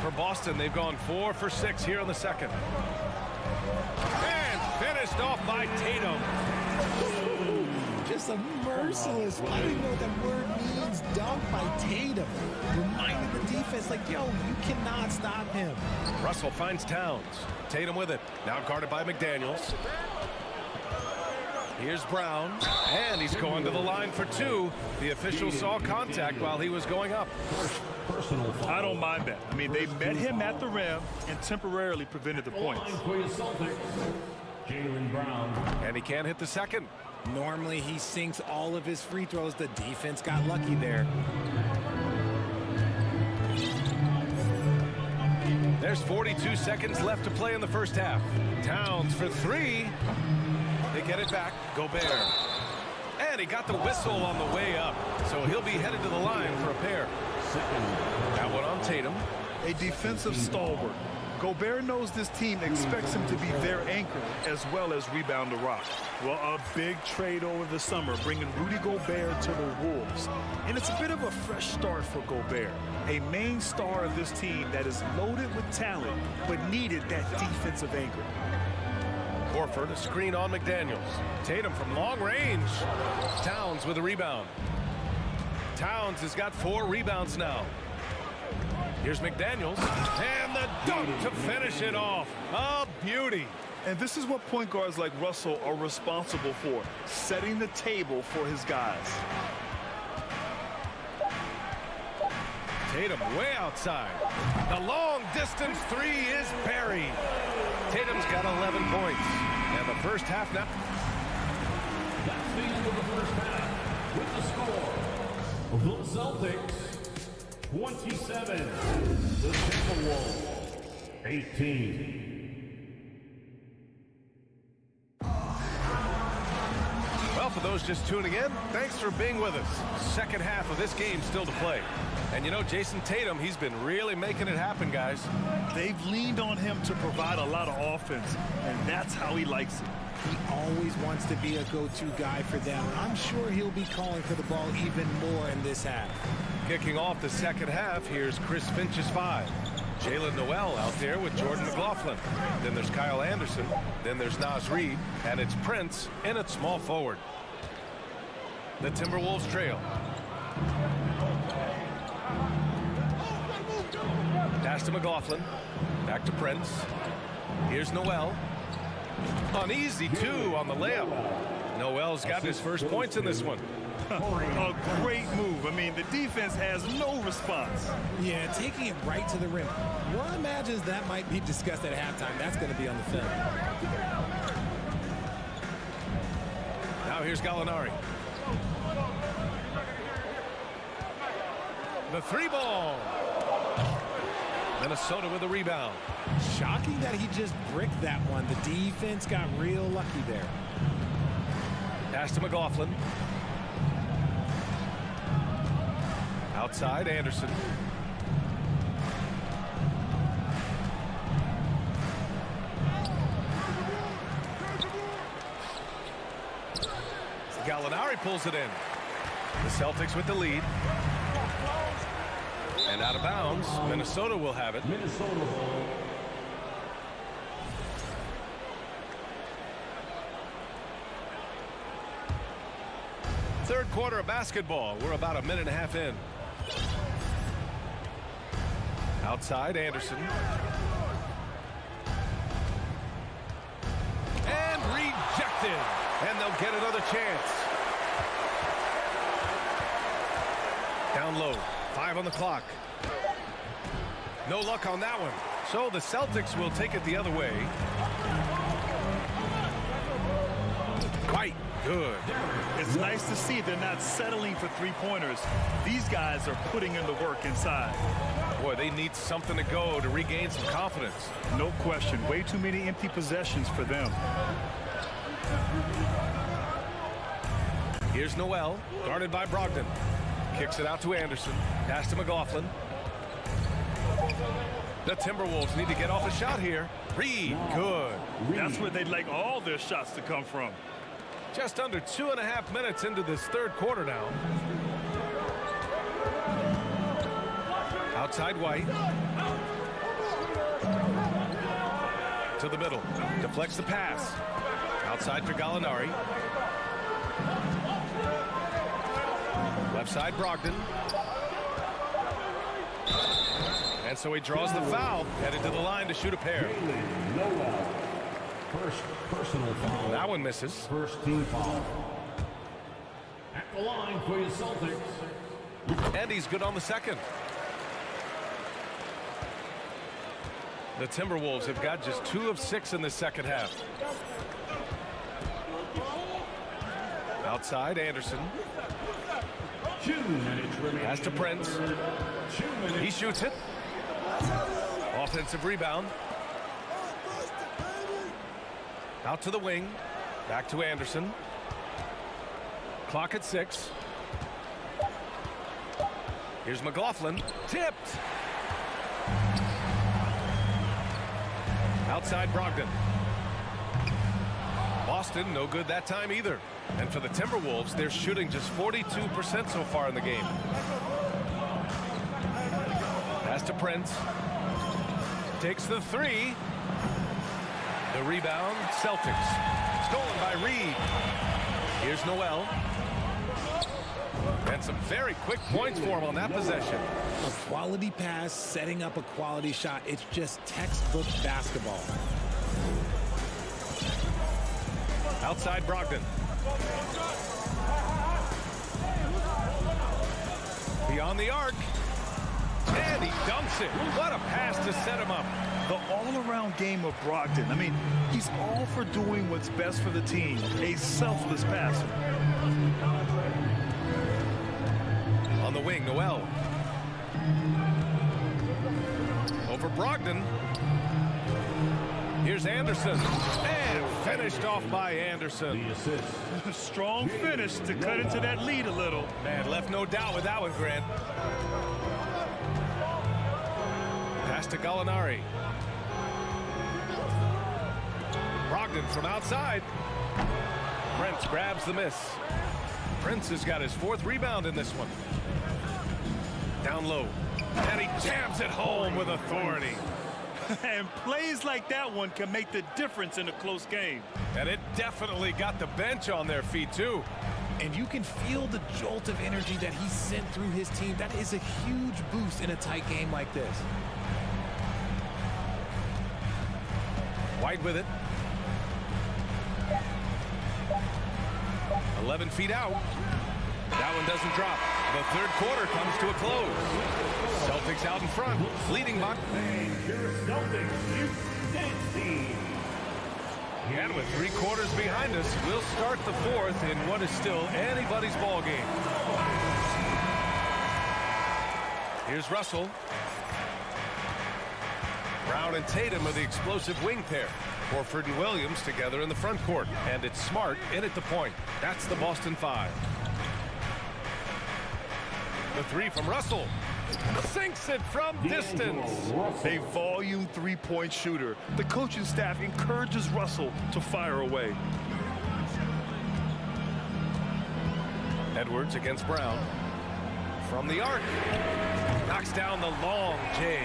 For Boston, they've gone 4 for 6 here in the second. And finished off by Tatum. Just a merciless, I don't even know what that word means, dunk by Tatum. Reminding the defense, like, yo, you cannot stop him. Russell finds Towns. Tatum with it. Now guarded by McDaniels. Here's Brown, and he's going to the line for two. The official saw contact while he was going up. I don't mind that. I mean, they met him at the rim and temporarily prevented the points. And he can't hit the second. Normally, he sinks all of his free throws. The defense got lucky there. There's 42 seconds left to play in the first half. Towns for three. They get it back. Gobert. And he got the whistle on the way up. So he'll be headed to the line for a pair. That one on Tatum. A defensive stalwart. Gobert knows this team expects him to be their anchor as well as rebound the rock. Well, a big trade over the summer, bringing Rudy Gobert to the Wolves. And it's a bit of a fresh start for Gobert, a main star of this team that is loaded with talent but needed that defensive anchor. Horford, a screen on McDaniels. Tatum from long range. Towns with a rebound. Towns has got 4 rebounds now. Here's McDaniels, and the dunk to finish it off. A beauty. And this is what point guards like Russell are responsible for, setting the table for his guys. Tatum way outside. The long distance three is buried. Tatum's got 11 points. And the first half now. That's the end of the first half with the score. The Celtics 27. The Timberwolves 18. Well, for those just tuning in, thanks for being with us. Second half of this game still to play. And you know, Jason Tatum, he's been really making it happen, guys. They've leaned on him to provide a lot of offense, and that's how he likes it. He always wants to be a go-to guy for them. I'm sure he'll be calling for the ball even more in this half. Kicking off the second half, here's Chris Finch's 5. Jalen Noel out there with Jordan McLaughlin. Then there's Kyle Anderson. Then there's Naz Reid. And it's Prince in at small forward. The Timberwolves trail. Pass to McLaughlin. Back to Prince. Here's Noel. An easy 2 on the layup. Noel's got his first points in this one. A great move. I mean, the defense has no response. Yeah, taking it right to the rim. One imagines that might be discussed at halftime. That's going to be on the film. Now here's Gallinari. The 3 ball. Minnesota with a rebound. Shocking that he just bricked that one. The defense got real lucky there. Pass to McLaughlin. Outside, Anderson. Gallinari pulls it in. The Celtics with the lead. And out of bounds, Minnesota will have it. Third quarter of basketball. We're about a minute and a half in. Outside, Anderson. And rejected. And they'll get another chance. Down low. 5 on the clock. No luck on that one. So the Celtics will take it the other way. Quite good. It's nice to see they're not settling for three-pointers. These guys are putting in the work inside. Boy, they need something to go to regain some confidence. No question. Way too many empty possessions for them. Here's Noel, guarded by Brogdon. Kicks it out to Anderson. Pass to McLaughlin. The Timberwolves need to get off a shot here. Reid, good. That's where they'd like all their shots to come from. Just under 2.5 minutes into this third quarter now. Outside White. To the middle. Deflects the pass. Outside for Gallinari. Left side, Brogdon. And so he draws the foul, headed to the line to shoot a pair. First personal foul. That one misses. First team foul. At the line for your Celtics. And he's good on the second. The Timberwolves have got just 2 of 6 in the second half. Outside, Anderson. Pass to Prince. He shoots it. Offensive rebound. Out to the wing. Back to Anderson. Clock at 6. Here's McLaughlin. Tipped. Outside Brogdon. Boston, no good that time either. And for the Timberwolves, they're shooting just 42% so far in the game. Pass to Prince. Takes the 3. The rebound, Celtics. Stolen by Reed. Here's Noel. And some very quick points for him on that possession. A quality pass, setting up a quality shot. It's just textbook basketball. Outside Brogdon. Beyond the arc. And he dumps it. What a pass to set him up. The all-around game of Brogdon. I mean, he's all for doing what's best for the team. A selfless passer. On the wing, Noel. Over Brogdon. Here's Anderson. And finished off by Anderson. Strong finish to cut into that lead a little. Man, left no doubt with that one, Grant. Pass to Gallinari. Brogdon from outside. Prince grabs the miss. Prince has got his 4th rebound in this one. Down low. And he jams it home with authority. And plays like that one can make the difference in a close game. And it definitely got the bench on their feet, too. And you can feel the jolt of energy that he sent through his team. That is a huge boost in a tight game like this. White with it. 11 feet out. That one doesn't drop. The third quarter comes to a close. Celtics out in front, leading by. And with 3 quarters behind us, we'll start the 4th in what is still anybody's ball game. Here's Russell. Brown and Tatum are the explosive wing pair. Horford and Williams together in the front court. And it's Smart in at the point. That's the Boston 5. The 3 from Russell. Sinks it from distance. A volume 3-point shooter. The coaching staff encourages Russell to fire away. Edwards against Brown. From the arc. Knocks down the long J.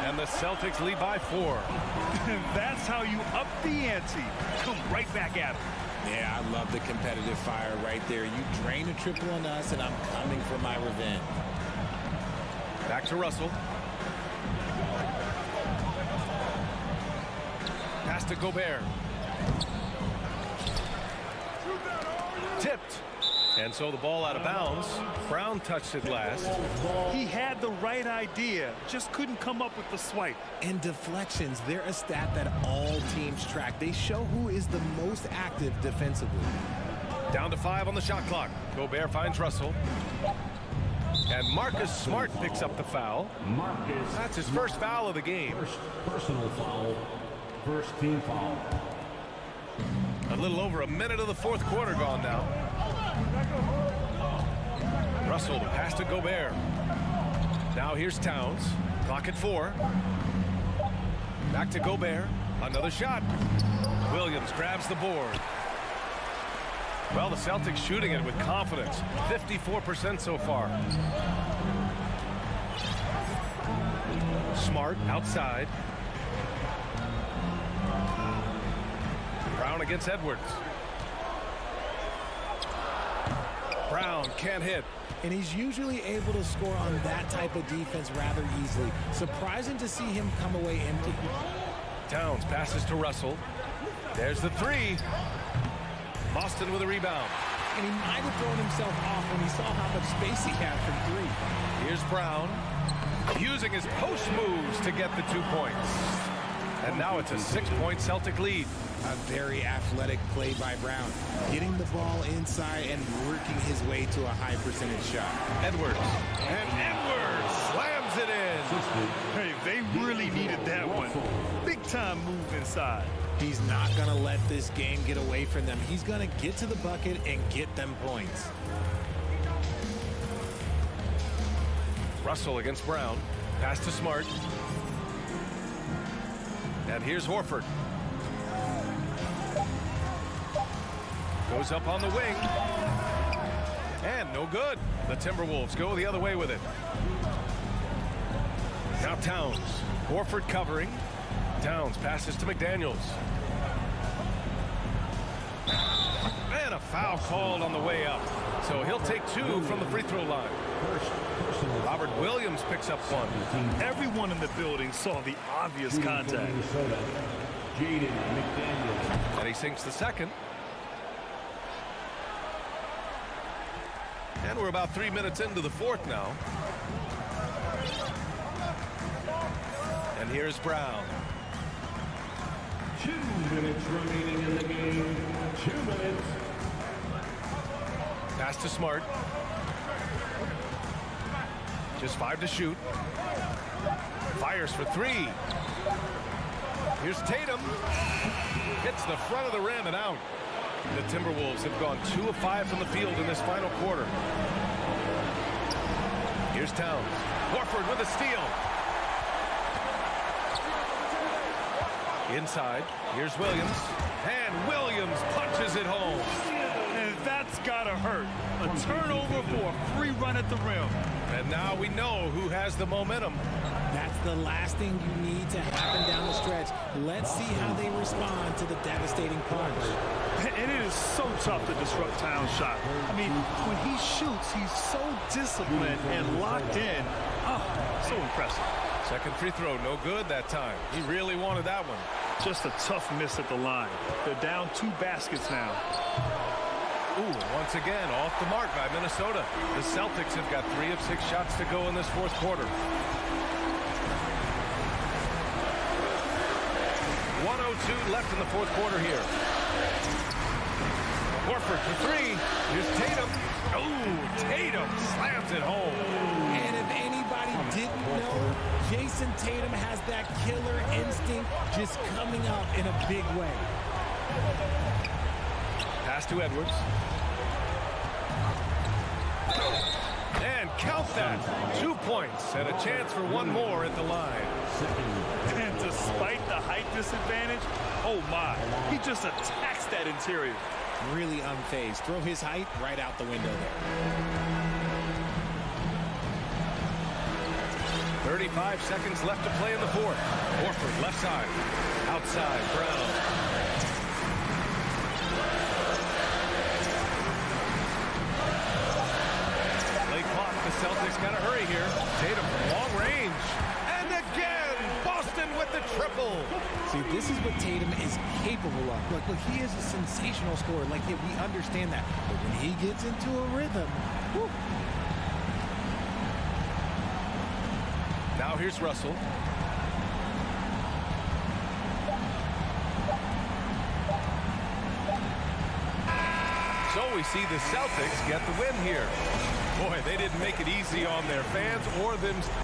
And the Celtics lead by 4. That's how you up the ante. Come right back at him. Yeah, I love the competitive fire right there. You drain a triple on us, and I'm coming for my revenge. Back to Russell. Pass to Gobert. Tipped. And so the ball out of bounds. Brown touched it last. He had the right idea, just couldn't come up with the swipe. And deflections, they're a stat that all teams track. They show who is the most active defensively. Down to 5 on the shot clock. Gobert finds Russell. And Marcus Smart picks up the foul. That's his first foul of the game. First personal foul. First team foul. A little over a minute of the 4th quarter gone now. Russell pass to Gobert. Now here's Towns. Clock at 4. Back to Gobert. Another shot. Williams grabs the board. Well, the Celtics shooting it with confidence. 54% so far. Smart outside. Brown against Edwards. Brown can't hit. And he's usually able to score on that type of defense rather easily. Surprising to see him come away empty. Towns passes to Russell. There's the three. Boston with a rebound. And he might have thrown himself off when he saw how much space he had from three. Here's Brown, using his post moves to get the 2 points. And now it's a 6-point Celtic lead. A very athletic play by Brown, getting the ball inside and working his way to a high percentage shot. Edwards, and Edwards slams it in. Hey, they really needed that one. Big time move inside. He's not going to let this game get away from them. He's going to get to the bucket and get them points. Russell against Brown. Pass to Smart. And here's Horford. Goes up on the wing. And no good. The Timberwolves go the other way with it. Now Towns. Horford covering. Towns passes to McDaniels. And a foul called on the way up. So he'll take 2 from the free throw line. Robert Williams picks up 1. Everyone in the building saw the obvious contact. And he sinks the second. And we're about 3 minutes into the fourth now. And here's Brown. 2 minutes remaining in the game. 2 minutes. Pass to Smart. Just 5 to shoot. Fires for 3. Here's Tatum. Hits the front of the rim and out. The Timberwolves have gone 2 of 5 from the field in this final quarter. Here's Towns. Horford with a steal. Inside. Here's Williams. And Williams punches it home. And that's gotta hurt. A turnover for a free run at the rim. And now we know who has the momentum. That's the last thing you need to happen down the stretch. Let's see how they respond to the devastating punch. And it is so tough to disrupt Towns' shot. I mean, when he shoots, he's so disciplined and locked in. Oh, so impressive. Second free throw, no good that time. He really wanted that one. Just a tough miss at the line. They're down 2 baskets now. Ooh, once again, off the mark by Minnesota. The Celtics have got 3 of 6 shots to go in this fourth quarter. 1:02 left in the fourth quarter here. Horford for 3. Here's Tatum. Oh, Tatum slams it home. And if anybody didn't know, Jason Tatum has that killer instinct just coming out in a big way. Pass to Edwards. And count that. 2 points and a chance for 1 more at the line. And despite the height disadvantage, oh my, he just attacks that interior. Really unfazed. Throw his height right out the window there. 35 seconds left to play in the fourth. Horford left side. Outside, Brown. Late clock, the Celtics got to hurry here. Tatum from long range. And again, Boston with the triple. See, this is what Tatum is capable of. Look, he is a sensational scorer. Like, yeah, we understand that. But when he gets into a rhythm, whew. Now here's Russell. So we see the Celtics get the win here. Boy, they didn't make it easy on their fans or themselves.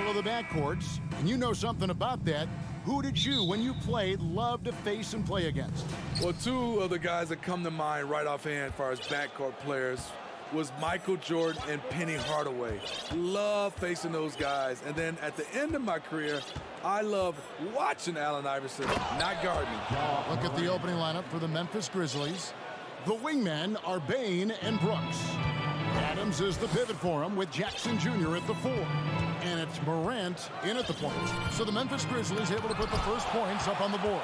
battle of the backcourts, and you know something about that. Who did you, when you played, love to face and play against? Well, two of the guys that come to mind right offhand as far as backcourt players was Michael Jordan and Penny Hardaway. Love facing those guys. And then at the end of my career, I love watching Allen Iverson, not guarding. Look at the opening lineup for the Memphis Grizzlies. The wingmen are Bain and Brooks. Adams is the pivot for him with Jackson Jr. at the 4. And it's Morant in at the point. So the Memphis Grizzlies able to put the first points up on the board.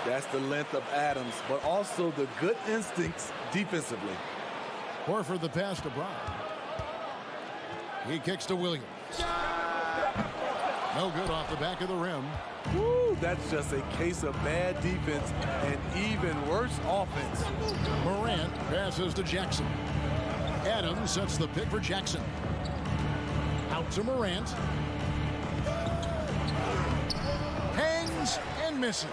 That's the length of Adams, but also the good instincts defensively. Horford the pass to Brown. He kicks to Williams. No good off the back of the rim. Woo, that's just a case of bad defense and even worse offense. Morant passes to Jackson. Adams sets the pick for Jackson. Out to Morant. Hangs and misses.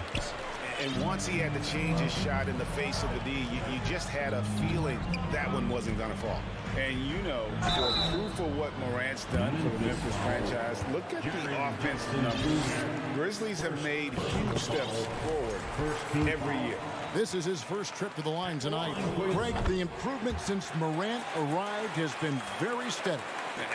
And once he had to change his shot in the face of the D, you just had a feeling that one wasn't going to fall. And you know, for proof of what Morant's done for the Memphis franchise, look at the offensive numbers. Grizzlies have made huge steps forward every year. This is his first trip to the line tonight. Greg, the improvement since Morant arrived has been very steady.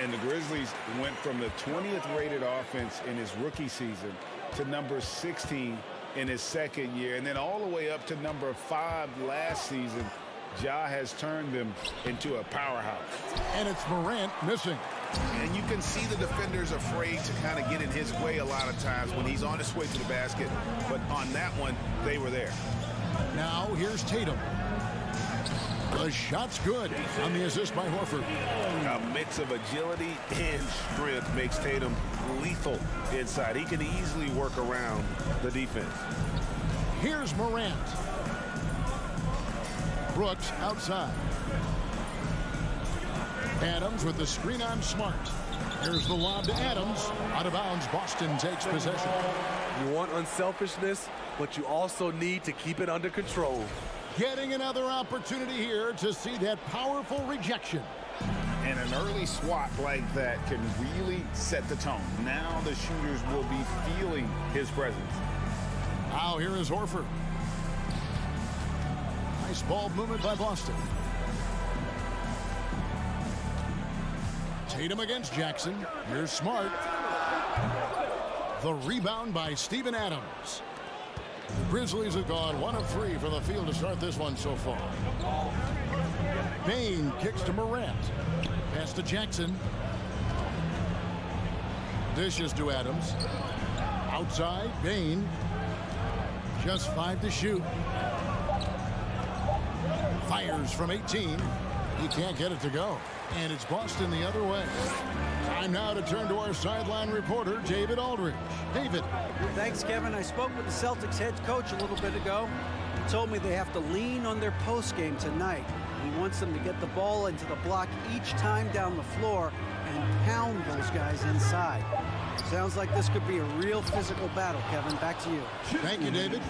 And the Grizzlies went from the 20th rated offense in his rookie season to number 16 in his second year, and then all the way up to number 5 last season. Ja has turned them into a powerhouse. And it's Morant missing. And you can see the defenders afraid to kind of get in his way a lot of times when he's on his way to the basket. But on that one, they were there. Now here's Tatum. The shot's good on the assist by Horford. A mix of agility and strength makes Tatum lethal inside. He can easily work around the defense. Here's Morant. Brooks outside. Adams with the screen on Smart. Here's the lob to Adams. Out of bounds, Boston takes possession. You want unselfishness, but you also need to keep it under control. Getting another opportunity here to see that powerful rejection. And an early swat like that can really set the tone. Now the shooters will be feeling his presence. Now here is Horford. Nice ball movement by Boston. Tatum against Jackson. Here's Smart. The rebound by Steven Adams. The Grizzlies have gone 1 of 3 from the field to start this one so far. Bain kicks to Morant. Pass to Jackson. Dishes to Adams. Outside, Bain. Just 5 to shoot. Fires from 18. He can't get it to go. And it's Boston the other way. Time now to turn to our sideline reporter, David Aldridge. David. Thanks, Kevin. I spoke with the Celtics head coach a little bit ago. He told me they have to lean on their post game tonight. He wants them to get the ball into the block each time down the floor and pound those guys inside. Sounds like this could be a real physical battle, Kevin. Back to you. Thank you, David.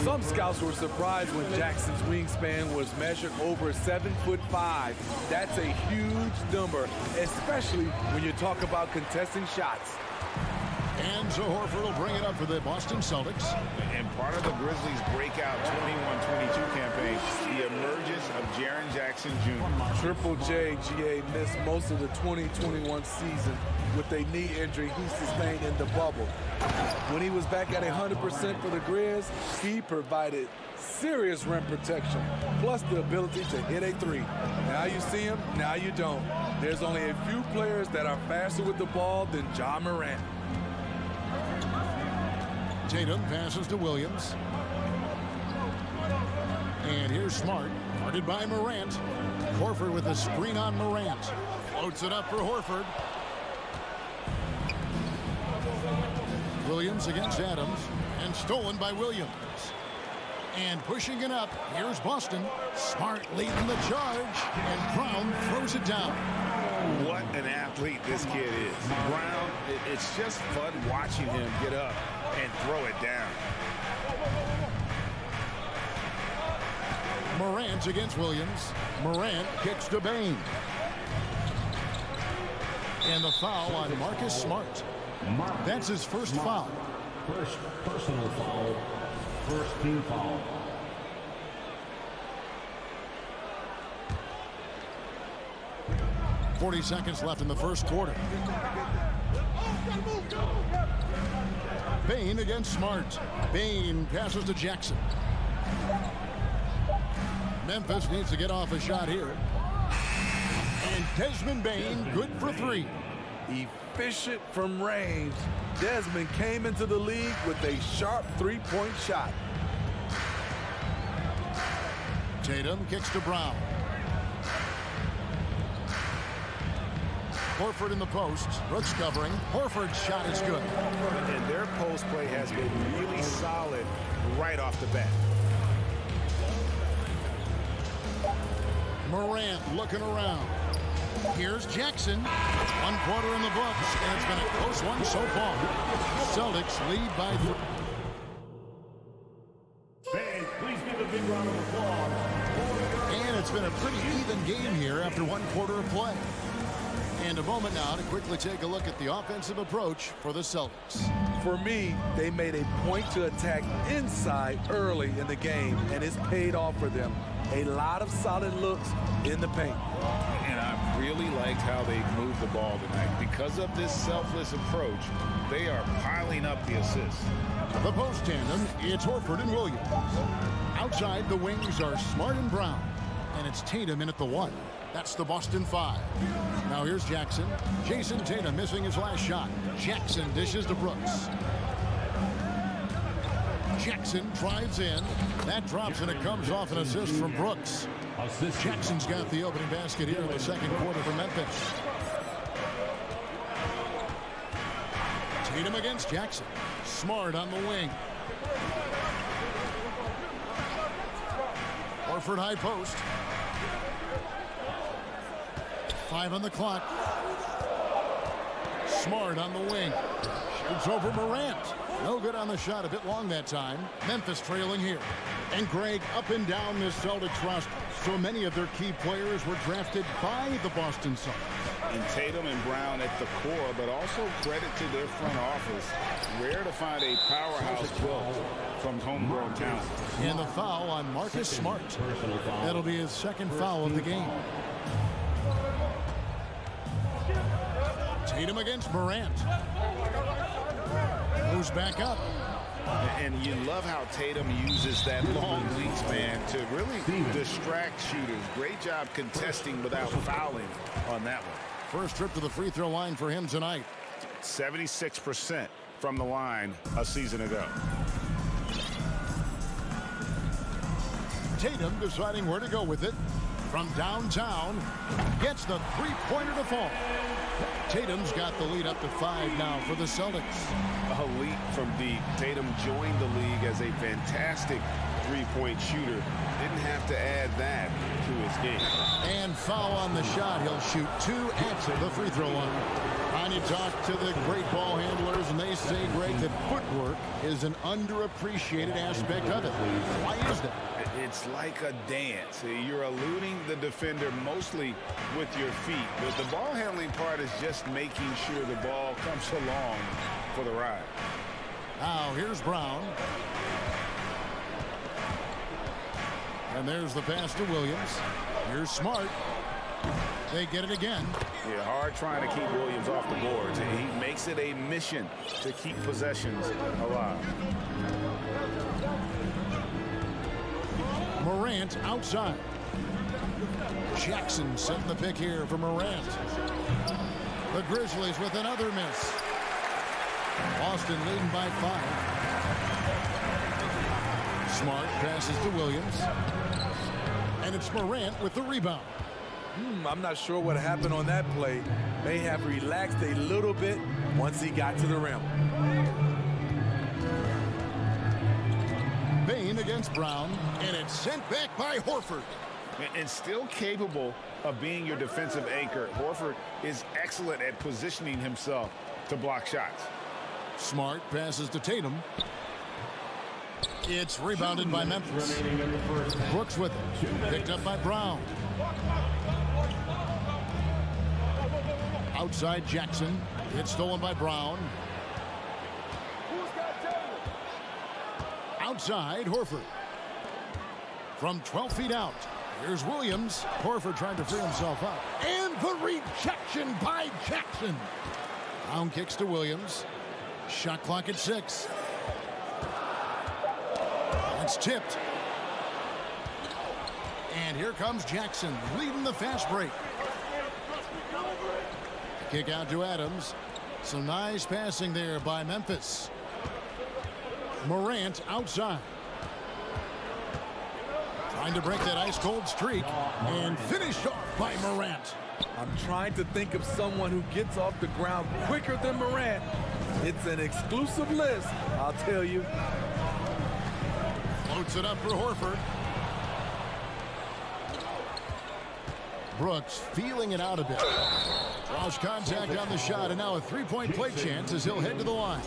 Some scouts were surprised when Jackson's wingspan was measured over 7'5". That's a huge number, especially when you talk about contesting shots. And so Horford will bring it up for the Boston Celtics. And part of the Grizzlies' breakout 21-22 campaign, the emergence of Jaren Jackson Jr. Triple J, GA, missed most of the 2021 season with a knee injury he sustained in the bubble. When he was back at 100% for the Grizz, he provided serious rim protection, plus the ability to hit a 3. Now you see him, now you don't. There's only a few players that are faster with the ball than Ja Morant. Tatum passes to Williams. And here's Smart, guarded by Morant. Horford with the screen on Morant. Floats it up for Horford. Williams against Adams, and stolen by Williams. And pushing it up, here's Boston. Smart leading the charge, and Brown throws it down. What an athlete this kid is. Brown, it's just fun watching him get up and throw it down. Morant against Williams. Morant kicks to Bain. And the foul on Marcus Smart. That's his first foul. First personal foul. First team foul. .40 seconds left in the first quarter. Bain against Smart. Bain passes to Jackson. Memphis needs to get off a shot here. And Desmond Bain, good for 3. Efficient from range. Desmond came into the league with a sharp three-point shot. Tatum kicks to Brown. Horford in the post. Brooks covering. Horford's shot is good. And their post play has been really solid right off the bat. Morant looking around. Here's Jackson. 1 quarter in the books, and it's been a close one so far. Celtics lead by 3. Fans, please give a big round of applause. And it's been a pretty even game here after 1 quarter of play. And a moment now to quickly take a look at the offensive approach for the Celtics. For me, they made a point to attack inside early in the game, and it's paid off for them. A lot of solid looks in the paint. And I really liked how they moved the ball tonight. Because of this selfless approach, they are piling up the assists. The post tandem, it's Horford and Williams. Outside, the wings are Smart and Brown. And it's Tatum in at the 1. That's the Boston 5. Now here's Jackson. Jason Tatum missing his last shot. Jackson dishes to Brooks. Jackson drives in. That drops, and it comes off an assist from Brooks. Jackson's got the opening basket here in the second quarter for Memphis. Tatum against Jackson. Smart on the wing. Horford high post. 5 on the clock. Smart on the wing. Shoots over Morant. No good on the shot. A bit long that time. Memphis trailing here. And Greg, up and down this Celtics roster, so many of their key players were drafted by the Boston Celtics. And Tatum and Brown at the core, but also credit to their front office. Rare to find a powerhouse built from homegrown talent. And the foul on Marcus Smart. That'll be his second foul of the game. Tatum against Morant. Moves back up. And you love how Tatum uses that long wingspan to really distract shooters. Great job contesting without fouling on that one. First trip to the free throw line for him tonight. 76% from the line a season ago. Tatum deciding where to go with it. From downtown, gets the three-pointer to fall. Tatum's got the lead up to 5 now for the Celtics. A leap from deep. Tatum joined the league as a fantastic three-point shooter. Didn't have to add that to his game. And foul on the shot. He'll shoot 2 at the free throw line. And you talk to the great ball handlers, and they say, Greg, that footwork is an underappreciated aspect of it. Why is that? It's like a dance. You're eluding the defender mostly with your feet, but the ball handling part is just making sure the ball comes along for the ride. Now here's Brown. And there's the pass to Williams. Here's Smart. They get it again. Yeah, hard trying to keep Williams off the boards. He makes it a mission to keep possessions alive. Morant outside. Jackson setting the pick here for Morant. The Grizzlies with another miss. Boston leading by 5. Smart passes to Williams. And it's Morant with the rebound. I'm not sure what happened on that play. May have relaxed a little bit once he got to the rim. Bain against Brown, and it's sent back by Horford. And still capable of being your defensive anchor. Horford is excellent at positioning himself to block shots. Smart passes to Tatum. It's rebounded by Memphis. Brooks with it. Picked up by Brown. Outside Jackson. It's stolen by Brown. Outside, Horford. From 12 feet out, here's Williams. Horford trying to free himself up. And the rejection by Jackson. Brown kicks to Williams. Shot clock at 6. It's tipped. And here comes Jackson leading the fast break. Kick out to Adams. Some nice passing there by Memphis. Morant outside. Trying to break that ice-cold streak and finished off by Morant. I'm trying to think of someone who gets off the ground quicker than Morant. It's an exclusive list, I'll tell you. Floats it up for Horford. Brooks feeling it out a bit. Draws contact on the shot, and now a three-point play chance as he'll head to the line.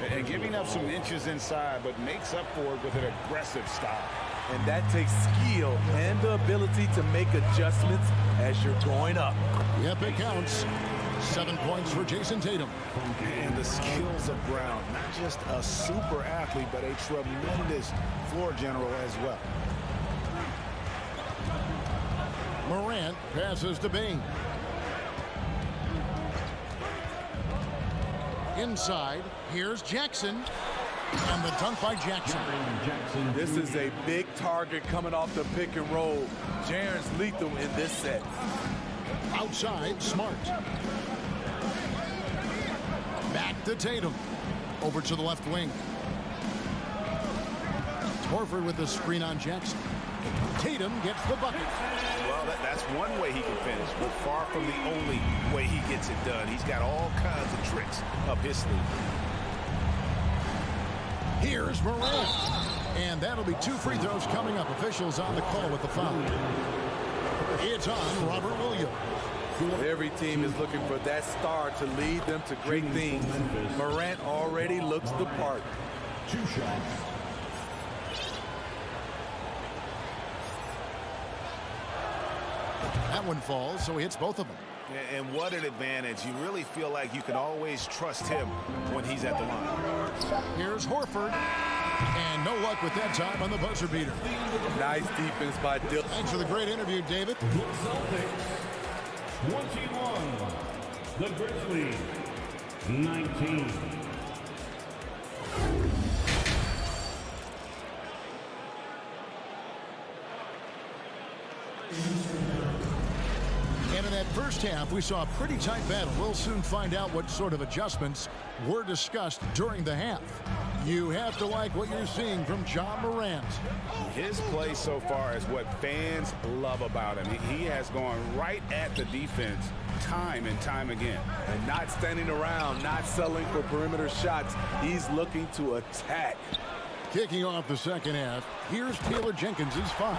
And giving up some inches inside, but makes up for it with an aggressive stop. And that takes skill and the ability to make adjustments as you're going up. Yep, it counts. 7 points for Jason Tatum. And the skills of Brown, not just a super athlete, but a tremendous floor general as well. Morant passes to Bain. Inside, here's Jackson. And the dunk by Jackson. This is a big target coming off the pick and roll. Jaren's lethal in this set. Outside, Smart. Back to Tatum. Over to the left wing. Horford with the screen on Jackson. Tatum gets the bucket. Well, that's one way he can finish, but far from the only way he gets it done. He's got all kinds of tricks up his sleeve. Here's Morant. And that'll be 2 free throws coming up. Officials on the call with the foul. It's on Robert Williams. Every team is looking for that star to lead them to great things. Morant already looks the part. 2 shots. That one falls, so he hits both of them. And what an advantage. You really feel like you can always trust him when he's at the line. Here's Horford. And no luck with that time on the buzzer beater. Nice defense by Dill. Thanks for the great interview, David. The Celtics 21. The Grizzlies 19. And in that first half, we saw a pretty tight battle. We'll soon find out what sort of adjustments were discussed during the half. You have to like what you're seeing from John Morant. His play so far is what fans love about him. He has gone right at the defense time and time again. And not standing around, not settling for perimeter shots. He's looking to attack. Kicking off the second half, here's Taylor Jenkins' 5.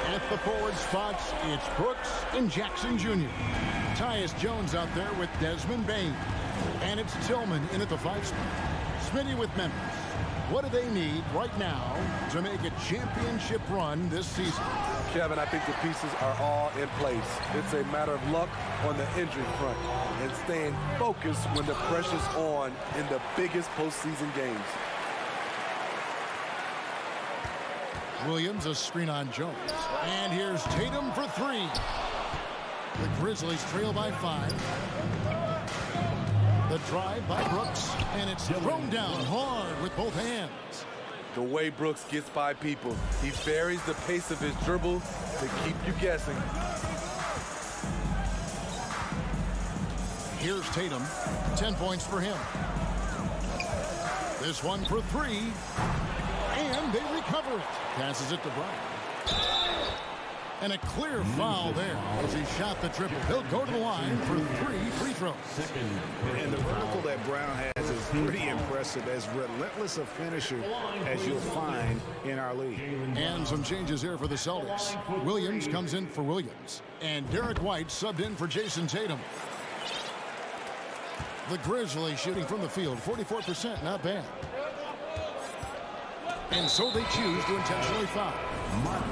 At the forward spots, it's Brooks and Jackson Jr. Tyus Jones out there with Desmond Bain. And it's Tillman in at the 5 spot. Smitty with Memphis. What do they need right now to make a championship run this season? Kevin, I think the pieces are all in place. It's a matter of luck on the injury front and staying focused when the pressure's on in the biggest postseason games. Williams, a screen on Jones. And here's Tatum for 3. The Grizzlies trail by 5. The drive by Brooks, and it's thrown down hard with both hands. The way Brooks gets by people, he varies the pace of his dribble to keep you guessing. Here's Tatum, 10 points for him. This one for 3, and they recover it. Passes it to Bryant. And a clear foul there as he shot the triple. He'll go to the line for 3 free throws. And the vertical that Brown has is pretty impressive, as relentless a finisher as you'll find in our league. And some changes here for the Celtics. Williams comes in for Williams. And Derek White subbed in for Jason Tatum. The Grizzlies shooting from the field, 44%, not bad. And so they choose to intentionally foul.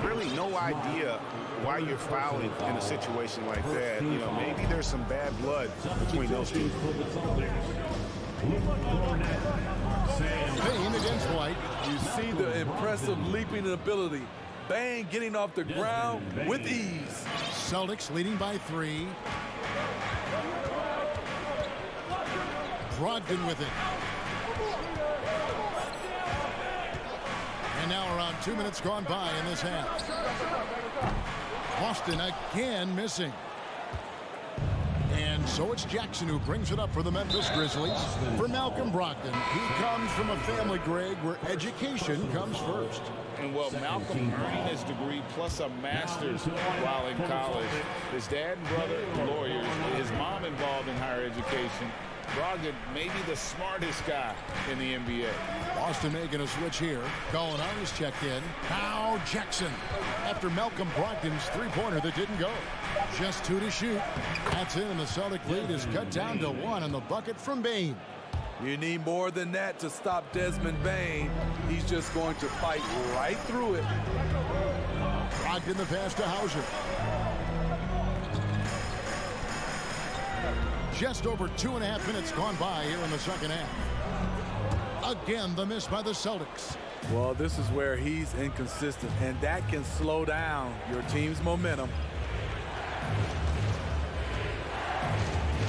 Really no idea why you're fouling in a situation like that. You know, maybe there's some bad blood between those two. Bain against White. You see the impressive leaping ability. Bain getting off the ground with ease. Celtics leading by 3. Brogdon with it. And now around 2 minutes gone by in this half. Boston again missing. And so it's Jackson who brings it up for the Memphis Grizzlies. For Malcolm Brogdon, he comes from a family, Greg, where education comes first. And well, Malcolm earning his degree plus a master's while in college. His dad and brother, lawyers. His mom involved in higher education. Brogdon may be the smartest guy in the NBA. Boston making a switch here. Gallinari's checked in. Now Jackson. After Malcolm Brogdon's three-pointer that didn't go. Just 2 to shoot. That's in, and the Celtic lead is cut down to 1 on the bucket from Bain. You need more than that to stop Desmond Bain. He's just going to fight right through it. Brogdon the pass to Hauser. Just over 2.5 minutes gone by here in the second half. Again, the miss by the Celtics. Well, this is where he's inconsistent, and that can slow down your team's momentum.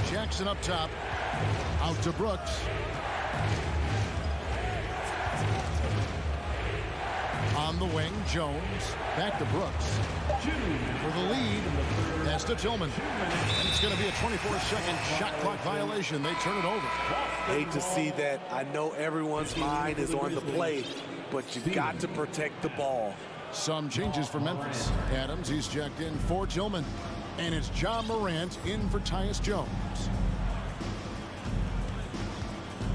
Jackson up top. Out to Brooks. On the wing, Jones. Back to Brooks. For the lead, that's to Tillman. And it's going to be a 24-second shot clock violation. They turn it over. Hate to see that. I know everyone's mind is on the play, but you've got to protect the ball. Some changes for Memphis. Adams, he's checked in for Tillman. And it's John Morant in for Tyus Jones.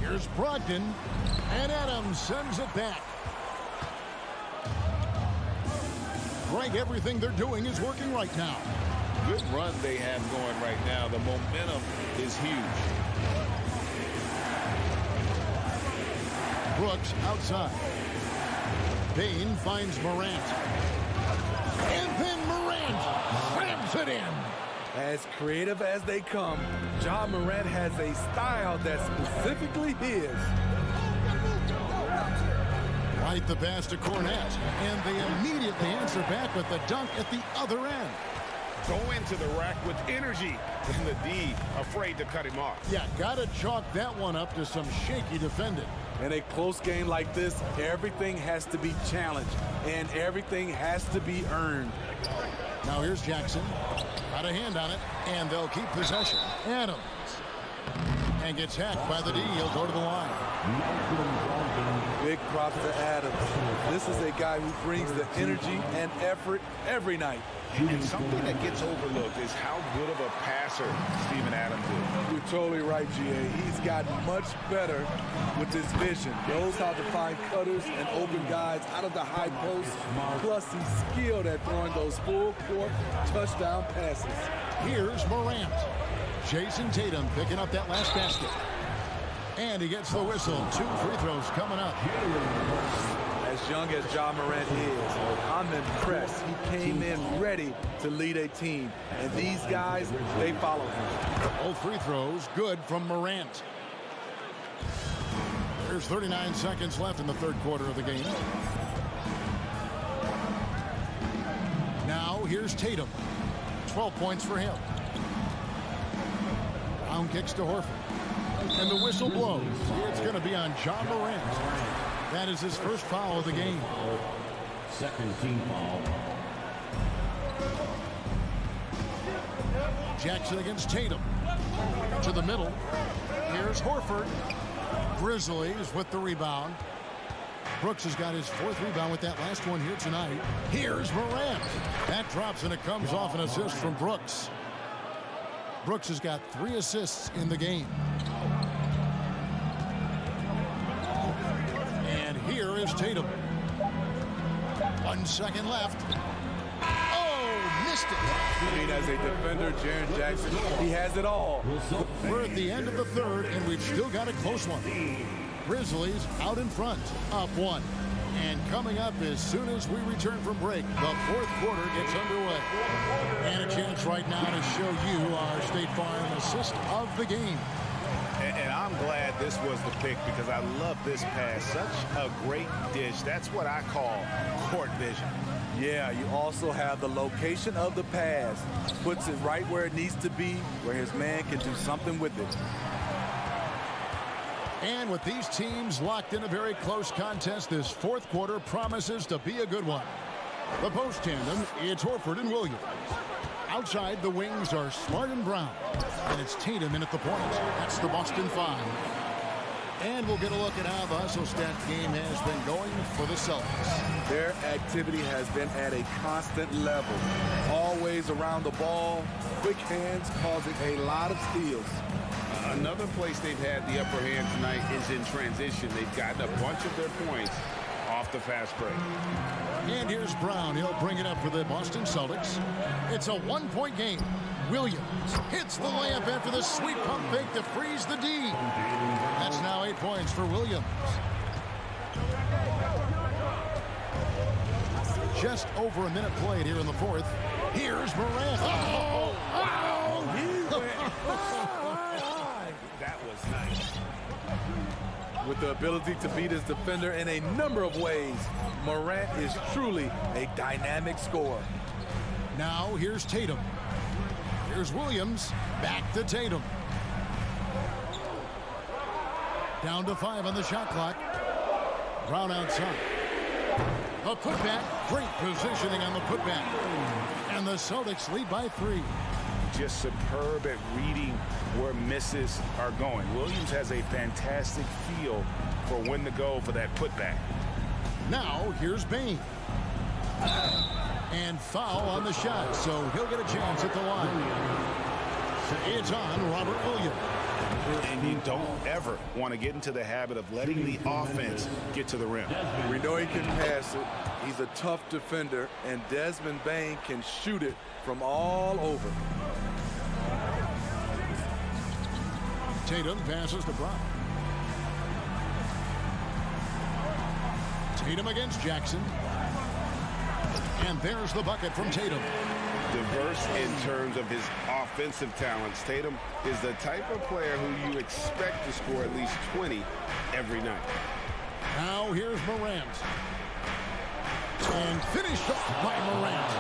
Here's Brogdon. And Adams sends it back. Greg, everything they're doing is working right now. Good run they have going right now. The momentum is huge. Brooks outside. Bain finds Morant. And then Morant slams it in. As creative as they come, John Morant has a style that's specifically his. Right the pass to Cornette. And they immediately answer back with the dunk at the other end. Go into the rack with energy. And the D afraid to cut him off. Yeah, gotta chalk that one up to some shaky defending. In a close game like this, everything has to be challenged, and everything has to be earned. Now here's Jackson. Got a hand on it, and they'll keep possession. Adams. And gets hacked by the D. He'll go to the line. Big props to Adams. This is a guy who brings the energy and effort every night. And something that gets overlooked is how good of a passer Steven Adams is. You're totally right, GA. He's gotten much better with his vision. Knows how to find cutters and open guys out of the high post. Plus, he's skilled at throwing those full-court touchdown passes. Here's Morant. Jason Tatum picking up that last basket. And he gets the whistle. 2 free throws coming up. As young as John Morant is, I'm impressed. He came in ready to lead a team. And these guys, they follow him. Both free throws good from Morant. There's 39 seconds left in the third quarter of the game. Now here's Tatum. 12 points for him. Brown kicks to Horford. And the whistle blows. It's going to be on John Morant. That is his first foul of the game. Second team foul. Jackson against Tatum. To the middle. Here's Horford. Grizzlies with the rebound. Brooks has got his 4th rebound with that last one here tonight. Here's Morant. That drops and it comes off an assist from Brooks. Brooks has got 3 assists in the game. And here is Tatum. 1 second left. Oh, missed it. As a defender, Jaren Jackson, he has it all. We're at the end of the third, and we've still got a close one. Grizzlies out in front, up 1. And coming up as soon as we return from break, the 4th quarter gets underway. And a chance right now to show you our State Farm assist of the game. And I'm glad this was the pick because I love this pass. Such a great dish. That's what I call court vision. Yeah, you also have the location of the pass. Puts it right where it needs to be, where his man can do something with it. And with these teams locked in a very close contest, this fourth quarter promises to be a good one. The post tandem, it's Horford and Williams. Outside, the wings are Smart and Brown. And it's Tatum in at the point. That's the Boston 5. And we'll get a look at how the hustle stat game has been going for the Celtics. Their activity has been at a constant level. Always around the ball, quick hands causing a lot of steals. Another place they've had the upper hand tonight is in transition. They've gotten a bunch of their points off the fast break. And here's Brown. He'll bring it up for the Boston Celtics. It's a one-point game. Williams hits the layup after the sweet pump fake to freeze the D. That's now 8 points for Williams. Just over a minute played here in the fourth. Here's Morant. That was nice. With the ability to beat his defender in a number of ways, Morant is truly a dynamic scorer. Now here's Tatum. Here's Williams. Back to Tatum. Down to 5 on the shot clock. Brown outside. A putback. Great positioning on the putback. And the Celtics lead by 3. Just superb at reading where misses are going. Williams has a fantastic feel for when to go for that putback. Now here's Bain. And foul on the shot, so he'll get a chance at the line. It's on Robert Williams. And you don't ever want to get into the habit of letting the offense get to the rim. We know he can pass it. He's a tough defender, and Desmond Bain can shoot it from all over. Tatum passes to Brown. Tatum against Jackson. And there's the bucket from Tatum. Diverse in terms of his offensive talents. Tatum is the type of player who you expect to score at least 20 every night. Now here's Morant. And finished off by Morant.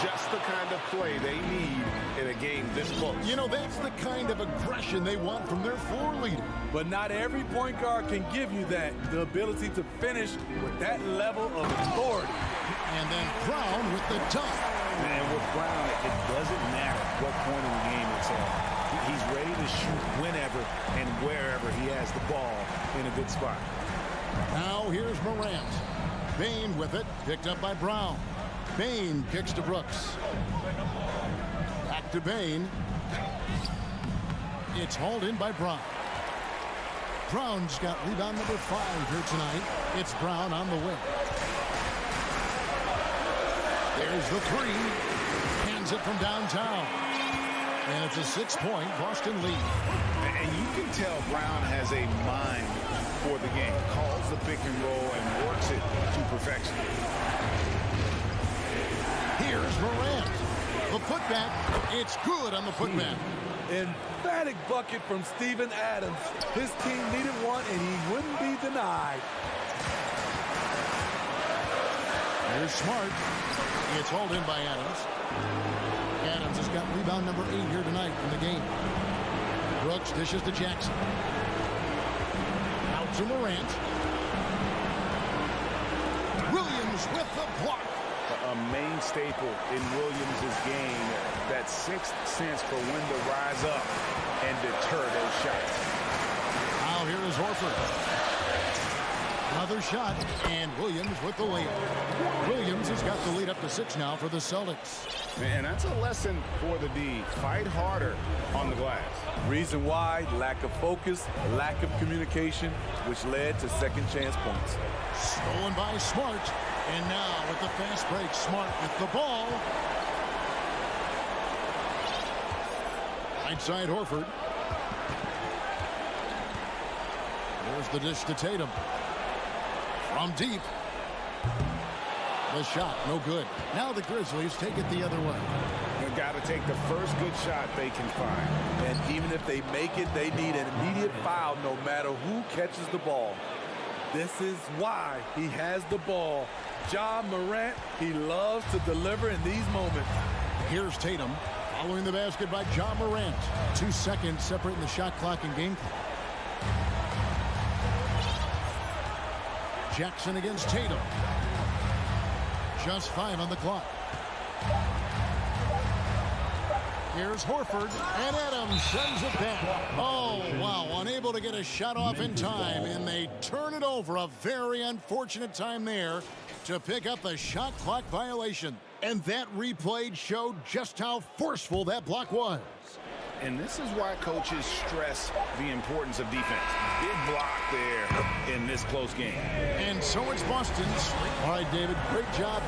Just the kind of play they need in a game this close. You know, that's the kind of aggression they want from their floor leader. But not every point guard can give you that. The ability to finish with that level of authority. And then Brown with the dunk. And with Brown, it doesn't matter what point in the game it's at. He's ready to shoot whenever and wherever he has the ball in a good spot. Now here's Morant. Bain with it, picked up by Brown. Bain kicks to Brooks. Back to Bain. It's hauled in by Brown. Brown's got rebound number 5 here tonight. It's Brown on the wing. There's the 3. Hands it from downtown. And it's a 6-point Boston lead. And you can tell Brown has a mind for the game. Calls the pick and roll and works it to perfection. Here's Morant. The putback. It's good on the putback. Emphatic bucket from Steven Adams. His team needed one, and he wouldn't be denied. Here's Smart. It's hauled in by Adams. Adams has got rebound number 8 here tonight in the game. Brooks dishes to Jackson. Out to Morant. Williams with the block. A main staple in Williams' game, that 6th sense for when to rise up and deter those shots. Now here is Horford. Another shot, and Williams with the layup. Williams has got the lead up to 6 now for the Celtics. And that's a lesson for the D. Fight harder on the glass. Reason why, lack of focus, lack of communication, which led to second chance points. Stolen by Smart. And now with the fast break, Smart with the ball. Right side Horford. There's the dish to Tatum. From deep. The shot, no good. Now the Grizzlies take it the other way. They've got to take the first good shot they can find. And even if they make it, they need an immediate foul no matter who catches the ball. This is why he has the ball. Ja Morant, he loves to deliver in these moments. Here's Tatum, following the basket by Ja Morant. 2 seconds separating the shot clock and game clock. Jackson against Tatum. Just 5 on the clock. Here's Horford, and Adams sends it back. Oh, wow, unable to get a shot off in time, and they turn it over. A very unfortunate time there to pick up the shot clock violation. And that replay showed just how forceful that block was. And this is why coaches stress the importance of defense. Big block there in this close game. And so it's Boston's. All right, David, great job.